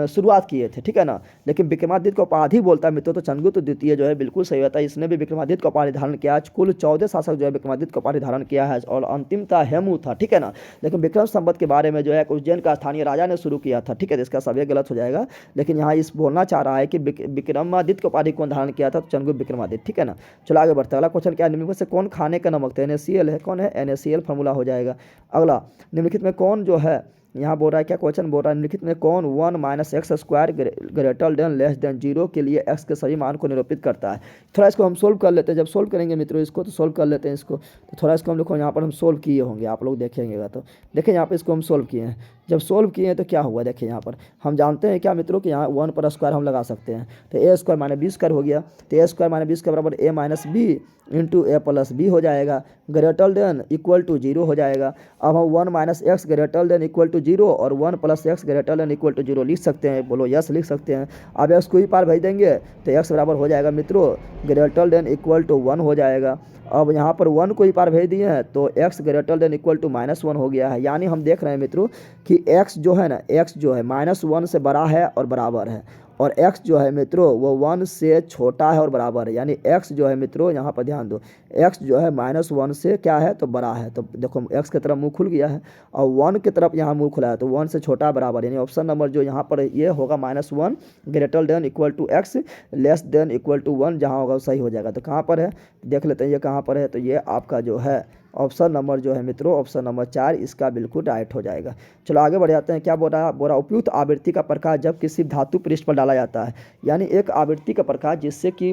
शुरुआत किए थे, ठीक है ना। लेकिन विक्रमादित्य को उपाधि बोलता है मित्रों, तो चंद्रगुप्त द्वितीय जो है बिल्कुल सही होता है, इसने भी विक्रमादित्य को उपाधि धारण किया। कुल 14 शासक जो है विक्रमादित्य को उपाधि धारण किया है और अंतिम था हेमू था, ठीक है ना। लेकिन विक्रम संवत के बारे में जो है उज्जैन का स्थानीय राजा ने शुरू किया था, ठीक है। इसका सब गलत हो जाएगा, लेकिन यहाँ इस बोलना चाह रहा है कि विक्रमादित्य को उपाधि कौन धारण किया था, तो चंद्रगुप्त विक्रमादित्य, ठीक है ना। चलो आगे बढ़ते हैं। अगला क्वेश्चन क्या है, निम्नलिखित से कौन खाने का नमक था, NaCl है, कौन है, NaCl फार्मूला हो जाएगा। अगला, निम्नलिखित में कौन जो है, यहाँ बोल रहा है क्या क्वेश्चन बोल रहा है, निम्नलिखित में कौन 1 - x² greater than less than 0 के लिए x के सभी मान को निरूपित करता है। थोड़ा इसको हम सोल्व कर लेते हैं, जब सोल्व करेंगे मित्रों इसको तो सोल्व कर लेते हैं इसको, तो थोड़ा इसको हम लोग यहाँ पर हम सोल्व किए होंगे, आप लोग देखेंगे तो देखिए यहाँ पर इसको हम सोल्व किए हैं। जब सोल्व किए हैं तो क्या हुआ, देखिए यहाँ पर हम जानते हैं क्या मित्रों कि यहाँ 1 पर स्क्वायर हम लगा सकते हैं, तो a² - b² हो गया, तो a² - b² बराबर a - b into a + b हो जाएगा, ग्रेटर देन इक्वल टू 0 हो जाएगा। अब हम 1 - x greater than equal to 0 और 1 + x greater than equal to 0 लिख सकते हैं, बोलो यस लिख सकते हैं। अब x को ही पार भेज देंगे तो x बराबर हो जाएगा मित्रों ग्रेटर देन इक्वल टू 1 हो जाएगा। अब यहाँ पर 1 को ही पार भेज दिए हैं तो x greater than equal to -1 हो गया है, यानी हम देख रहे हैं मित्रों कि x जो है ना, x जो है -1 से बड़ा है और बराबर है, और x जो है मित्रों वो 1 से छोटा है और बराबर है, यानी x जो है मित्रों यहाँ पर ध्यान दो, x जो है -1 से क्या है तो बड़ा है। तो देखो x की तरफ मुंह खुल गया है और 1 की तरफ यहाँ मुंह खुला है, तो 1 से छोटा बराबर, यानी ऑप्शन नंबर जो यहाँ पर ये होगा -1 greater than equal to x less than equal to 1, जहाँ होगा वो सही हो जाएगा। तो कहाँ पर है देख लेते हैं, ये कहाँ पर है, तो ये आपका जो है ऑप्शन नंबर जो है मित्रों ऑप्शन नंबर 4 इसका बिल्कुल राइट हो जाएगा। चलो आगे बढ़ जाते हैं। क्या बोल रहा है, उपयुक्त आवृत्ति का प्रकाश जब किसी धातु पृष्ठ पर डाला जाता है, यानी एक आवृत्ति का प्रकाश जिससे कि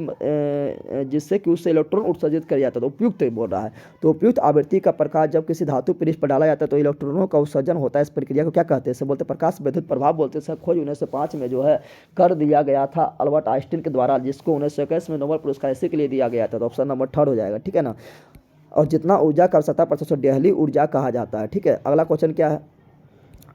उससे इलेक्ट्रॉन उत्सर्जित किया जाता है, तो उपयुक्त बोल रहा है। तो उपयुक्त आवृत्ति का प्रकाश जब किसी धातु पृष्ठ पर डाला जाता है तो इलेक्ट्रॉनों का उत्सर्जन होता है। इस प्रक्रिया को क्या कहते हैं, इसे बोलते हैं प्रकाश विद्युत प्रभाव बोलते हैं। खोज 1905 में जो है कर दिया गया था अल्बर्ट आइंस्टीन के द्वारा, जिसको 1921 में नोबेल पुरस्कार इसी के लिए दिया गया था। तो ऑप्शन नंबर 3 हो जाएगा, ठीक है ना। और जितना ऊर्जा का सतह प्रतिशत डेहली ऊर्जा कहा जाता है, ठीक है। अगला क्वेश्चन क्या है,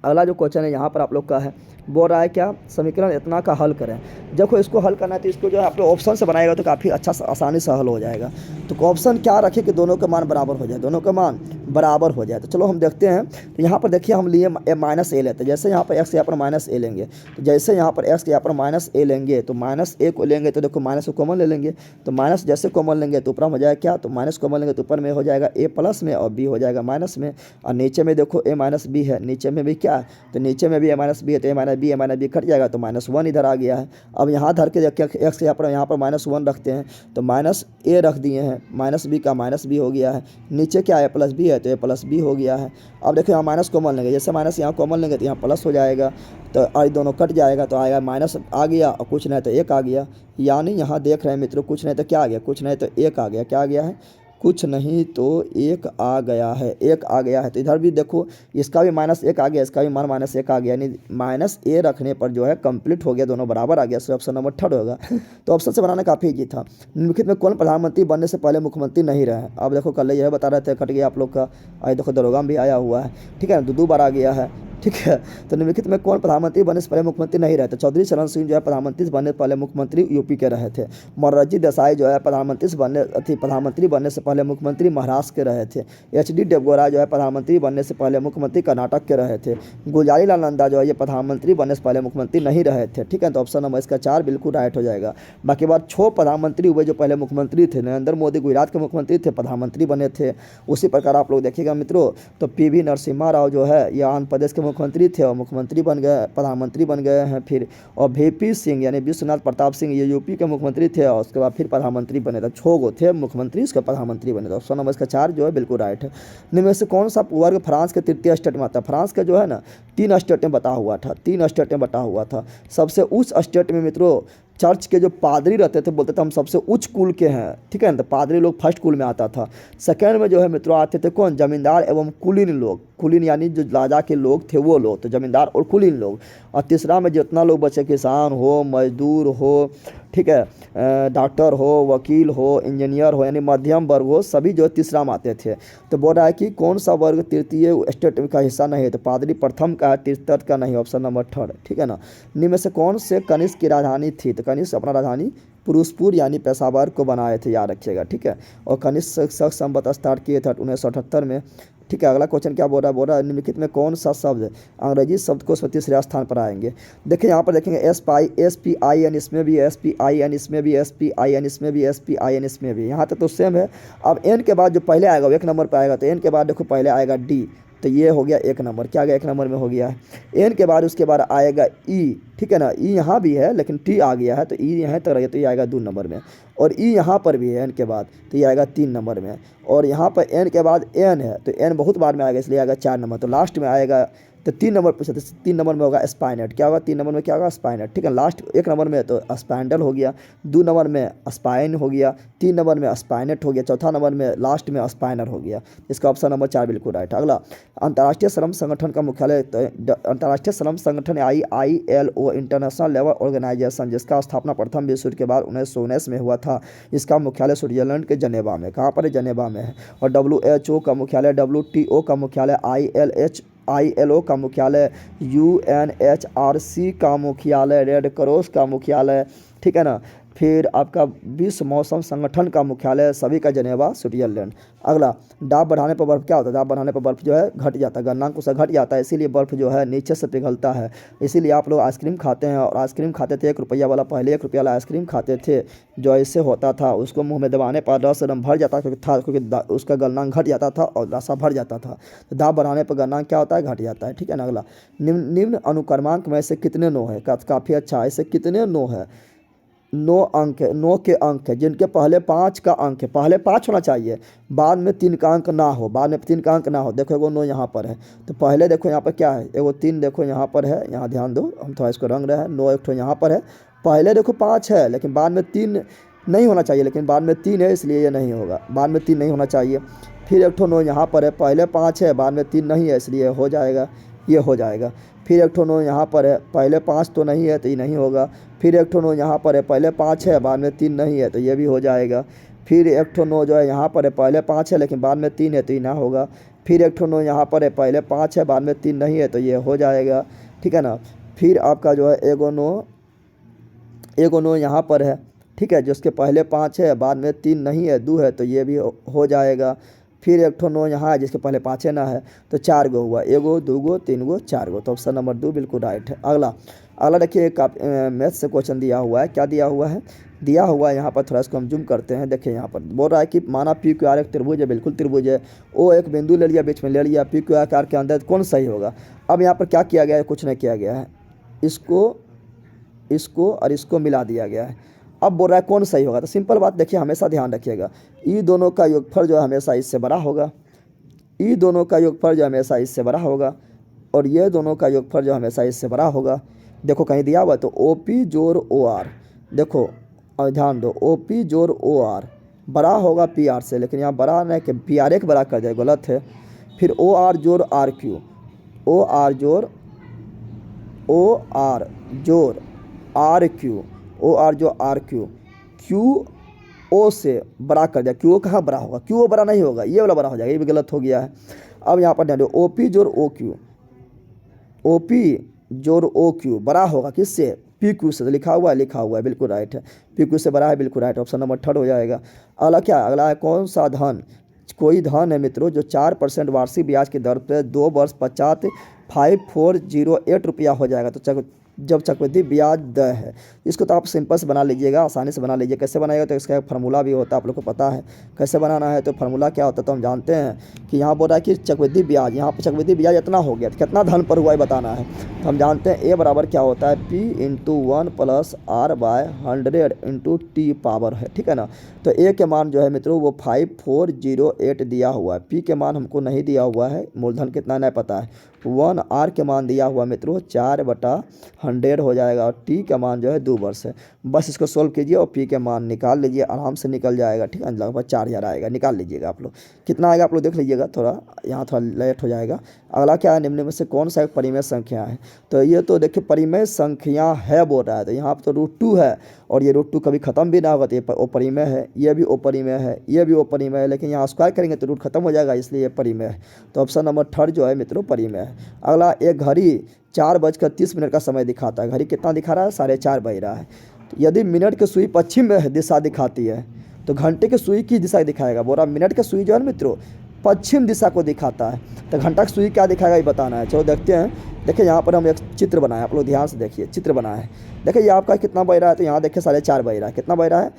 अगला जो क्वेश्चन है यहाँ पर आप लोग का है, बोल रहा है क्या समीकरण इतना का हल करें। देखो इसको हल करना है तो इसको जो है आप लोग ऑप्शन से बनाएगा तो काफ़ी अच्छा आसानी से हल हो जाएगा। तो ऑप्शन क्या रखें कि दोनों का मान बराबर हो जाए, दोनों का मान बराबर हो जाए। तो चलो हम देखते हैं। तो यहाँ पर देखिए हम लिए -a लेते हैं, जैसे यहाँ पर x यहाँ पर -a लेंगे, तो जैसे यहाँ पर x यहाँ पर -a लेंगे तो -a को लेंगे तो देखो माइनस को कॉमन ले लेंगे, तो माइनस जैसे कॉमन लेंगे तो ऊपर हो जाएगा क्या, तो माइनस कॉमन लेंगे तो ऊपर में हो जाएगा a प्लस में और b हो जाएगा माइनस में, और नीचे में देखो a माइनस b है, नीचे में भी क्या, तो नीचे में भी a माइनस b है, तो a माइनस b कट जाएगा तो -1 इधर आ गया है। अब यहाँ धर के x यहाँ पर -1 रखते हैं, तो -a रख दिए हैं, -b का -b हो गया है, नीचे क्या है +b है तो a प्लस b हो गया है। अब देखो यहाँ माइनस कॉमन लेंगे, जैसे माइनस यहाँ कॉमन लेंगे तो यहाँ प्लस हो जाएगा, तो और दोनों कट जाएगा तो आएगा माइनस आ गया और कुछ नहीं तो 1 आ गया। यानी यहाँ देख रहे हैं मित्रों कुछ नहीं तो क्या आ गया, कुछ नहीं तो 1 आ गया, क्या आ गया है, कुछ नहीं तो 1 आ गया है, 1 आ गया है। तो इधर भी देखो इसका भी -1 आ गया, इसका भी मान -1 आ गया, यानी -a रखने पर जो है कंप्लीट हो गया, दोनों बराबर आ गया। सो ऑप्शन नंबर 3 होगा। तो ऑप्शन से बनाना काफ़ी ईजी था। निम्नलिखित में कौन प्रधानमंत्री बनने से पहले मुख्यमंत्री नहीं रहे। अब देखो कल यह बता रहे थे, कट गया आप लोग का, आज देखो दरोगा में भी आया हुआ है, ठीक है ना, 2 बार आ गया है, ठीक है। तो निम्नलिखित में कौन प्रधानमंत्री बनने से पहले मुख्यमंत्री नहीं रहे थे। चौधरी चरण सिंह जो है प्रधानमंत्री बनने से पहले मुख्यमंत्री यूपी के रहे थे। मोरारजी देसाई जो है प्रधानमंत्री बनने से पहले मुख्यमंत्री महाराष्ट्र के रहे थे। HD देवगौड़ा जो है प्रधानमंत्री बनने से पहले मुख्यमंत्री कर्नाटक के रहे थे। गुलजारी लाल नंदा जो है ये प्रधानमंत्री बनने से पहले मुख्यमंत्री नहीं रहे थे, ठीक है। तो ऑप्शन नंबर इसका 4 बिल्कुल राइट हो जाएगा। बाकी बात 6 प्रधानमंत्री हुए जो पहले मुख्यमंत्री थे। नरेंद्र मोदी गुजरात के मुख्यमंत्री थे, प्रधानमंत्री बने थे। उसी प्रकार आप लोग देखिएगा मित्रों, तो PV नरसिम्हा राव जो है ये आंध्र प्रदेश के मुख्यमंत्री थे और मुख्यमंत्री बन गए, प्रधानमंत्री बन गए हैं फिर। और VP सिंह यानी विश्वनाथ प्रताप सिंह ये यूपी के मुख्यमंत्री थे और उसके बाद फिर प्रधानमंत्री बने थे। 6 गो थे मुख्यमंत्री, उसका प्रधानमंत्री बने थे। ऑप्शन नंबर इसका 4 जो है बिल्कुल राइट है। निम्न में से कौन सा वर्ग फ्रांस के तृतीय स्टेट में आता है। फ्रांस का जो है ना 3 स्टेट में बटा हुआ था, 3 स्टेट में बटा हुआ था। सबसे उच्च स्टेट में मित्रों चर्च के जो पादरी रहते थे बोलते थे हम सबसे उच्च कुल के हैं, ठीक है ना, तो पादरी लोग फर्स्ट कुल में आता था। सेकेंड में जो है मित्रों आते थे कौन, जमींदार एवं कुलीन लोग, कुलीन यानी जो राजा के लोग थे वो लोग, तो जमींदार और कुलीन लोग। और तीसरा में जितना लोग बचे, किसान हो, मजदूर हो, ठीक है, डॉक्टर हो, वकील हो, इंजीनियर हो, यानी मध्यम वर्ग हो, सभी जो तीसरा में आते थे। तो बोल रहा है कि कौन सा वर्ग तृतीय स्टेट का हिस्सा नहीं है, तो पादरी प्रथम का, तृतीय का नहीं, ऑप्शन नंबर 3, ठीक है ना। निम्न में से कौन से कनिष्क की राजधानी थी, तो कनिष्क अपना राजधानी पुरुषपुर यानी पेशावर को बनाए थे, याद रखिएगा, ठीक है। और कनिष्क शक संवत स्टार्ट किए थे 1978 में, ठीक है। अगला क्वेश्चन क्या बोल रहा है निम्नलिखित में कौन सा शब्द अंग्रेजी शब्द को तीसरे स्थान पर आएंगे। देखिए यहाँ पर देखेंगे SPIN इसमें भी, SPIN इसमें भी, SPIN इसमें भी, SPIN इसमें भी, यहाँ तक तो सेम है। अब N के बाद जो पहले आएगा वो 1 नंबर पर आएगा, तो N के बाद देखो पहले आएगा D, तो ये हो गया 1 नंबर, क्या आ गया 1 नंबर में हो गया है। N के बाद उसके बाद आएगा E, ठीक है ना, E यहाँ भी है लेकिन T आ गया है, तो E यहाँ तक रह तो ये आएगा 2 नंबर में। और E यहाँ पर भी है N के बाद, तो ये आएगा 3 नंबर में। और यहाँ पर N के बाद N है, तो N बहुत बार में आएगा इसलिए आएगा 4 नंबर। तो लास्ट में आएगा तो 3 नंबर पूछा, तो 3 नंबर में होगा स्पाइनेट, क्या होगा 3 नंबर में क्या होगा स्पाइनेट, ठीक है। लास्ट 1 नंबर में तो स्पाइंडल हो गया, 2 नंबर में स्पाइन हो गया, 3 नंबर में स्पाइनेट हो गया, चौथा नंबर में लास्ट में स्पाइनर हो गया। इसका ऑप्शन नंबर 4 बिल्कुल राइट। अगला अंतर्राष्ट्रीय श्रम संगठन का मुख्यालय, अंतर्राष्ट्रीय श्रम संगठन ILO इंटरनेशनल लेबर ऑर्गेनाइजेशन, जिसका स्थापना प्रथम विश्व युद्ध के बाद 1919 में हुआ था। इसका मुख्यालय स्विट्जरलैंड के जनेवा में, कहाँ पर है, जनेवा में है। और WHO का मुख्यालय, WTO का मुख्यालय, ILO का मुख्यालय, UNHRC का मुख्यालय, रेड क्रॉस का मुख्यालय, ठीक है ना, फिर आपका विश्व मौसम संगठन का मुख्यालय सभी का जनेवा स्विट्जरलैंड। अगला, दाब बढ़ाने पर बर्फ़ क्या होता है? दाब बढ़ाने पर बर्फ़ जो है घट जाता है, गलनांक उसका घट जाता है, इसीलिए बर्फ़ जो है नीचे से पिघलता है। इसीलिए आप लोग आइसक्रीम खाते हैं, और आइसक्रीम खाते थे 1 रुपया वाला, पहले 1 रुपया वाला आइसक्रीम खाते थे जो ऐसे होता था, उसको मुंह में दबाने पर रस एकदम भर जाता क्योंकि उसका गलनांक घट जाता था और रसा भर जाता था। तो दाब बढ़ाने पर गलनांक क्या होता है? घट जाता है, ठीक है ना। अगला, निम्न अनुक्रमांक में से कितने नो है? काफ़ी अच्छा, ऐसे कितने नो है? 9 अंक है, 9 के अंक है जिनके पहले 5 का अंक है, पहले 5 होना चाहिए, बाद में 3 का अंक ना हो, बाद में 3 का अंक ना हो। देखो एगो 9 यहाँ पर है, तो पहले देखो यहाँ पर क्या है, एगो 3 देखो यहाँ पर है, यहाँ ध्यान दो, हम थोड़ा इसको रंग रहे हैं। 9 एक ठो यहाँ पर है, पहले देखो 5 है लेकिन बाद में 3 नहीं होना चाहिए, लेकिन बाद में 3 है इसलिए ये नहीं होगा, बाद में 3 नहीं होना चाहिए। फिर एक ठो 9 यहाँ पर है, पहले 5 है, बाद में 3 नहीं है इसलिए हो जाएगा, ये हो जाएगा। फिर एक ठो 9 यहाँ पर है, पहले 5 तो नहीं है तो ये नहीं होगा। फिर एक ठो 9 यहाँ पर है, पहले 5 है, बाद में 3 नहीं है तो ये भी हो जाएगा। फिर एक ठो 9 जो है यहाँ पर है, पहले 5 है लेकिन बाद में 3 है तो ये ना होगा। फिर एक ठो 9 यहाँ पर है, पहले 5 है, बाद में 3 नहीं है तो ये हो जाएगा, ठीक है ना। फिर आपका जो है एगो 9 यहाँ पर है, ठीक है, जिसके पहले 5 है, बाद में 3 नहीं है, 2 है तो ये भी हो जाएगा। फिर एक ठो 9 यहाँ है जिसके पहले 5 है ना है, तो 4 गो हुआ, 1 गो 2 गो 3 गो 4 गो, तो ऑप्शन नंबर 2 बिल्कुल राइट है। अगला देखिए, एक मैथ से क्वेश्चन दिया हुआ है, क्या दिया हुआ है? दिया हुआ है यहाँ पर, थोड़ा इसको हम जूम करते हैं। देखिए यहाँ पर बोल रहा है कि माना पी क्यू आर एक त्रिभुज है, बिल्कुल त्रिभुज है, ओ एक बिंदु ले लिया, बीच में ले लिया, पी क्यू आर के अंदर कौन सही होगा? अब यहाँ पर क्या किया गया है? कुछ नहीं किया गया है, इसको और इसको मिला दिया गया है। अब बोल रहा है कौन सही होगा? तो सिंपल बात, देखिए हमेशा ध्यान रखिएगा, ई दोनों का योगफल जो है हमेशा इससे बड़ा होगा, ई दोनों का योगफल जो हमेशा इससे बड़ा होगा, और ये दोनों का योगफल जो हमेशा इससे बड़ा होगा। देखो कहीं दिया हुआ तो ओ पी जोड़ ओ आर, देखो और ध्यान दो, ओ पी जोड़ ओ आर बड़ा होगा पी आर से, लेकिन यहाँ बड़ा नहीं कि पी आर एक बड़ा कर दिया, गलत है। फिर ओ आर जोड़ आर क्यू, ओ आर जोड़ आर क्यू, ओ आर जो आर क्यू, क्यू ओ से बड़ा कर दिया, क्यू ओ कहाँ बड़ा होगा? क्यू ओ बड़ा नहीं होगा, ये वाला बड़ा हो जाएगा, ये भी गलत हो गया है। अब यहाँ पर ध्यान दो, ओ पी जोड़ ओ क्यू, ओ पी जोड़ ओ क्यू बड़ा होगा किससे? पी क्यू से, तो लिखा हुआ है बिल्कुल राइट है, पी क्यू से बड़ा है, बिल्कुल राइट, ऑप्शन नंबर 3 हो जाएगा। अगला है कौन सा धन, कोई धन है मित्रों जो 4% वार्षिक ब्याज की दर पर 2 वर्ष पश्चात 5408 रुपया हो जाएगा। तो जब चक्रवृद्धि ब्याज दर है, इसको तो आप सिंपल से बना लीजिएगा, आसानी से बना लीजिए। कैसे बनाएगा? तो इसका एक फार्मूला भी होता है, आप लोग को पता है कैसे बनाना है। तो फार्मूला क्या होता है तो हम जानते हैं कि यहाँ बोल रहा है कि चक्रवृद्धि ब्याज, यहाँ पर चक्रवृद्धि ब्याज इतना हो गया, तो कितना धन पर हुआ है बताना है। तो हम जानते हैं ए बराबर क्या होता है, P into 1 plus R by 100 into T power है, ठीक है ना। तो ए के मान जो है मित्रों वो 5408 दिया हुआ है, पी के मान हमको नहीं दिया हुआ है, मूलधन कितना नहीं पता है। 1 आर के मान दिया हुआ मित्रों 4/100 हो जाएगा, और टी का मान जो है 2 वर्ष है। बस इसको सोल्व कीजिए और पी के मान निकाल लीजिए, आराम से निकल जाएगा, ठीक है। लगभग 4000 आएगा, निकाल लीजिएगा आप लोग, कितना आएगा आप लोग देख लीजिएगा, थोड़ा यहाँ थोड़ा लेट हो जाएगा। अगला क्या है, निम्न में से कौन सा एक परिमेय संख्या है? तो ये तो देखिए परिमेय संख्या है बोल रहा है, तो यहाँ पर तो √2 है, और ये √2 कभी खत्म भी ना होगा, तो ये अपरिमेय है, ये भी अपरिमेय है, ये भी अपरिमेय है, लेकिन यहाँ स्क्वायर करेंगे तो रूट खत्म हो जाएगा, इसलिए ये परिमेय है। तो ऑप्शन नंबर 3 जो है मित्रों परिमेय है। अगला, एक घड़ी 4:30 का समय दिखाता है, घड़ी कितना दिखा रहा है? 4:30 बज रहा है। तो यदि मिनट की सुई पश्चिम में दिशा दिखाती है तो घंटे की सुई की दिशा दिखाएगा। बोल रहा मिनट की सुई जो है मित्रों पश्चिम दिशा को दिखाता है, तो घंटा की सुई क्या दिखाएगा ये बताना है। चलो देखते हैं। देखिए यहाँ पर हम एक चित्र बनाए, आप लोग ध्यान से देखिए, चित्र बना है। देखिए ये आपका कितना बज रहा है, तो यहाँ देखिए 4:30 बज रहा है, कितना बज रहा है?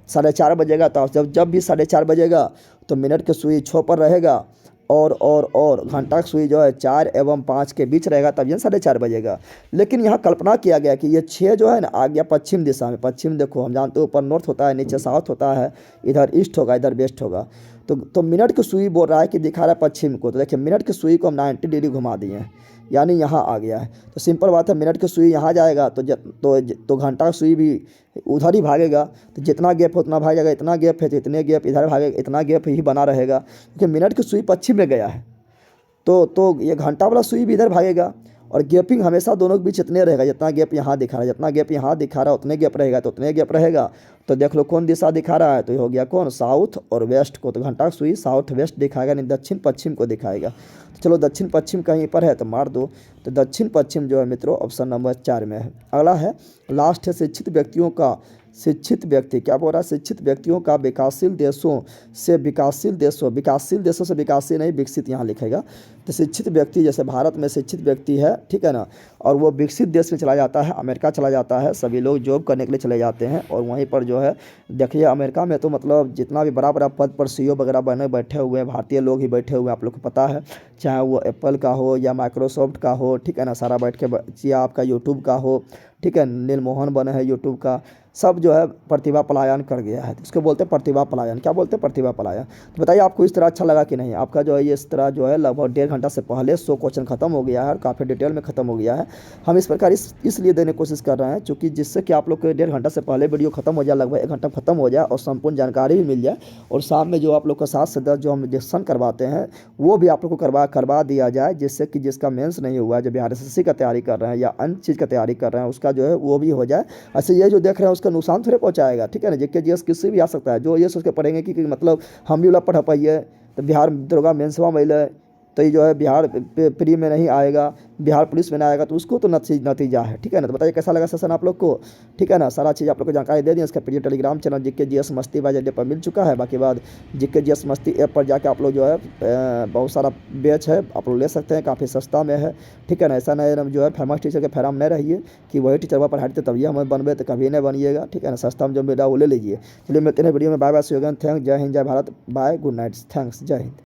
4:30 बजेगा, तो जब भी 4:30 बजेगा तो मिनट की सुई 6 पर रहेगा, और घंटा की सुई जो है 4 एवं 5 के बीच रहेगा, तब ये 4:30 बजेगा। लेकिन यहाँ कल्पना किया गया कि ये 6 जो है ना आ गया पश्चिम दिशा में, पश्चिम देखो हम जानते हैं ऊपर नॉर्थ होता है, नीचे साउथ होता है, इधर ईस्ट होगा, इधर वेस्ट होगा। तो मिनट की सुई बोल रहा है कि दिखा रहा है पश्चिम को, तो देखिए मिनट की सुई को हम 90 डिग्री घुमा दिए हैं, यानी यहाँ आ गया है। तो सिंपल बात है, मिनट की सुई यहाँ जाएगा तो घंटा की सुई भी उधर ही भागेगा, तो जितना गैप है उतना भागेगा, इतना गैप है तो इतने गैप इधर भागेगा, इतना गैप ही बना रहेगा, क्योंकि मिनट की सुई पश्चिम में गया है। तो ये घंटा वाला सुई भी इधर भागेगा, और गैपिंग हमेशा दोनों के बीच इतने रहेगा, जितना गैप यहाँ दिखा रहा है, जितना गैप यहाँ दिखा रहा है उतने गैप रहेगा, तो उतने गैप रहेगा। तो देख लो कौन दिशा दिखा रहा है, तो ये हो गया कौन? साउथ और वेस्ट को। तो घंटा की सुई साउथ वेस्ट दिखाएगा, नहीं दक्षिण पश्चिम को दिखाएगा। तो चलो दक्षिण पश्चिम कहीं पर है तो मार दो, तो दक्षिण पश्चिम जो है मित्रों ऑप्शन नंबर 4 में है। अगला है, लास्ट है शिक्षित व्यक्तियों का शिक्षित व्यक्ति, क्या बोल रहा है, शिक्षित व्यक्तियों का विकासशील देशों से विकासशील नहीं विकसित यहाँ लिखेगा। तो शिक्षित व्यक्ति, जैसे भारत में शिक्षित व्यक्ति है, ठीक है ना, और वो विकसित देश में चला जाता है, अमेरिका चला जाता है, सभी लोग जॉब करने के लिए चले जाते हैं। और वहीं पर जो है देखिए अमेरिका में तो मतलब जितना भी बड़ा बड़ा पद पर CEO वगैरह बने बैठे हुए हैं, भारतीय लोग ही बैठे हुए हैं, आप लोग को पता है, चाहे वो एप्पल का हो या माइक्रोसॉफ्ट का हो, ठीक है ना, सारा बैठ के या आपका यूट्यूब का हो, ठीक है, नील मोहन बने हैं यूट्यूब का, सब जो है प्रतिभा पलायन कर गया है। तो इसको बोलते हैं प्रतिभा पलायन। क्या बोलते हैं, प्रतिभा पलायन। तो बताइए आपको इस तरह अच्छा लगा कि नहीं। आपका जो है ये इस तरह जो है लगभग 1.5 घंटा से पहले 100 क्वेश्चन खत्म हो गया है और काफ़ी डिटेल में खत्म हो गया है। हम इस प्रकार इसलिए देने की कोशिश कर रहे हैं चूँकि जिससे कि आप लोग को 1.5 घंटा से पहले वीडियो खत्म हो जाए, लगभग 1 घंटा खत्म हो जाए और संपूर्ण जानकारी भी मिल जाए। और शाम में जो आप लोग का 7 से 10 जो हम डिस्कशन करवाते हैं वो भी आप लोग को करवा दिया जाए, जिससे कि जिसका मेंस नहीं हुआ है, जो बिहार SSC का तैयारी कर रहे हैं या अन्य चीज़ का तैयारी कर रहे हैं, उसका जो है वो भी हो जाए। ऐसे ये जो देख रहे हैं उसका नुकसान थोड़े पहुंचाएगा, ठीक है ना। JK GS किसी भी आ सकता है, जो ये सोच के पढ़ेंगे कि मतलब हम भी वाला पढ़ पाइए तो बिहार दरोगा मेंसवा मिले तो ये जो है बिहार प्री में नहीं आएगा, बिहार पुलिस में नहीं आएगा, तो उसको तो नतीजा है, ठीक है ना। तो बताइए कैसा लगा सेशन आप लोग को, ठीक है ना। सारा चीज़ आप लोग को जानकारी दे दी। इसका PDF Telegram channel JK GS मस्ती बाय JD पर मिल चुका है। बाकी बाद JK GS मस्ती ऐप पर जाके आप लोग जो है बहुत सारा बैच है, आप लोग ले सकते हैं, काफ़ी सस्ता में है, ठीक है ना। ऐसा नहीं जो है फेमस टीचर के फेराम नहीं रहिए कि वही टीचर वहाँ पढ़ाते तभी हमें बनबे, तो कभी नहीं बनिएगा, ठीक है ना। सस्ता में जो मिला वो ले लीजिए। चलिए मिलते हैं वीडियो में। Bye bye, see you again. Thank, जय हिंद, जय Bharat, bye, good night, thanks, जय हिंद।